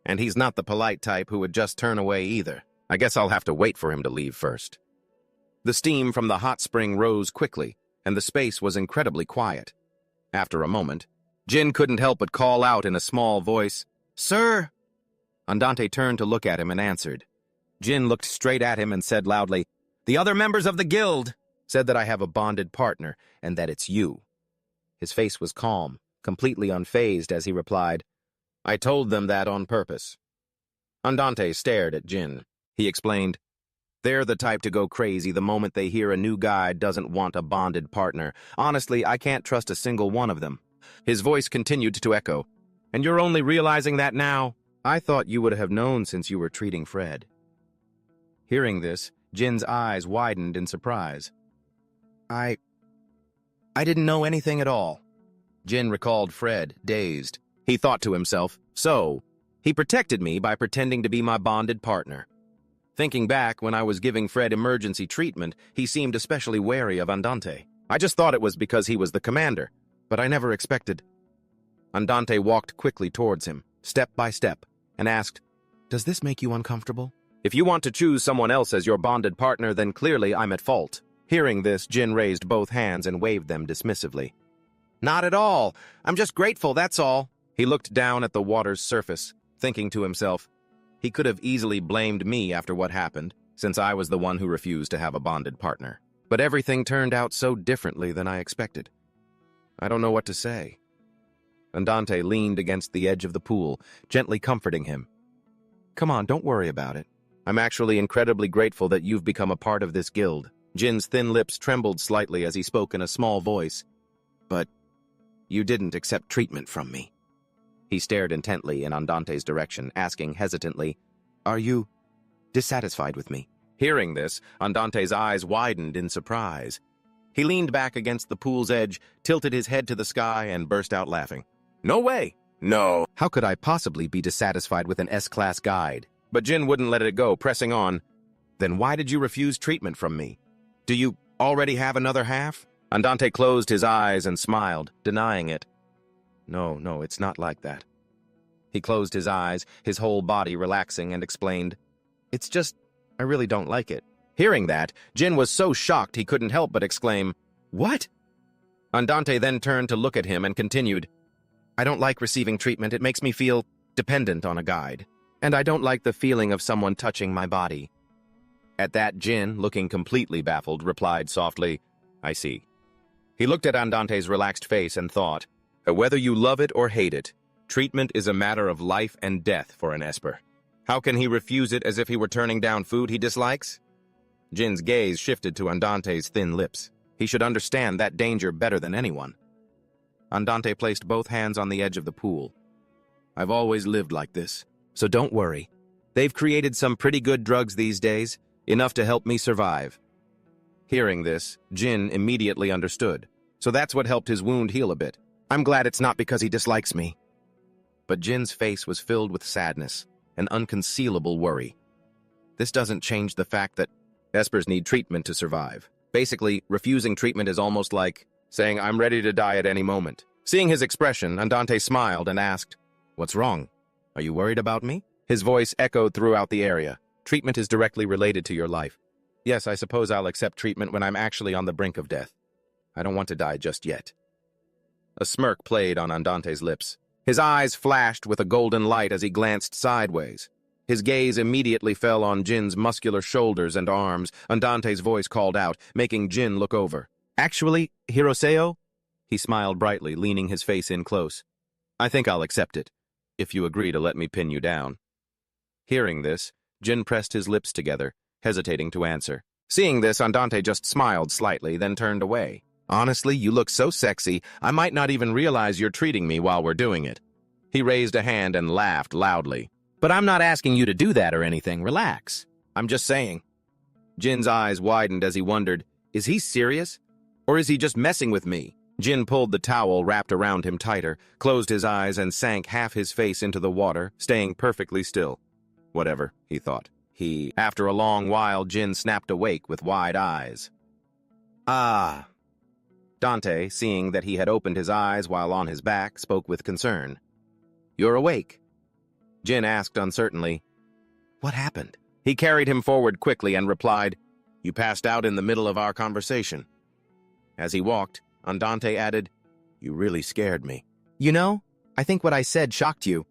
And he's not the polite type who would just turn away either. I guess I'll have to wait for him to leave first. The steam from the hot spring rose quickly, and the space was incredibly quiet. After a moment, Jin couldn't help but call out in a small voice, "Sir!" Andante turned to look at him and answered. Jin looked straight at him and said loudly, "The other members of the guild said that I have a bonded partner, and that it's you." His face was calm, completely unfazed as he replied, "I told them that on purpose." Andante stared at Jin. He explained, "They're the type to go crazy the moment they hear a new guide doesn't want a bonded partner. Honestly, I can't trust a single one of them." His voice continued to echo, "And you're only realizing that now? I thought you would have known since you were treating Fred." Hearing this, Jin's eyes widened in surprise. I didn't know anything at all." Jin recalled Fred, dazed. He thought to himself, "So, he protected me by pretending to be my bonded partner." Thinking back, when I was giving Fred emergency treatment, he seemed especially wary of Andante. I just thought it was because he was the commander, but I never expected. Andante walked quickly towards him, step by step, and asked, "Does this make you uncomfortable? If you want to choose someone else as your bonded partner, then clearly I'm at fault." Hearing this, Jin raised both hands and waved them dismissively. "Not at all. I'm just grateful, that's all." He looked down at the water's surface, thinking to himself, he could have easily blamed me after what happened, since I was the one who refused to have a bonded partner. But everything turned out so differently than I expected. I don't know what to say. Andante leaned against the edge of the pool, gently comforting him. Come on, don't worry about it. I'm actually incredibly grateful that you've become a part of this guild. Jin's thin lips trembled slightly as he spoke in a small voice. But you didn't accept treatment from me. He stared intently in Andante's direction, asking hesitantly, Are you dissatisfied with me? Hearing this, Andante's eyes widened in surprise. He leaned back against the pool's edge, tilted his head to the sky, and burst out laughing. No way! No! How could I possibly be dissatisfied with an S-class guide? But Jin wouldn't let it go, pressing on. Then why did you refuse treatment from me? Do you already have another half? Andante closed his eyes and smiled, denying it. No, it's not like that. He closed his eyes, his whole body relaxing, and explained, It's just, I really don't like it. Hearing that, Jin was so shocked he couldn't help but exclaim, What? Andante then turned to look at him and continued, I don't like receiving treatment. It makes me feel dependent on a guide. And I don't like the feeling of someone touching my body. At that, Jin, looking completely baffled, replied softly, I see. He looked at Andante's relaxed face and thought, Whether you love it or hate it, treatment is a matter of life and death for an Esper. How can he refuse it as if he were turning down food he dislikes? Jin's gaze shifted to Andante's thin lips. He should understand that danger better than anyone. Andante placed both hands on the edge of the pool. I've always lived like this, so don't worry. They've created some pretty good drugs these days, enough to help me survive. Hearing this, Jin immediately understood, so that's what helped his wound heal a bit. I'm glad it's not because he dislikes me. But Jin's face was filled with sadness, an unconcealable worry. This doesn't change the fact that Espers need treatment to survive. Basically, refusing treatment is almost like saying, I'm ready to die at any moment. Seeing his expression, Andante smiled and asked, What's wrong? Are you worried about me? His voice echoed throughout the area. Treatment is directly related to your life. Yes, I suppose I'll accept treatment when I'm actually on the brink of death. I don't want to die just yet. A smirk played on Andante's lips. His eyes flashed with a golden light as he glanced sideways. His gaze immediately fell on Jin's muscular shoulders and arms. Andante's voice called out, making Jin look over. Actually, Hiroseo? He smiled brightly, leaning his face in close. I think I'll accept it, if you agree to let me pin you down. Hearing this, Jin pressed his lips together, hesitating to answer. Seeing this, Andante just smiled slightly, then turned away. Honestly, you look so sexy, I might not even realize you're treating me while we're doing it. He raised a hand and laughed loudly. But I'm not asking you to do that or anything. Relax. I'm just saying. Jin's eyes widened as he wondered, is he serious? Or is he just messing with me? Jin pulled the towel wrapped around him tighter, closed his eyes, and sank half his face into the water, staying perfectly still. Whatever, he thought. After a long while, Jin snapped awake with wide eyes. Ah. Dante, seeing that he had opened his eyes while on his back, spoke with concern. You're awake? Jin asked uncertainly. What happened? He carried him forward quickly and replied, You passed out in the middle of our conversation. As he walked, Andante added, You really scared me. You know, I think what I said shocked you.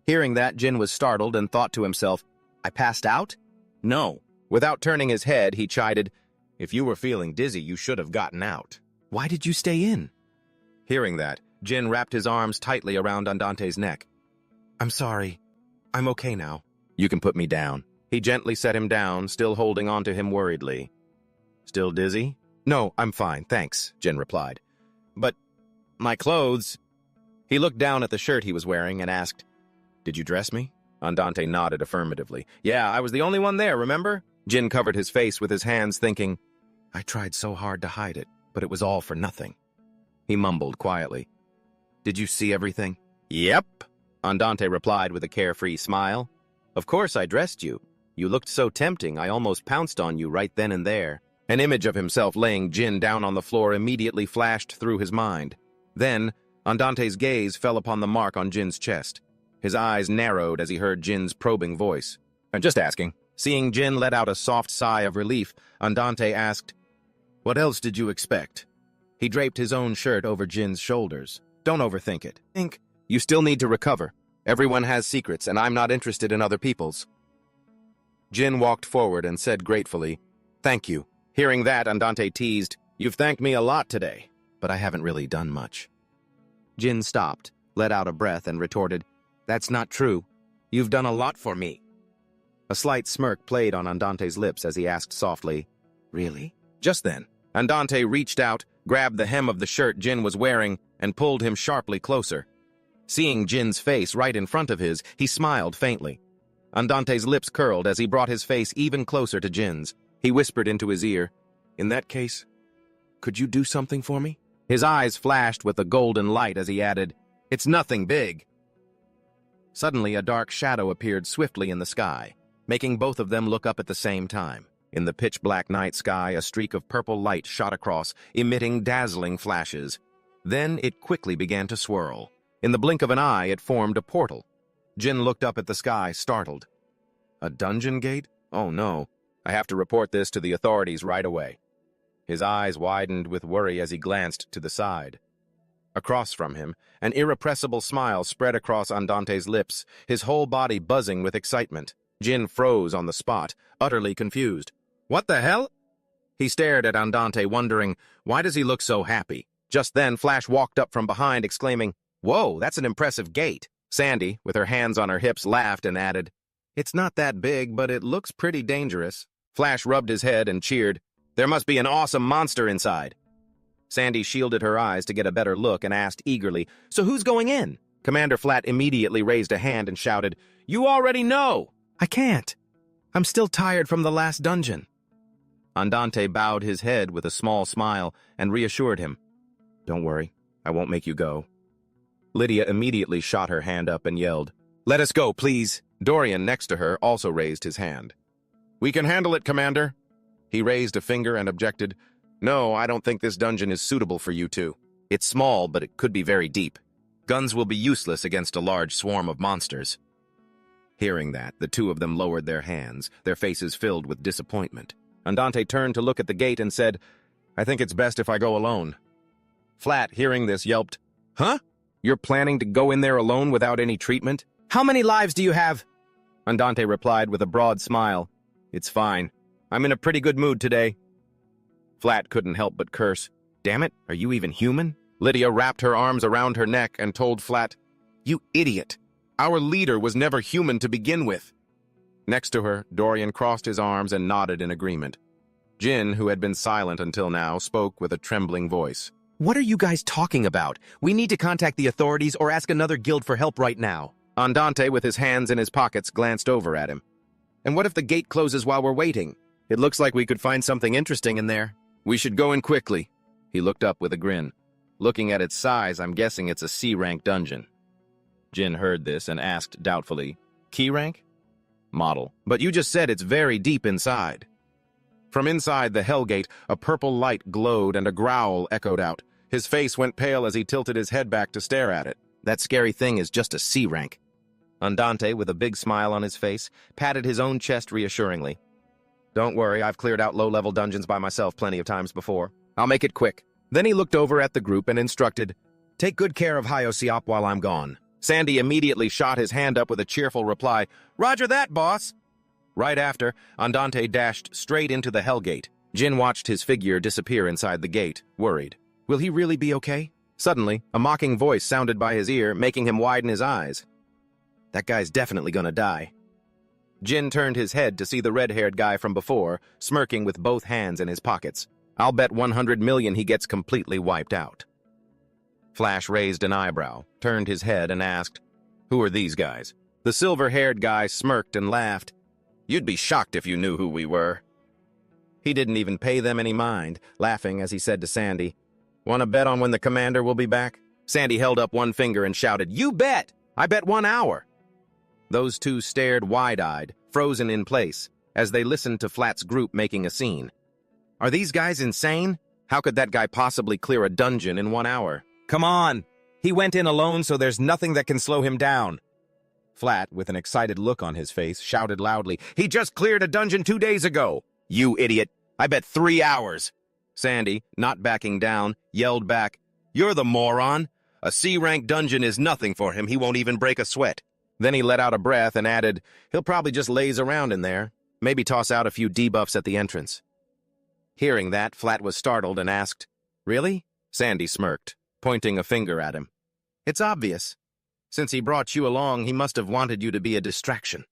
Hearing that, Jin was startled and thought to himself, I passed out? No. Without turning his head, he chided, If you were feeling dizzy, you should have gotten out. Why did you stay in? Hearing that, Jin wrapped his arms tightly around Andante's neck. I'm sorry. I'm okay now. You can put me down. He gently set him down, still holding on to him worriedly. Still dizzy? No, I'm fine, thanks, Jin replied. But my clothes... He looked down at the shirt he was wearing and asked, Did you dress me? Andante nodded affirmatively. Yeah, I was the only one there, remember? Jin covered his face with his hands, thinking, I tried so hard to hide it, but it was all for nothing. He mumbled quietly. Did you see everything? Yep, Andante replied with a carefree smile. Of course I dressed you. You looked so tempting, I almost pounced on you right then and there. An image of himself laying Jin down on the floor immediately flashed through his mind. Then, Andante's gaze fell upon the mark on Jin's chest. His eyes narrowed as he heard Jin's probing voice. I'm just asking. Seeing Jin let out a soft sigh of relief, Andante asked, What else did you expect? He draped his own shirt over Jin's shoulders. Don't overthink it. You still need to recover. Everyone has secrets, and I'm not interested in other people's. Jin walked forward and said gratefully, Thank you. Hearing that, Andante teased, You've thanked me a lot today, but I haven't really done much. Jin stopped, let out a breath, and retorted, "That's not true. You've done a lot for me." A slight smirk played on Andante's lips as he asked softly, "Really?" Just then, Andante reached out, grabbed the hem of the shirt Jin was wearing, and pulled him sharply closer. Seeing Jin's face right in front of his, he smiled faintly. Andante's lips curled as he brought his face even closer to Jin's. He whispered into his ear, "In that case, could you do something for me?" His eyes flashed with a golden light as he added, "It's nothing big." Suddenly, a dark shadow appeared swiftly in the sky, making both of them look up at the same time. In the pitch-black night sky, a streak of purple light shot across, emitting dazzling flashes. Then it quickly began to swirl. In the blink of an eye, it formed a portal. Jin looked up at the sky, startled. "A dungeon gate? Oh no. I have to report this to the authorities right away." His eyes widened with worry as he glanced to the side. Across from him, an irrepressible smile spread across Andante's lips, his whole body buzzing with excitement. Jin froze on the spot, utterly confused. "What the hell?" He stared at Andante, wondering, why does he look so happy? Just then, Flash walked up from behind, exclaiming, "Whoa, that's an impressive gate." Sandy, with her hands on her hips, laughed and added, "It's not that big, but it looks pretty dangerous." Flash rubbed his head and cheered, "There must be an awesome monster inside." Sandy shielded her eyes to get a better look and asked eagerly, "So who's going in?" Commander Flat immediately raised a hand and shouted, "You already know!" "I can't. I'm still tired from the last dungeon." Andante bowed his head with a small smile and reassured him, "Don't worry, I won't make you go." Lydia immediately shot her hand up and yelled, "Let us go, please." Dorian, next to her, also raised his hand. "We can handle it, Commander." He raised a finger and objected, "No, I don't think this dungeon is suitable for you two. It's small, but it could be very deep. Guns will be useless against a large swarm of monsters." Hearing that, the two of them lowered their hands, their faces filled with disappointment. Andante turned to look at the gate and said, "I think it's best if I go alone." Flat, hearing this, yelped, "Huh? You're planning to go in there alone without any treatment? How many lives do you have?" Andante replied with a broad smile, "It's fine. I'm in a pretty good mood today." Flat couldn't help but curse, "Damn it, are you even human?" Lydia wrapped her arms around her neck and told Flat, "You idiot! Our leader was never human to begin with." Next to her, Dorian crossed his arms and nodded in agreement. Jin, who had been silent until now, spoke with a trembling voice. "What are you guys talking about? We need to contact the authorities or ask another guild for help right now." Andante, with his hands in his pockets, glanced over at him. "And what if the gate closes while we're waiting? It looks like we could find something interesting in there. We should go in quickly." He looked up with a grin. "Looking at its size, I'm guessing it's a C-rank dungeon." Jin heard this and asked doubtfully, "Key rank?" "Model. But you just said it's very deep inside." From inside the Hellgate, a purple light glowed and a growl echoed out. His face went pale as he tilted his head back to stare at it. "That scary thing is just a C-rank." Andante, with a big smile on his face, patted his own chest reassuringly. "Don't worry, I've cleared out low-level dungeons by myself plenty of times before. I'll make it quick." Then he looked over at the group and instructed, "Take good care of Hayosiop while I'm gone." Sandy immediately shot his hand up with a cheerful reply, "Roger that, boss." Right after, Andante dashed straight into the Hellgate. Jin watched his figure disappear inside the gate, worried. Will he really be okay? Suddenly, a mocking voice sounded by his ear, making him widen his eyes. "That guy's definitely gonna die." Jin turned his head to see the red-haired guy from before, smirking with both hands in his pockets. "I'll bet 100 million he gets completely wiped out." Flash raised an eyebrow, turned his head, and asked, "Who are these guys?" The silver-haired guy smirked and laughed. "You'd be shocked if you knew who we were." He didn't even pay them any mind, laughing as he said to Sandy, "Want to bet on when the commander will be back?" Sandy held up one finger and shouted, "You bet! I bet 1 hour!" Those two stared wide-eyed, frozen in place, as they listened to Flat's group making a scene. Are these guys insane? How could that guy possibly clear a dungeon in 1 hour? "Come on! He went in alone, so there's nothing that can slow him down." Flat, with an excited look on his face, shouted loudly, "He just cleared a dungeon 2 days ago!" "You idiot! I bet 3 hours!" Sandy, not backing down, yelled back, "You're the moron! A C-rank dungeon is nothing for him. He won't even break a sweat." Then he let out a breath and added, "He'll probably just laze around in there. Maybe toss out a few debuffs at the entrance." Hearing that, Flat was startled and asked, "Really?" Sandy smirked, pointing a finger at him. "It's obvious. Since he brought you along, he must have wanted you to be a distraction.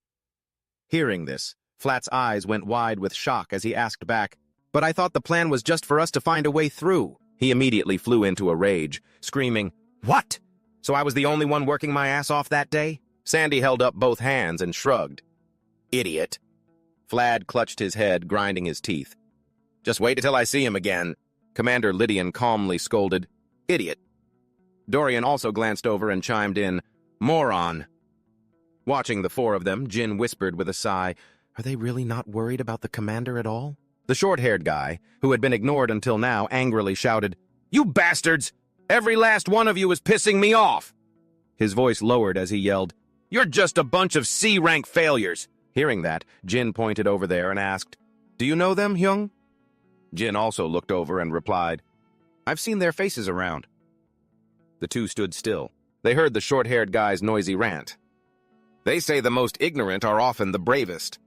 Hearing this, Flat's eyes went wide with shock as he asked back, "But I thought the plan was just for us to find a way through." He immediately flew into a rage, screaming, "What? So I was the only one working my ass off that day?" Sandy held up both hands and shrugged. "Idiot." Flad clutched his head, grinding his teeth. "Just wait until I see him again." Commander Lydian calmly scolded, "Idiot." Dorian also glanced over and chimed in, "Moron." Watching the four of them, Jin whispered with a sigh, "Are they really not worried about the commander at all?" The short-haired guy, who had been ignored until now, angrily shouted, "You bastards! Every last one of you is pissing me off!" His voice lowered as he yelled, "You're just a bunch of C-rank failures!" Hearing that, Jin pointed over there and asked, "Do you know them, Hyung?" Jin also looked over and replied, "I've seen their faces around." The two stood still. They heard the short-haired guy's noisy rant. "They say the most ignorant are often the bravest.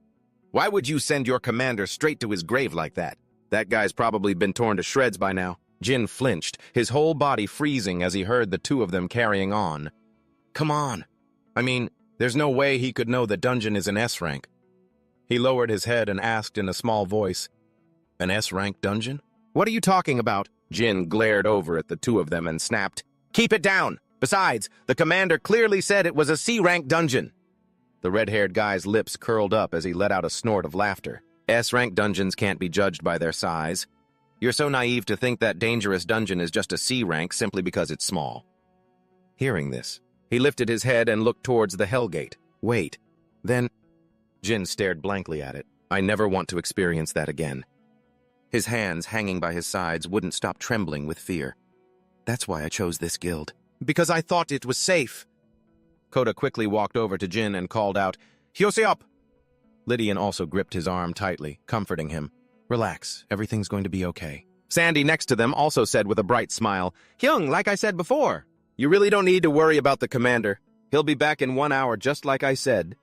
Why would you send your commander straight to his grave like that? That guy's probably been torn to shreds by now." Jin flinched, his whole body freezing as he heard the two of them carrying on. "Come on. I mean, there's no way he could know the dungeon is an S-rank." He lowered his head and asked in a small voice, "An S-rank dungeon? What are you talking about?" Jin glared over at the two of them and snapped, "Keep it down! Besides, the commander clearly said it was a C-rank dungeon." The red-haired guy's lips curled up as he let out a snort of laughter. S-rank dungeons can't be judged by their size. You're so naive to think that dangerous dungeon is just a C-rank simply because it's small. Hearing this, he lifted his head and looked towards the Hellgate. "Wait, then—" Jin stared blankly at it. "I never want to experience that again." His hands, hanging by his sides, wouldn't stop trembling with fear. "That's why I chose this guild. Because I thought it was safe." Koda quickly walked over to Jin and called out, "Hyoseop!" Lydian also gripped his arm tightly, comforting him. "Relax, everything's going to be okay." Sandy next to them also said with a bright smile, "Hyung, like I said before, you really don't need to worry about the commander. He'll be back in 1 hour just like I said."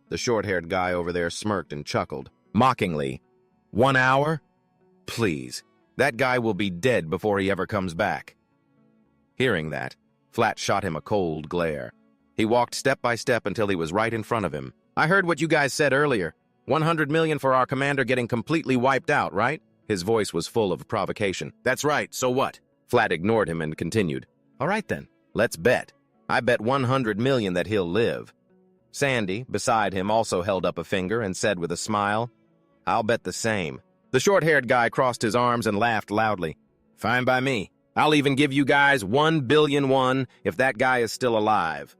The short-haired guy over there smirked and chuckled, mockingly. 1 hour? Please, that guy will be dead before he ever comes back. Hearing that, Flat shot him a cold glare. He walked step by step until he was right in front of him. "I heard what you guys said earlier. 100 million for our commander getting completely wiped out, right?" His voice was full of provocation. "That's right, so what?" Flat ignored him and continued, "All right then, let's bet. I bet 100 million that he'll live." Sandy, beside him, also held up a finger and said with a smile, "I'll bet the same." The short-haired guy crossed his arms and laughed loudly. "Fine by me. I'll even give you guys 1 billion won if that guy is still alive."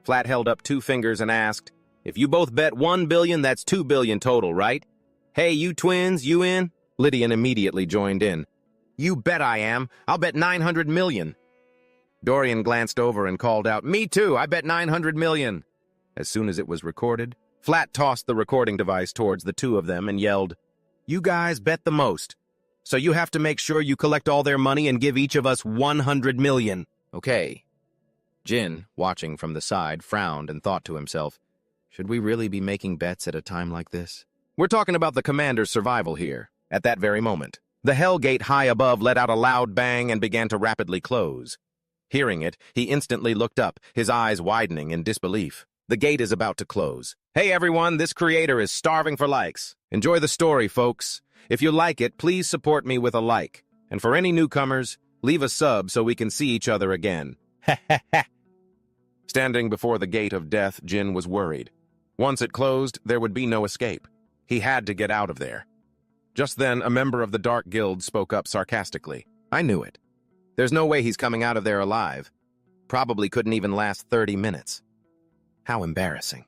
Flat held up 2 fingers and asked, "If you both bet 1 billion, that's 2 billion total, right? Hey, you twins, you in?" Lydian immediately joined in. "You bet I am. I'll bet 900 million. Dorian glanced over and called out, "Me too, I bet 900 million. As soon as it was recorded, Flat tossed the recording device towards the two of them and yelled, "You guys bet the most. So you have to make sure you collect all their money and give each of us 100 million. Okay." Jin, watching from the side, frowned and thought to himself, should we really be making bets at a time like this? We're talking about the commander's survival here. At that very moment, the Hell Gate high above let out a loud bang and began to rapidly close. Hearing it, he instantly looked up, his eyes widening in disbelief. The gate is about to close. Hey everyone, this creator is starving for likes. Enjoy the story, folks. If you like it, please support me with a like. And for any newcomers, leave a sub so we can see each other again. Ha ha ha. Standing before the gate of death, Jin was worried. Once it closed, there would be no escape. He had to get out of there. Just then, a member of the Dark Guild spoke up sarcastically. I knew it. There's no way he's coming out of there alive. Probably couldn't even last 30 minutes. How embarrassing.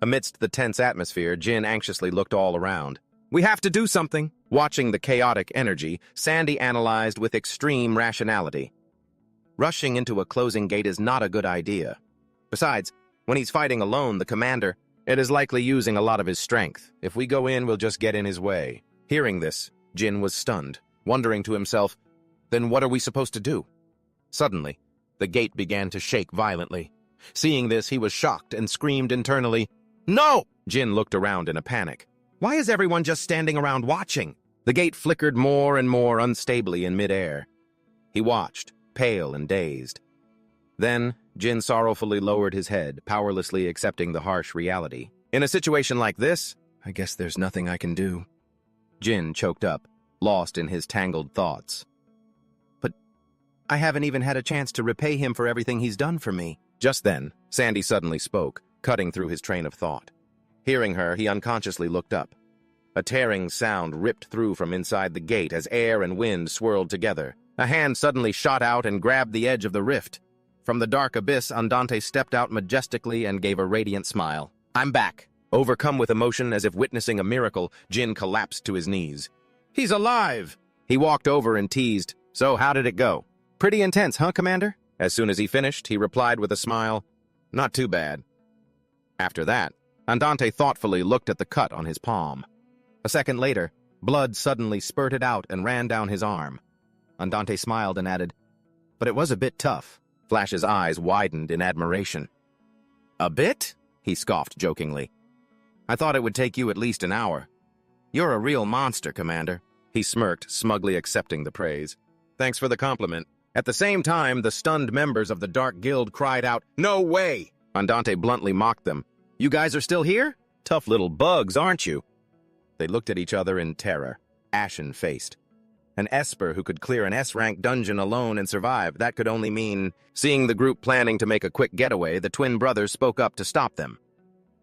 Amidst the tense atmosphere, Jin anxiously looked all around. We have to do something. Watching the chaotic energy, Sandy analyzed with extreme rationality. Rushing into a closing gate is not a good idea. Besides, when he's fighting alone, the commander, it is likely using a lot of his strength. If we go in, we'll just get in his way. Hearing this, Jin was stunned, wondering to himself, then what are we supposed to do? Suddenly, the gate began to shake violently. Seeing this, he was shocked and screamed internally, "No!" Jin looked around in a panic. Why is everyone just standing around watching? The gate flickered more and more unstably in midair. He watched, pale and dazed. Then, Jin sorrowfully lowered his head, powerlessly accepting the harsh reality. In a situation like this, I guess there's nothing I can do. Jin choked up, lost in his tangled thoughts. But I haven't even had a chance to repay him for everything he's done for me. Just then, Sandy suddenly spoke, cutting through his train of thought. Hearing her, he unconsciously looked up. A tearing sound ripped through from inside the gate as air and wind swirled together. A hand suddenly shot out and grabbed the edge of the rift. From the dark abyss, Andante stepped out majestically and gave a radiant smile. I'm back. Overcome with emotion as if witnessing a miracle, Jin collapsed to his knees. He's alive! He walked over and teased, So how did it go? Pretty intense, huh, Commander? As soon as he finished, he replied with a smile, Not too bad. After that, Andante thoughtfully looked at the cut on his palm. A second later, blood suddenly spurted out and ran down his arm. Andante smiled and added, But it was a bit tough. Flash's eyes widened in admiration. A bit? He scoffed jokingly. I thought it would take you at least an hour. You're a real monster, Commander. He smirked, smugly accepting the praise. Thanks for the compliment. At the same time, the stunned members of the Dark Guild cried out, No way! Andante bluntly mocked them. You guys are still here? Tough little bugs, aren't you? They looked at each other in terror, ashen-faced. An Esper who could clear an S-rank dungeon alone and survive, that could only mean... Seeing the group planning to make a quick getaway, the twin brothers spoke up to stop them.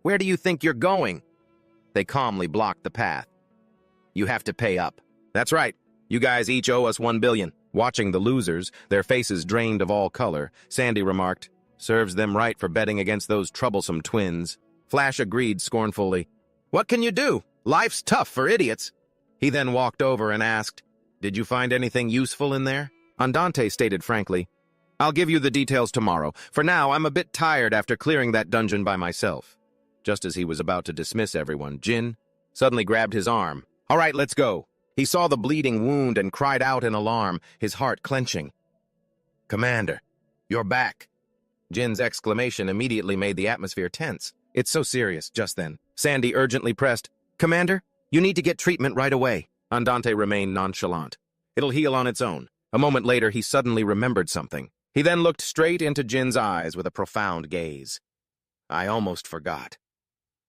Where do you think you're going? They calmly blocked the path. You have to pay up. That's right. You guys each owe us 1 billion. Watching the losers, their faces drained of all color, Sandy remarked, Serves them right for betting against those troublesome twins. Flash agreed scornfully. What can you do? Life's tough for idiots. He then walked over and asked, Did you find anything useful in there? Andante stated frankly, I'll give you the details tomorrow. For now, I'm a bit tired after clearing that dungeon by myself. Just as he was about to dismiss everyone, Jin suddenly grabbed his arm. All right, let's go. He saw the bleeding wound and cried out in alarm, his heart clenching. Commander, you're back. Jin's exclamation immediately made the atmosphere tense. It's so serious, just then. Sandy urgently pressed, Commander, you need to get treatment right away. Andante remained nonchalant. It'll heal on its own. A moment later, he suddenly remembered something. He then looked straight into Jin's eyes with a profound gaze. I almost forgot.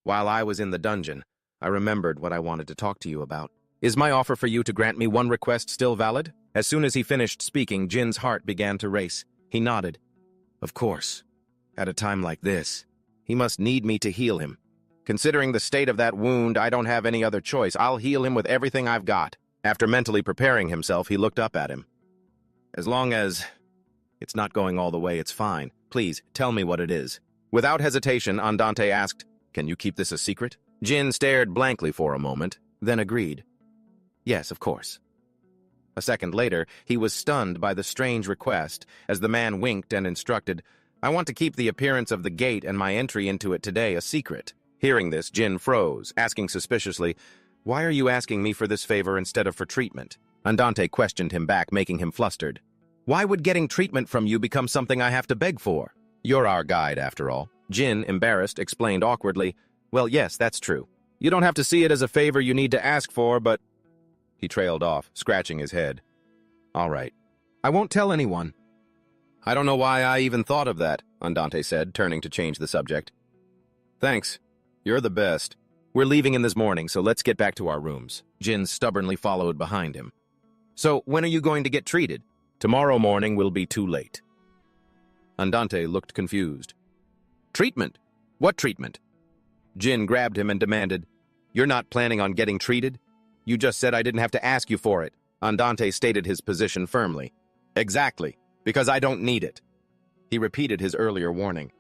While I was in the dungeon, I remembered what I wanted to talk to you about. Is my offer for you to grant me one request still valid? As soon as he finished speaking, Jin's heart began to race. He nodded. Of course. At a time like this, he must need me to heal him. Considering the state of that wound, I don't have any other choice. I'll heal him with everything I've got. After mentally preparing himself, he looked up at him. As long as it's not going all the way, it's fine. Please, tell me what it is. Without hesitation, Andante asked, Can you keep this a secret? Jin stared blankly for a moment, then agreed. Yes, of course. A second later, he was stunned by the strange request, as the man winked and instructed, I want to keep the appearance of the gate and my entry into it today a secret. Hearing this, Jin froze, asking suspiciously, Why are you asking me for this favor instead of for treatment? Andante questioned him back, making him flustered. Why would getting treatment from you become something I have to beg for? You're our guide, after all. Jin, embarrassed, explained awkwardly, Well, yes, that's true. You don't have to see it as a favor you need to ask for, but... He trailed off, scratching his head. All right. I won't tell anyone. I don't know why I even thought of that, Andante said, turning to change the subject. Thanks. You're the best. We're leaving in this morning, so let's get back to our rooms. Jin stubbornly followed behind him. So, when are you going to get treated? Tomorrow morning will be too late. Andante looked confused. Treatment? What treatment? Jin grabbed him and demanded, You're not planning on getting treated? You just said I didn't have to ask you for it. Andante stated his position firmly. Exactly, because I don't need it. He repeated his earlier warning.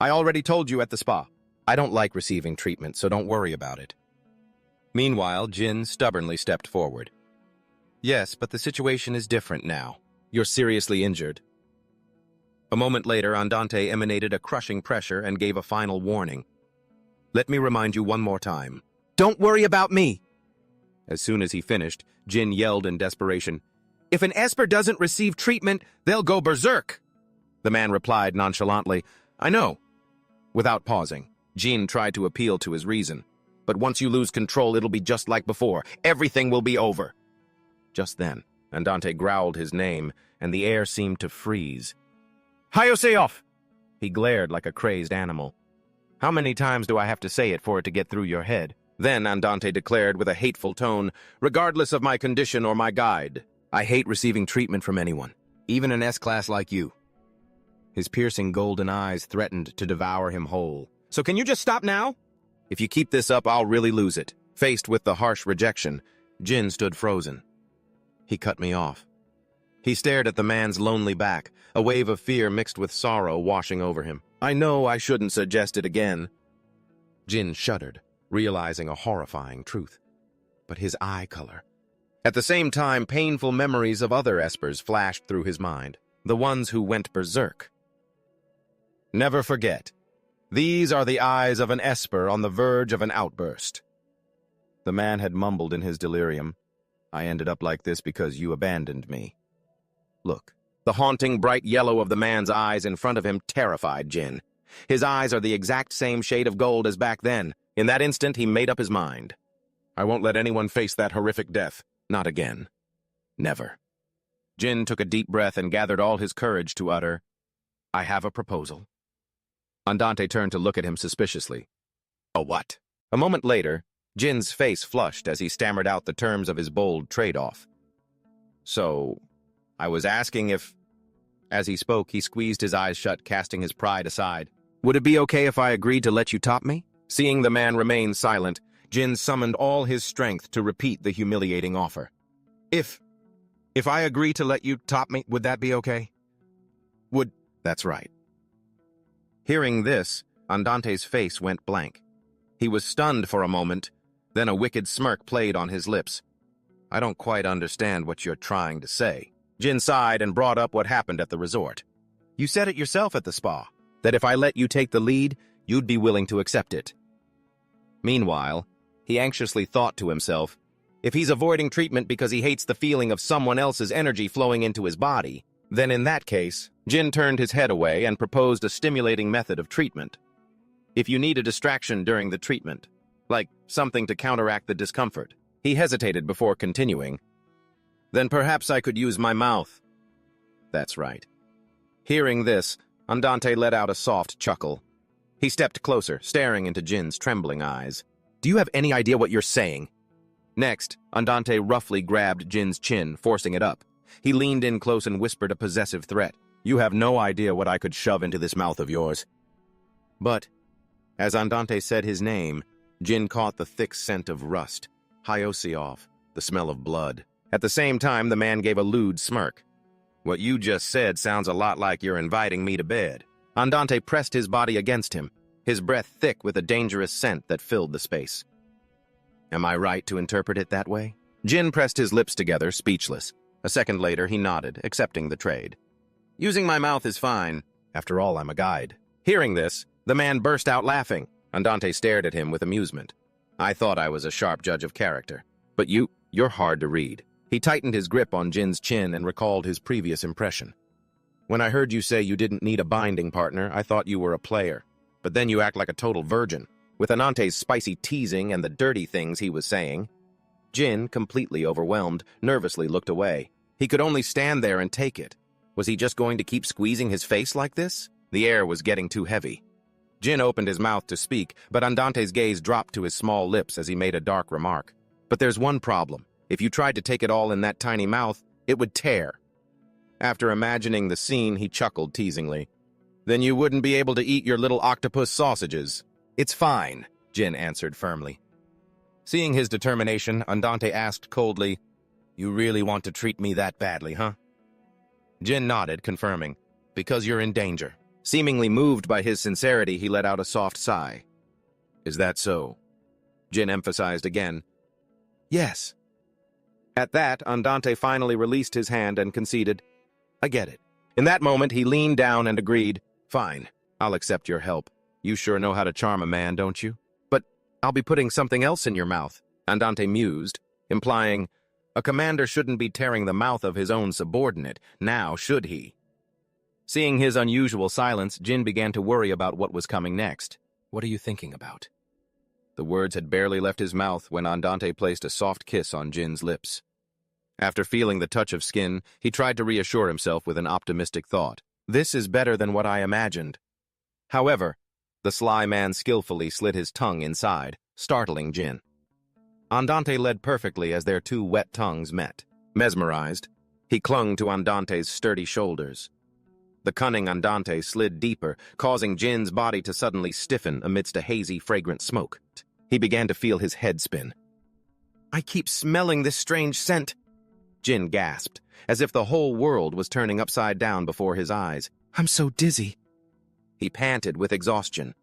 I already told you at the spa. I don't like receiving treatment, so don't worry about it. Meanwhile, Jin stubbornly stepped forward. Yes, but the situation is different now. You're seriously injured. A moment later, Andante emanated a crushing pressure and gave a final warning. Let me remind you one more time. Don't worry about me! As soon as he finished, Jin yelled in desperation, If an Esper doesn't receive treatment, they'll go berserk! The man replied nonchalantly, I know. Without pausing, Jin tried to appeal to his reason. But once you lose control, it'll be just like before. Everything will be over. Just then, Andante growled his name, and the air seemed to freeze. Hayoseoff! He glared like a crazed animal. How many times do I have to say it for it to get through your head? Then Andante declared with a hateful tone, regardless of my condition or my guide, I hate receiving treatment from anyone, even an S-class like you. His piercing golden eyes threatened to devour him whole. So can you just stop now? If you keep this up, I'll really lose it. Faced with the harsh rejection, Jin stood frozen. He cut me off. He stared at the man's lonely back, a wave of fear mixed with sorrow washing over him. I know I shouldn't suggest it again. Jin shuddered, realizing a horrifying truth. But his eye color. At the same time, painful memories of other espers flashed through his mind, the ones who went berserk. Never forget, these are the eyes of an esper on the verge of an outburst. The man had mumbled in his delirium, I ended up like this because you abandoned me. Look, the haunting bright yellow of the man's eyes in front of him terrified Jin. His eyes are the exact same shade of gold as back then. In that instant, he made up his mind. I won't let anyone face that horrific death. Not again. Never. Jin took a deep breath and gathered all his courage to utter, I have a proposal. Andante turned to look at him suspiciously. A what? A moment later, Jin's face flushed as he stammered out the terms of his bold trade-off. So, I was asking if... As he spoke, he squeezed his eyes shut, casting his pride aside. Would it be okay if I agreed to let you top me? Seeing the man remain silent, Jin summoned all his strength to repeat the humiliating offer. If I agree to let you top me, would that be okay? That's right. Hearing this, Andante's face went blank. He was stunned for a moment, then a wicked smirk played on his lips. I don't quite understand what you're trying to say. Jin sighed and brought up what happened at the resort. You said it yourself at the spa, that if I let you take the lead, you'd be willing to accept it. Meanwhile, he anxiously thought to himself, if he's avoiding treatment because he hates the feeling of someone else's energy flowing into his body, then in that case, Jin turned his head away and proposed a stimulating method of treatment. If you need a distraction during the treatment, like something to counteract the discomfort, he hesitated before continuing, then perhaps I could use my mouth. That's right. Hearing this, Andante let out a soft chuckle. He stepped closer, staring into Jin's trembling eyes. Do you have any idea what you're saying? Next, Andante roughly grabbed Jin's chin, forcing it up. He leaned in close and whispered a possessive threat. You have no idea what I could shove into this mouth of yours. But, as Andante said his name, Jin caught the thick scent of rust. Hayoseoff, the smell of blood. At the same time, the man gave a lewd smirk. What you just said sounds a lot like you're inviting me to bed. Andante pressed his body against him, his breath thick with a dangerous scent that filled the space. Am I right to interpret it that way? Jin pressed his lips together, speechless. A second later, he nodded, accepting the trade. Using my mouth is fine. After all, I'm a guide. Hearing this, the man burst out laughing. Andante stared at him with amusement. I thought I was a sharp judge of character. But you're hard to read. He tightened his grip on Jin's chin and recalled his previous impression. When I heard you say you didn't need a binding partner, I thought you were a player. But then you act like a total virgin. With Anante's spicy teasing and the dirty things he was saying, Jin, completely overwhelmed, nervously looked away. He could only stand there and take it. Was he just going to keep squeezing his face like this? The air was getting too heavy. Jin opened his mouth to speak, but Andante's gaze dropped to his small lips as he made a dark remark. But there's one problem. If you tried to take it all in that tiny mouth, it would tear. After imagining the scene, he chuckled teasingly. Then you wouldn't be able to eat your little octopus sausages. It's fine, Jin answered firmly. Seeing his determination, Andante asked coldly, You really want to treat me that badly, huh? Jin nodded, confirming, Because you're in danger. Seemingly moved by his sincerity, he let out a soft sigh. Is that so? Jin emphasized again. Yes. At that, Andante finally released his hand and conceded, I get it. In that moment, he leaned down and agreed, Fine, I'll accept your help. You sure know how to charm a man, don't you? But I'll be putting something else in your mouth, Andante mused, implying, a commander shouldn't be tearing the mouth of his own subordinate, now should he? Seeing his unusual silence, Jin began to worry about what was coming next. What are you thinking about? The words had barely left his mouth when Andante placed a soft kiss on Jin's lips. After feeling the touch of skin, he tried to reassure himself with an optimistic thought. This is better than what I imagined. However, the sly man skillfully slid his tongue inside, startling Jin. Andante led perfectly as their two wet tongues met. Mesmerized, he clung to Andante's sturdy shoulders. The cunning Andante slid deeper, causing Jin's body to suddenly stiffen amidst a hazy, fragrant smoke. He began to feel his head spin. "I keep smelling this strange scent," Jin gasped, as if the whole world was turning upside down before his eyes. "I'm so dizzy." He panted with exhaustion.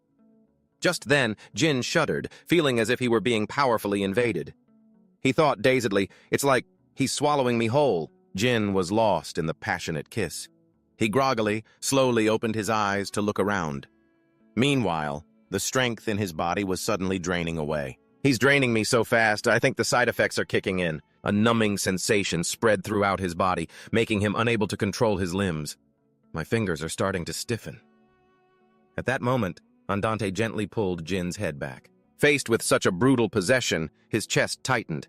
Just then, Jin shuddered, feeling as if he were being powerfully invaded. He thought dazedly, "It's like he's swallowing me whole." Jin was lost in the passionate kiss. He groggily, slowly opened his eyes to look around. Meanwhile, the strength in his body was suddenly draining away. "He's draining me so fast, I think the side effects are kicking in." A numbing sensation spread throughout his body, making him unable to control his limbs. "My fingers are starting to stiffen." At that moment, Andante gently pulled Jin's head back. Faced with such a brutal possession, his chest tightened.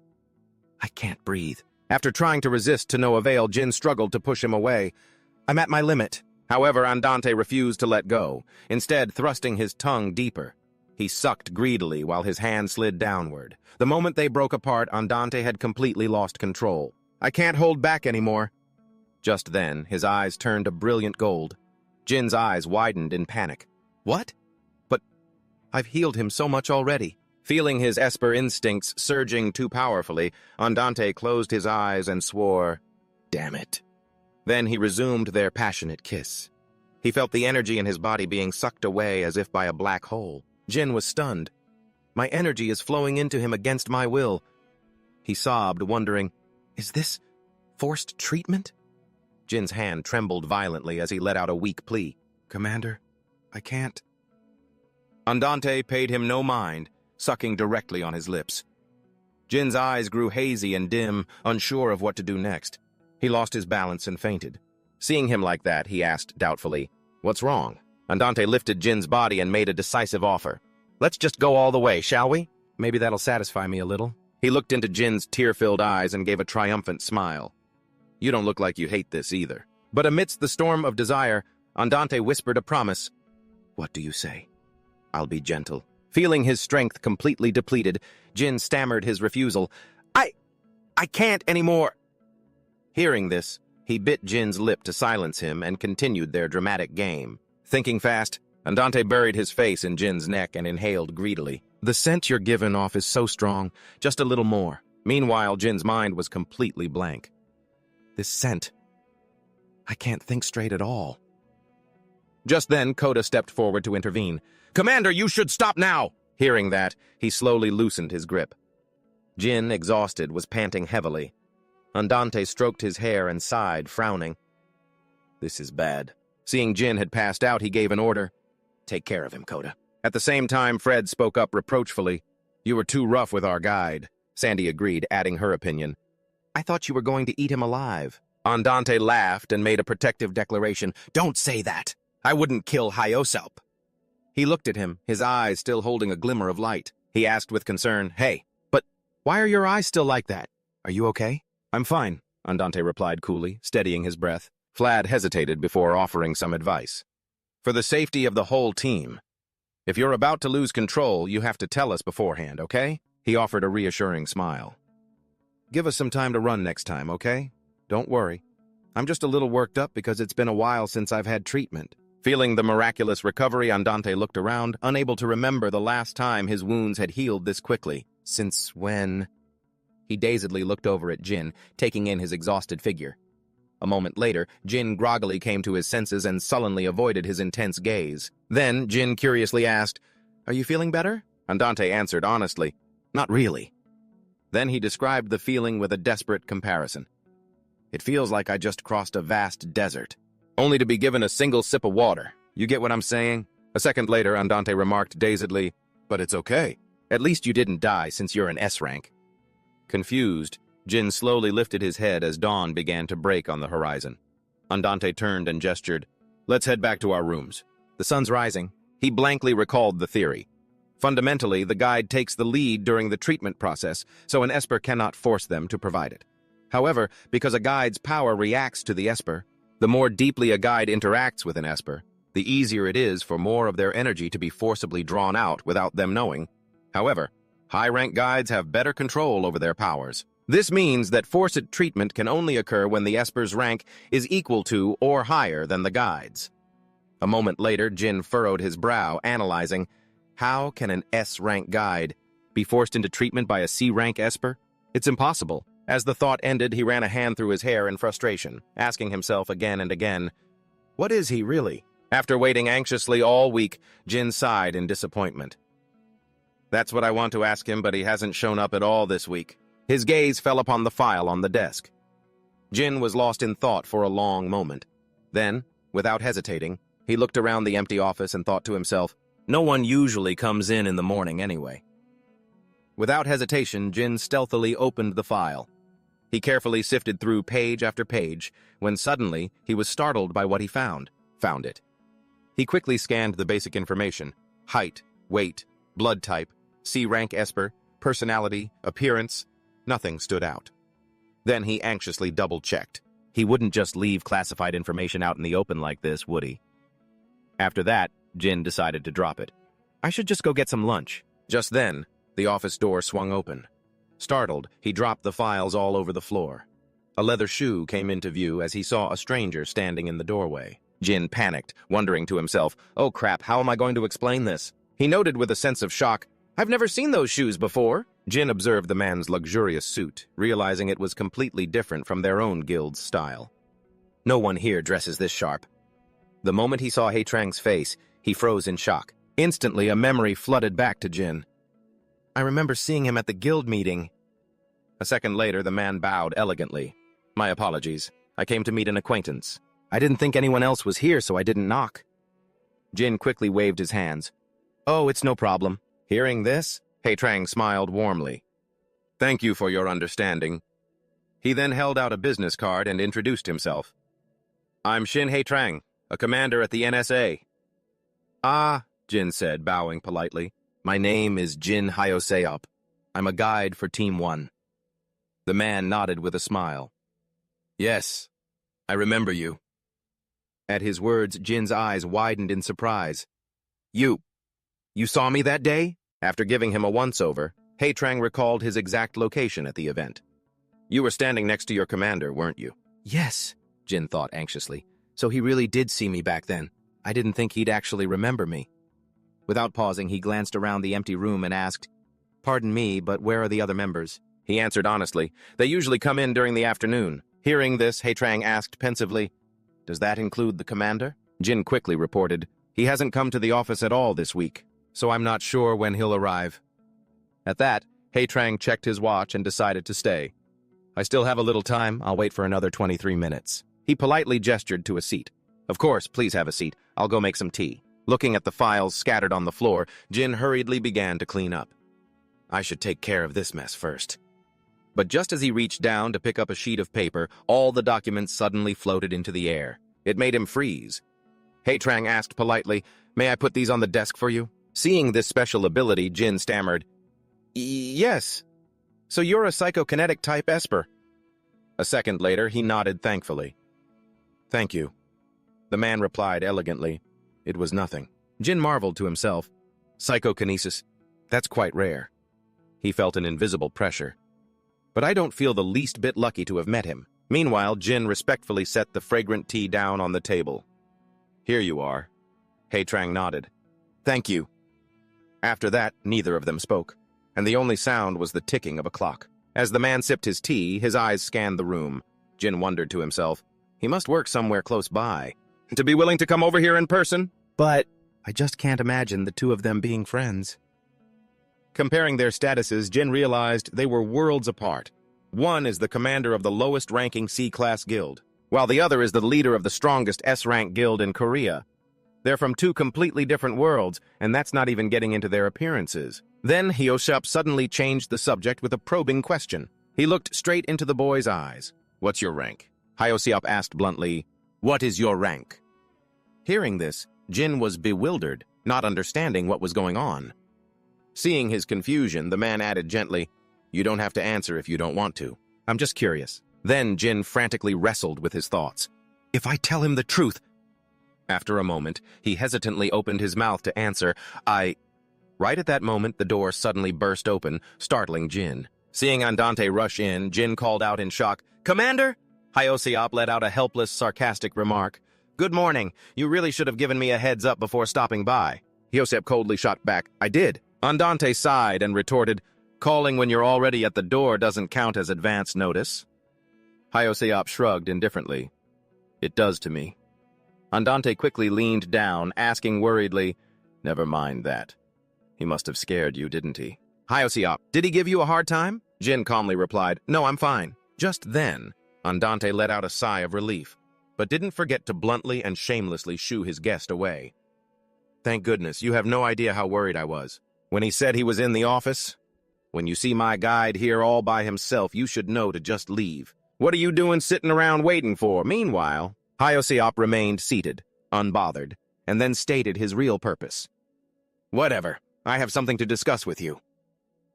"I can't breathe." After trying to resist to no avail, Jin struggled to push him away. "I'm at my limit." However, Andante refused to let go, instead thrusting his tongue deeper. He sucked greedily while his hand slid downward. The moment they broke apart, Andante had completely lost control. "I can't hold back anymore." Just then, his eyes turned a brilliant gold. Jin's eyes widened in panic. "What? But I've healed him so much already." Feeling his Esper instincts surging too powerfully, Andante closed his eyes and swore, "Damn it." Then he resumed their passionate kiss. He felt the energy in his body being sucked away as if by a black hole. Jin was stunned. "My energy is flowing into him against my will." He sobbed, wondering, "Is this forced treatment?" Jin's hand trembled violently as he let out a weak plea. "Commander, I can't." Andante paid him no mind, sucking directly on his lips. Jin's eyes grew hazy and dim, unsure of what to do next. He lost his balance and fainted. Seeing him like that, he asked doubtfully, "What's wrong?" Andante lifted Jin's body and made a decisive offer. "Let's just go all the way, shall we? Maybe that'll satisfy me a little." He looked into Jin's tear-filled eyes and gave a triumphant smile. "You don't look like you hate this either." But amidst the storm of desire, Andante whispered a promise. "What do you say?" "I'll be gentle." Feeling his strength completely depleted, Jin stammered his refusal. I can't anymore." Hearing this, he bit Jin's lip to silence him and continued their dramatic game. Thinking fast, Andante buried his face in Jin's neck and inhaled greedily. "The scent you're giving off is so strong, just a little more." Meanwhile, Jin's mind was completely blank. "This scent, I can't think straight at all." Just then, Koda stepped forward to intervene. "Commander, you should stop now!" Hearing that, he slowly loosened his grip. Jin, exhausted, was panting heavily. Andante stroked his hair and sighed, frowning. "This is bad." Seeing Jin had passed out, he gave an order. "Take care of him, Koda." At the same time, Fred spoke up reproachfully. "You were too rough with our guide." Sandy agreed, adding her opinion. "I thought you were going to eat him alive." Andante laughed and made a protective declaration. "Don't say that. I wouldn't kill Hyoselp." He looked at him, his eyes still holding a glimmer of light. He asked with concern, "Hey, but why are your eyes still like that? Are you okay?" "I'm fine," Andante replied coolly, steadying his breath. Flad hesitated before offering some advice. "For the safety of the whole team, if you're about to lose control, you have to tell us beforehand, okay?" He offered a reassuring smile. "Give us some time to run next time, okay? Don't worry. I'm just a little worked up because it's been a while since I've had treatment." Feeling the miraculous recovery, Andante looked around, unable to remember the last time his wounds had healed this quickly. Since when? He dazedly looked over at Jin, taking in his exhausted figure. A moment later, Jin groggily came to his senses and sullenly avoided his intense gaze. Then, Jin curiously asked, "Are you feeling better?" Andante answered honestly, "Not really." Then he described the feeling with a desperate comparison. "It feels like I just crossed a vast desert, only to be given a single sip of water. You get what I'm saying?" A second later, Andante remarked dazedly, "But it's okay. At least you didn't die since you're an S rank." Confused, Jin slowly lifted his head as dawn began to break on the horizon. Andante turned and gestured, "Let's head back to our rooms. The sun's rising." He blankly recalled the theory. Fundamentally, the guide takes the lead during the treatment process, so an Esper cannot force them to provide it. However, because a guide's power reacts to the Esper, The more deeply a guide interacts with an Esper, the easier it is for more of their energy to be forcibly drawn out without them knowing. However, high-rank guides have better control over their powers. This means that forced treatment can only occur when the Esper's rank is equal to or higher than the guide's. A moment later, Jin furrowed his brow, analyzing, how can an S-rank guide be forced into treatment by a C-rank Esper? It's impossible. As the thought ended, he ran a hand through his hair in frustration, asking himself again and again, what is he really? After waiting anxiously all week, Jin sighed in disappointment. That's what I want to ask him, but he hasn't shown up at all this week. His gaze fell upon the file on the desk. Jin was lost in thought for a long moment. Then, without hesitating, he looked around the empty office and thought to himself, no one usually comes in the morning anyway. Without hesitation, Jin stealthily opened the file. He carefully sifted through page after page, when suddenly he was startled by what he found. Found it. He quickly scanned the basic information: height, weight, blood type, C-rank Esper, personality, appearance. Nothing stood out. Then he anxiously double-checked. He wouldn't just leave classified information out in the open like this, would he? After that, Jin decided to drop it. I should just go get some lunch. Just then, the office door swung open. Startled, he dropped the files all over the floor. A leather shoe came into view as he saw a stranger standing in the doorway. Jin panicked, wondering to himself, oh crap, how am I going to explain this? He noted with a sense of shock, I've never seen those shoes before. Jin observed the man's luxurious suit, realizing it was completely different from their own guild's style. No one here dresses this sharp. The moment he saw Hae-Trang's face, he froze in shock. Instantly, a memory flooded back to Jin. I remember seeing him at the guild meeting. A second later, the man bowed elegantly. My apologies. I came to meet an acquaintance. I didn't think anyone else was here, so I didn't knock. Jin quickly waved his hands. Oh, it's no problem. Hearing this, Hae-Trang smiled warmly. Thank you for your understanding. He then held out a business card and introduced himself. I'm Shin Hae-Trang, a commander at the NSA. Ah, Jin said, bowing politely. My name is Jin Hyoseop. I'm a guide for Team 1. The man nodded with a smile. Yes, I remember you. At his words, Jin's eyes widened in surprise. You saw me that day? After giving him a once-over, Hae-Trang recalled his exact location at the event. You were standing next to your commander, weren't you? Yes, Jin thought anxiously. So he really did see me back then. I didn't think he'd actually remember me. Without pausing, he glanced around the empty room and asked, Pardon me, but where are the other members? He answered honestly, They usually come in during the afternoon. Hearing this, Hae-Trang asked pensively, Does that include the commander? Jin quickly reported, He hasn't come to the office at all this week, so I'm not sure when he'll arrive. At that, Hae-Trang checked his watch and decided to stay. I still have a little time. I'll wait for another 23 minutes. He politely gestured to a seat. Of course, please have a seat. I'll go make some tea. Looking at the files scattered on the floor, Jin hurriedly began to clean up. I should take care of this mess first. But just as he reached down to pick up a sheet of paper, all the documents suddenly floated into the air. It made him freeze. Hae-Trang asked politely, May I put these on the desk for you? Seeing this special ability, Jin stammered, Yes. So you're a psychokinetic type Esper. A second later, he nodded thankfully. Thank you. The man replied elegantly, It was nothing. Jin marveled to himself. Psychokinesis, that's quite rare. He felt an invisible pressure. But I don't feel the least bit lucky to have met him. Meanwhile, Jin respectfully set the fragrant tea down on the table. Here you are. Hae-Trang nodded. Thank you. After that, neither of them spoke, and the only sound was the ticking of a clock. As the man sipped his tea, his eyes scanned the room. Jin wondered to himself, he must work somewhere close by. To be willing to come over here in person? But I just can't imagine the two of them being friends. Comparing their statuses, Jin realized they were worlds apart. One is the commander of the lowest-ranking C-class guild, while the other is the leader of the strongest S-rank guild in Korea. They're from two completely different worlds, and that's not even getting into their appearances. Then Hyoseop suddenly changed the subject with a probing question. He looked straight into the boy's eyes. What's your rank? Hyoseop asked bluntly, What is your rank? Hearing this, Jin was bewildered, not understanding what was going on. Seeing his confusion, the man added gently, You don't have to answer if you don't want to. I'm just curious. Then Jin frantically wrestled with his thoughts. If I tell him the truth... After a moment, he hesitantly opened his mouth to answer, Right at that moment, the door suddenly burst open, startling Jin. Seeing Andante rush in, Jin called out in shock, "Commander?" Hyoscop let out a helpless, sarcastic remark. "Good morning. You really should have given me a heads up before stopping by." Hyoscop coldly shot back, "I did." Andante sighed and retorted, "Calling when you're already at the door doesn't count as advance notice." Hyoscop shrugged indifferently. "It does to me." Andante quickly leaned down, asking worriedly, "Never mind that. He must have scared you, didn't he?" "Hyoscop, did he give you a hard time?" Jin calmly replied, "No, I'm fine." Just then, Andante let out a sigh of relief, but didn't forget to bluntly and shamelessly shoo his guest away. "Thank goodness, you have no idea how worried I was. When he said he was in the office, when you see my guide here all by himself, you should know to just leave. What are you doing sitting around waiting for?" Meanwhile, Hyoscop remained seated, unbothered, and then stated his real purpose. "Whatever. I have something to discuss with you."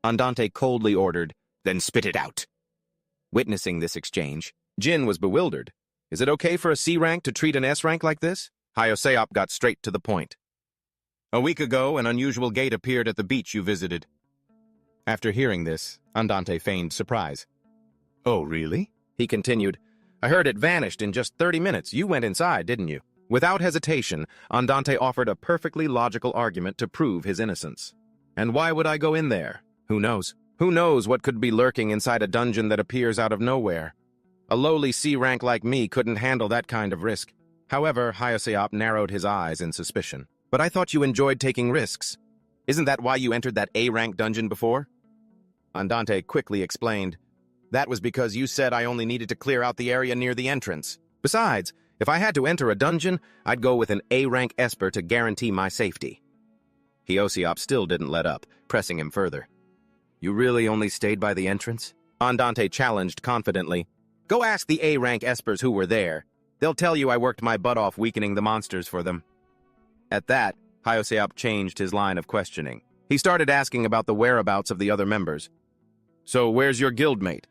Andante coldly ordered, "Then spit it out." Witnessing this exchange, Jin was bewildered. Is it okay for a C rank to treat an S rank like this? Hyoscop got straight to the point. "A week ago, an unusual gate appeared at the beach you visited." After hearing this, Andante feigned surprise. "Oh, really?" He continued, "I heard it vanished in just 30 minutes. You went inside, didn't you?" Without hesitation, Andante offered a perfectly logical argument to prove his innocence. "And why would I go in there? Who knows? Who knows what could be lurking inside a dungeon that appears out of nowhere? A lowly C rank like me couldn't handle that kind of risk." However, Hyoscop narrowed his eyes in suspicion. "But I thought you enjoyed taking risks. Isn't that why you entered that A rank dungeon before?" Andante quickly explained, "That was because you said I only needed to clear out the area near the entrance. Besides, if I had to enter a dungeon, I'd go with an A-rank Esper to guarantee my safety." Hyoscop still didn't let up, pressing him further. "You really only stayed by the entrance?" Andante challenged confidently. "Go ask the A-rank Espers who were there. They'll tell you I worked my butt off weakening the monsters for them." At that, Hyoscop changed his line of questioning. He started asking about the whereabouts of the other members. "So where's your guildmate?"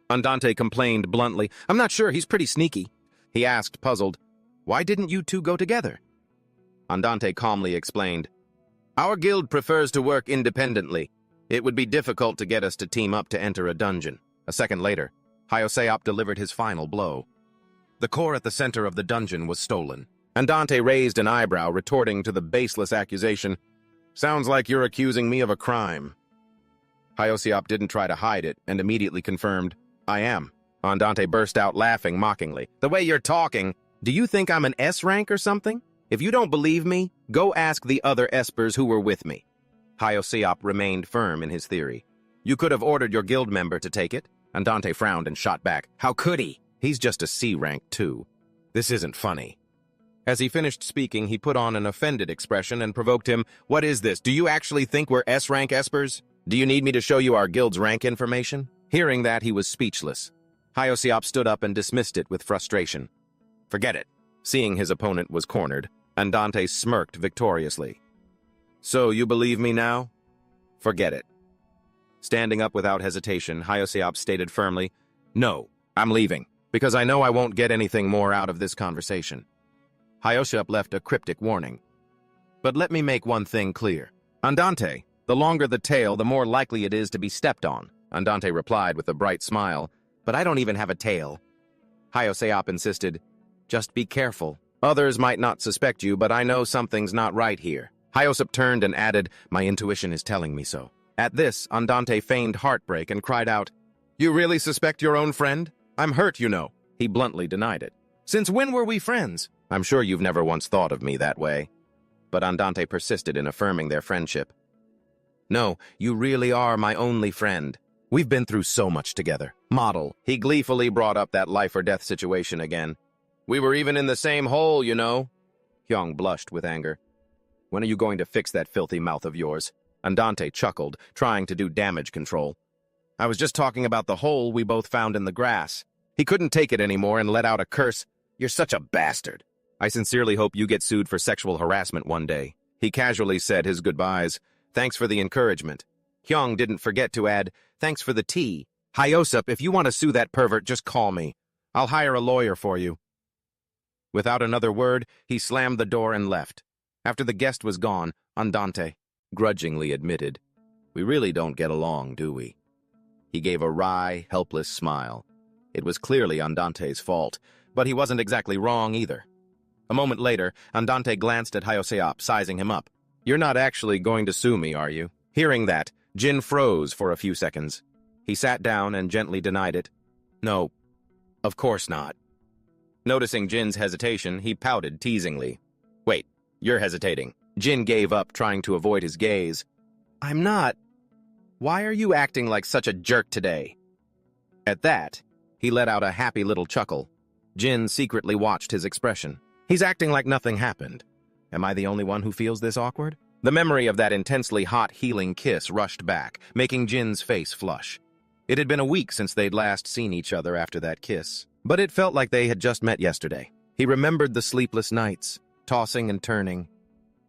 Andante complained bluntly, "I'm not sure, he's pretty sneaky." He asked, puzzled, "Why didn't you two go together?" Andante calmly explained, "Our guild prefers to work independently. It would be difficult to get us to team up to enter a dungeon." A second later, Hyoscop delivered his final blow. The core at the center of the dungeon was stolen. Andante raised an eyebrow, retorting to the baseless accusation, "Sounds like you're accusing me of a crime." Hyoscop didn't try to hide it and immediately confirmed, "I am." Andante burst out laughing mockingly. "The way you're talking, do you think I'm an S rank or something? If you don't believe me, go ask the other Espers who were with me." Hyoscop remained firm in his theory. "You could have ordered your guild member to take it." Andante frowned and shot back, "How could he? He's just a C rank too. This isn't funny." As he finished speaking, he put on an offended expression and provoked him, "What is this? Do you actually think we're S rank Espers? Do you need me to show you our guild's rank information?" Hearing that, he was speechless. Hyoscop stood up and dismissed it with frustration. "Forget it." Seeing his opponent was cornered, Andante smirked victoriously. "So you believe me now? Forget it." Standing up without hesitation, Hyoscop stated firmly, "No, I'm leaving, because I know I won't get anything more out of this conversation." Hyoscop left a cryptic warning. "But let me make one thing clear. Andante, the longer the tail, the more likely it is to be stepped on." Andante replied with a bright smile, "But I don't even have a tail." Hyoscop insisted, "Just be careful. Others might not suspect you, but I know something's not right here." Hyoscop turned and added, "My intuition is telling me so." At this, Andante feigned heartbreak and cried out, "You really suspect your own friend? I'm hurt, you know." He bluntly denied it. "Since when were we friends?" "I'm sure you've never once thought of me that way." But Andante persisted in affirming their friendship. "No, you really are my only friend. We've been through so much together." Model. He gleefully brought up that life-or-death situation again. "We were even in the same hole, you know." Hyung blushed with anger. "When are you going to fix that filthy mouth of yours?" Andante chuckled, trying to do damage control. "I was just talking about the hole we both found in the grass." He couldn't take it anymore and let out a curse. "You're such a bastard." "I sincerely hope you get sued for sexual harassment one day." He casually said his goodbyes. "Thanks for the encouragement." Hyung didn't forget to add, "Thanks for the tea. Hyoscop, if you want to sue that pervert, just call me. I'll hire a lawyer for you." Without another word, he slammed the door and left. After the guest was gone, Andante grudgingly admitted, "We really don't get along, do we?" He gave a wry, helpless smile. It was clearly Andante's fault, but he wasn't exactly wrong either. A moment later, Andante glanced at Hyoseop, sizing him up. "You're not actually going to sue me, are you?" Hearing that, Jin froze for a few seconds. He sat down and gently denied it. "No, of course not." Noticing Jin's hesitation, he pouted teasingly. "Wait, you're hesitating." Jin gave up, trying to avoid his gaze. "I'm not. Why are you acting like such a jerk today?" At that, he let out a happy little chuckle. Jin secretly watched his expression. He's acting like nothing happened. Am I the only one who feels this awkward? The memory of that intensely hot, healing kiss rushed back, making Jin's face flush. It had been a week since they'd last seen each other after that kiss, but it felt like they had just met yesterday. He remembered the sleepless nights, tossing and turning.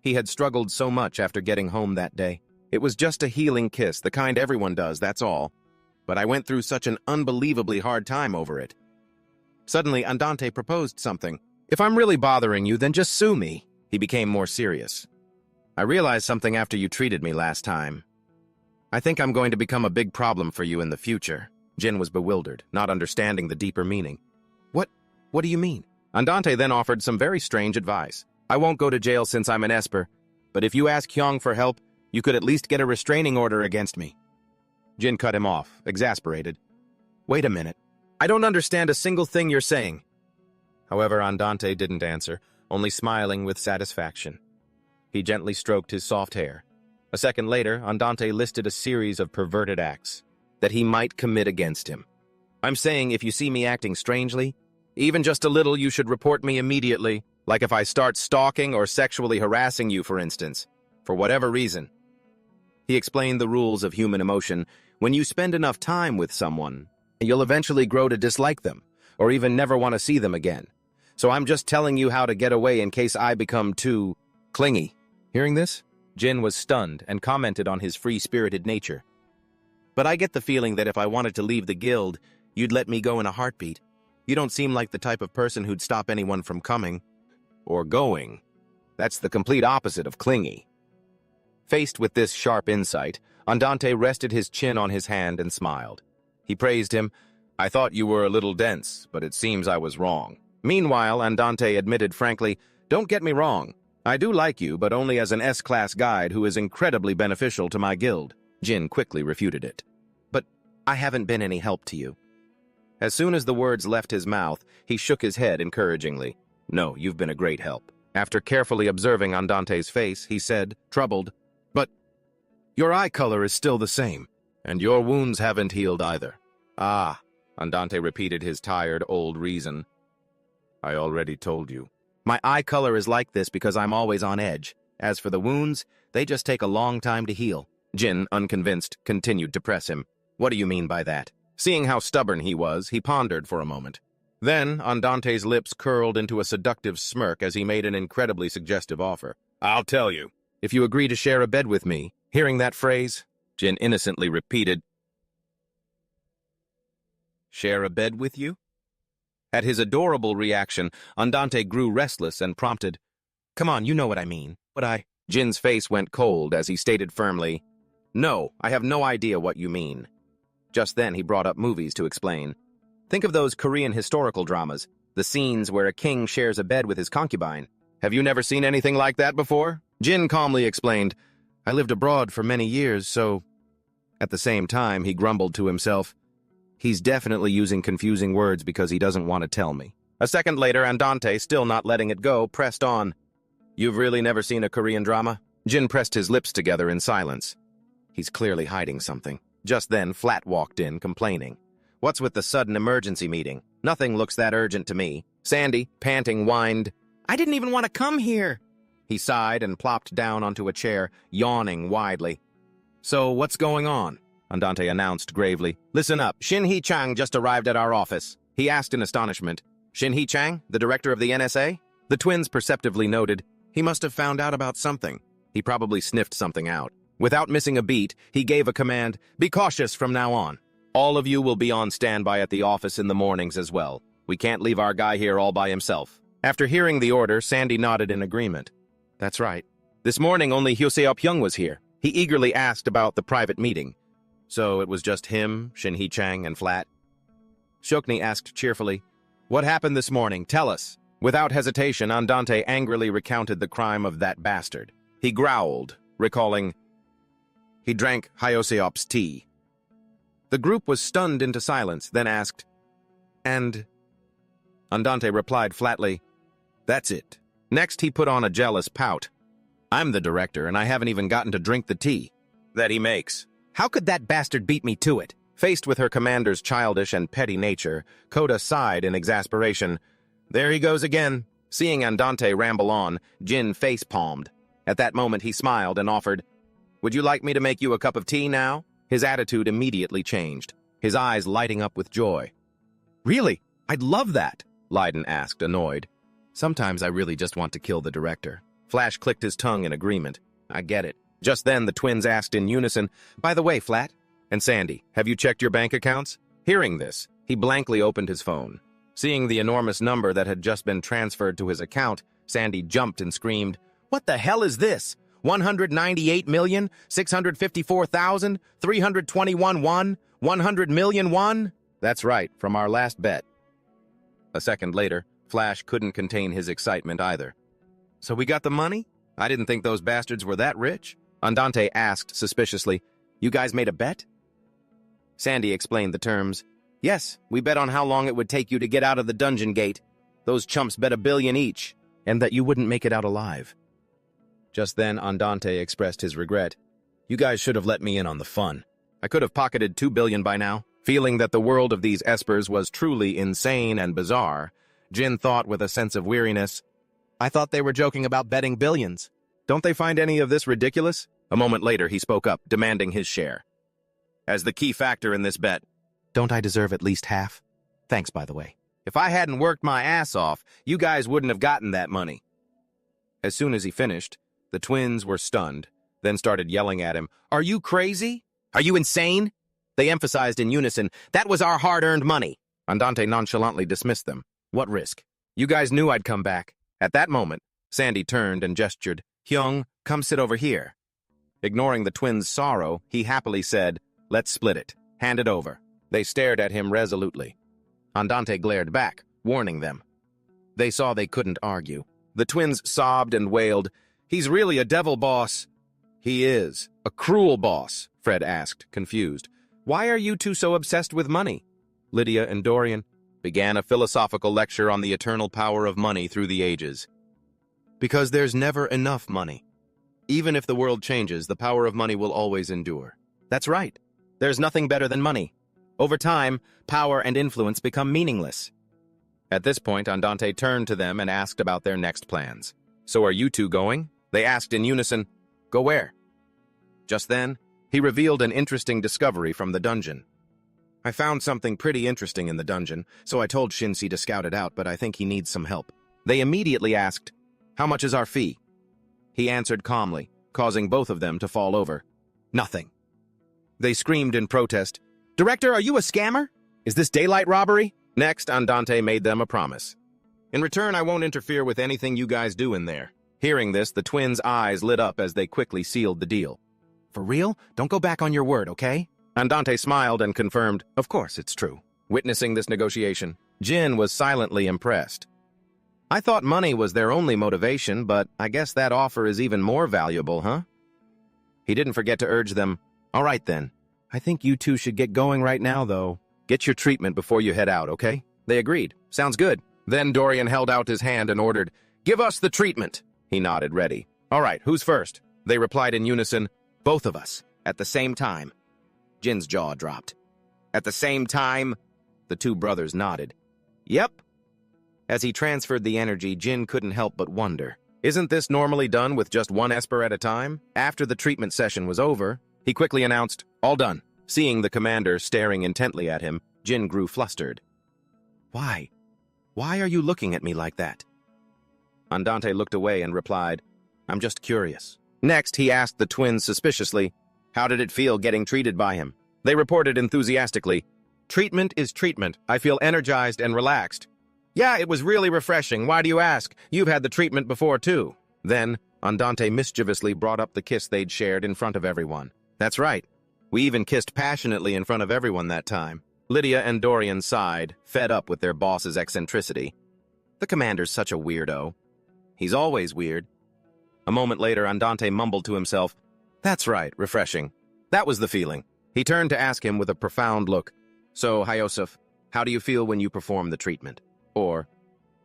He had struggled so much after getting home that day. It was just a healing kiss, the kind everyone does, that's all. But I went through such an unbelievably hard time over it. Suddenly, Andante proposed something. "If I'm really bothering you, then just sue me." He became more serious. "I realized something after you treated me last time. I think I'm going to become a big problem for you in the future." Jin was bewildered, not understanding the deeper meaning. What do you mean?" Andante then offered some very strange advice. "I won't go to jail since I'm an Esper, but if you ask Hyung for help, you could at least get a restraining order against me." Jin cut him off, exasperated. "Wait a minute. I don't understand a single thing you're saying." However, Andante didn't answer, only smiling with satisfaction. He gently stroked his soft hair. A second later, Andante listed a series of perverted acts that he might commit against him. "I'm saying if you see me acting strangely, even just a little, you should report me immediately, like if I start stalking or sexually harassing you, for instance, for whatever reason." He explained the rules of human emotion. When you spend enough time with someone, you'll eventually grow to dislike them, or even never want to see them again. So I'm just telling you how to get away in case I become too clingy. Hearing this, Jin was stunned and commented on his free-spirited nature. "But I get the feeling that if I wanted to leave the guild, you'd let me go in a heartbeat. You don't seem like the type of person who'd stop anyone from coming or going. That's the complete opposite of clingy." Faced with this sharp insight, Andante rested his chin on his hand and smiled. He praised him. "I thought you were a little dense, but it seems I was wrong." Meanwhile, Andante admitted frankly, "Don't get me wrong. I do like you, but only as an S-class guide who is incredibly beneficial to my guild." Jin quickly refuted it. "But I haven't been any help to you." As soon as the words left his mouth, he shook his head encouragingly. "No, you've been a great help." After carefully observing Andante's face, he said, troubled, "But your eye color is still the same, and your wounds haven't healed either." "Ah," Andante repeated his tired old reason. "I already told you. My eye color is like this because I'm always on edge. As for the wounds, they just take a long time to heal." Jin, unconvinced, continued to press him. "What do you mean by that?" Seeing how stubborn he was, he pondered for a moment. Then, Andante's lips curled into a seductive smirk as he made an incredibly suggestive offer. "I'll tell you. If you agree to share a bed with me." Hearing that phrase, Jin innocently repeated, "Share a bed with you?" At his adorable reaction, Andante grew restless and prompted, "Come on, you know what I mean." "But Jin's face went cold as he stated firmly, "No, I have no idea what you mean." Just then he brought up movies to explain. "Think of those Korean historical dramas, the scenes where a king shares a bed with his concubine. Have you never seen anything like that before?" Jin calmly explained, "I lived abroad for many years, so..." At the same time, he grumbled to himself, "He's definitely using confusing words because he doesn't want to tell me." A second later, Andante, still not letting it go, pressed on. "You've really never seen a Korean drama?" Jin pressed his lips together in silence. He's clearly hiding something. Just then, Flat walked in, complaining. "What's with the sudden emergency meeting? Nothing looks that urgent to me." Sandy, panting, whined, "I didn't even want to come here." He sighed and plopped down onto a chair, yawning widely. "So, what's going on?" Andante announced gravely. "Listen up, Shin Hee-chang just arrived at our office." He asked in astonishment, "Shin Hee-chang, the director of the NSA?" The twins perceptively noted, "He must have found out about something. He probably sniffed something out." Without missing a beat, he gave a command, "Be cautious from now on. All of you will be on standby at the office in the mornings as well. We can't leave our guy here all by himself." After hearing the order, Sandy nodded in agreement. That's right. This morning only Hyo-seop-young was here. He eagerly asked about the private meeting. So it was just him, Shin Hee-chang, and Flat? Shokni asked cheerfully, What happened this morning? Tell us. Without hesitation, Andante angrily recounted the crime of that bastard. He growled, recalling, he drank Hyo-seop's tea. The group was stunned into silence, then asked, And? Andante replied flatly, That's it. Next, he put on a jealous pout. I'm the director, and I haven't even gotten to drink the tea that he makes. How could that bastard beat me to it? Faced with her commander's childish and petty nature, Coda sighed in exasperation. There he goes again. Seeing Andante ramble on, Jin face-palmed. At that moment, he smiled and offered, Would you like me to make you a cup of tea now? His attitude immediately changed, his eyes lighting up with joy. Really? I'd love that, Lydon asked, annoyed. Sometimes I really just want to kill the director. Flash clicked his tongue in agreement. I get it. Just then, the twins asked in unison, By the way, Flat and Sandy, have you checked your bank accounts? Hearing this, he blankly opened his phone. Seeing the enormous number that had just been transferred to his account, Sandy jumped and screamed, What the hell is this? 198,654,321 won? 100 million won? That's right, from our last bet. A second later, Flash couldn't contain his excitement either. So we got the money? I didn't think those bastards were that rich. Andante asked suspiciously, You guys made a bet? Sandy explained the terms. Yes, we bet on how long it would take you to get out of the dungeon gate. Those chumps bet $1 billion each, and that you wouldn't make it out alive. Just then, Andante expressed his regret. You guys should have let me in on the fun. I could have pocketed $2 billion by now. Feeling that the world of these espers was truly insane and bizarre, Jin thought with a sense of weariness, I thought they were joking about betting billions. Don't they find any of this ridiculous? A moment later, he spoke up, demanding his share. As the key factor in this bet, don't I deserve at least half? Thanks, by the way. If I hadn't worked my ass off, you guys wouldn't have gotten that money. As soon as he finished, the twins were stunned, then started yelling at him, Are you crazy? Are you insane? They emphasized in unison, That was our hard-earned money. Andante nonchalantly dismissed them. What risk? You guys knew I'd come back. At that moment, Sandy turned and gestured, Hyung, come sit over here. Ignoring the twins' sorrow, he happily said, Let's split it. Hand it over. They stared at him resolutely. Andante glared back, warning them. They saw they couldn't argue. The twins sobbed and wailed, He's really a devil boss. He is. A cruel boss, Fred asked, confused. Why are you two so obsessed with money? Lydia and Dorian began a philosophical lecture on the eternal power of money through the ages. Because there's never enough money. Even if the world changes, the power of money will always endure. That's right. There's nothing better than money. Over time, power and influence become meaningless. At this point, Andante turned to them and asked about their next plans. So are you two going? They asked in unison. Go where? Just then, he revealed an interesting discovery from the dungeon. I found something pretty interesting in the dungeon, so I told Shinsi to scout it out, but I think he needs some help. They immediately asked, How much is our fee? He answered calmly, causing both of them to fall over. Nothing. They screamed in protest, Director, are you a scammer? Is this daylight robbery? Next, Andante made them a promise. In return, I won't interfere with anything you guys do in there. Hearing this, the twins' eyes lit up as they quickly sealed the deal. For real? Don't go back on your word, okay? Andante smiled and confirmed, Of course, it's true. Witnessing this negotiation, Jin was silently impressed. I thought money was their only motivation, but I guess that offer is even more valuable, huh? He didn't forget to urge them, All right then. I think you two should get going right now, though. Get your treatment before you head out, okay? They agreed. Sounds good. Then Dorian held out his hand and ordered, Give us the treatment. He nodded, ready. All right, who's first? They replied in unison, Both of us, at the same time. Jin's jaw dropped. At the same time? The two brothers nodded. Yep. As he transferred the energy, Jin couldn't help but wonder. Isn't this normally done with just one esper at a time? After the treatment session was over, he quickly announced, All done. Seeing the commander staring intently at him, Jin grew flustered. Why? Why are you looking at me like that? Andante looked away and replied, I'm just curious. Next, he asked the twins suspiciously, How did it feel getting treated by him? They reported enthusiastically, Treatment is treatment. I feel energized and relaxed. Yeah, it was really refreshing. Why do you ask? You've had the treatment before, too. Then, Andante mischievously brought up the kiss they'd shared in front of everyone. That's right. We even kissed passionately in front of everyone that time. Lydia and Dorian sighed, fed up with their boss's eccentricity. The commander's such a weirdo. He's always weird. A moment later, Andante mumbled to himself, That's right, refreshing. That was the feeling. He turned to ask him with a profound look, So, Hyosef, how do you feel when you perform the treatment? Or,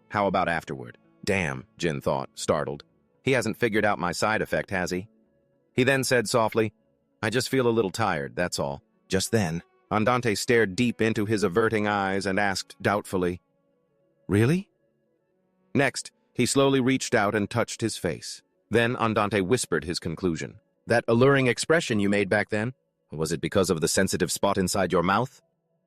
how about afterward? Damn, Jin thought, startled. He hasn't figured out my side effect, has he? He then said softly, I just feel a little tired, that's all. Just then, Andante stared deep into his averting eyes and asked doubtfully, Really? Next, he slowly reached out and touched his face. Then Andante whispered his conclusion. That alluring expression you made back then, was it because of the sensitive spot inside your mouth?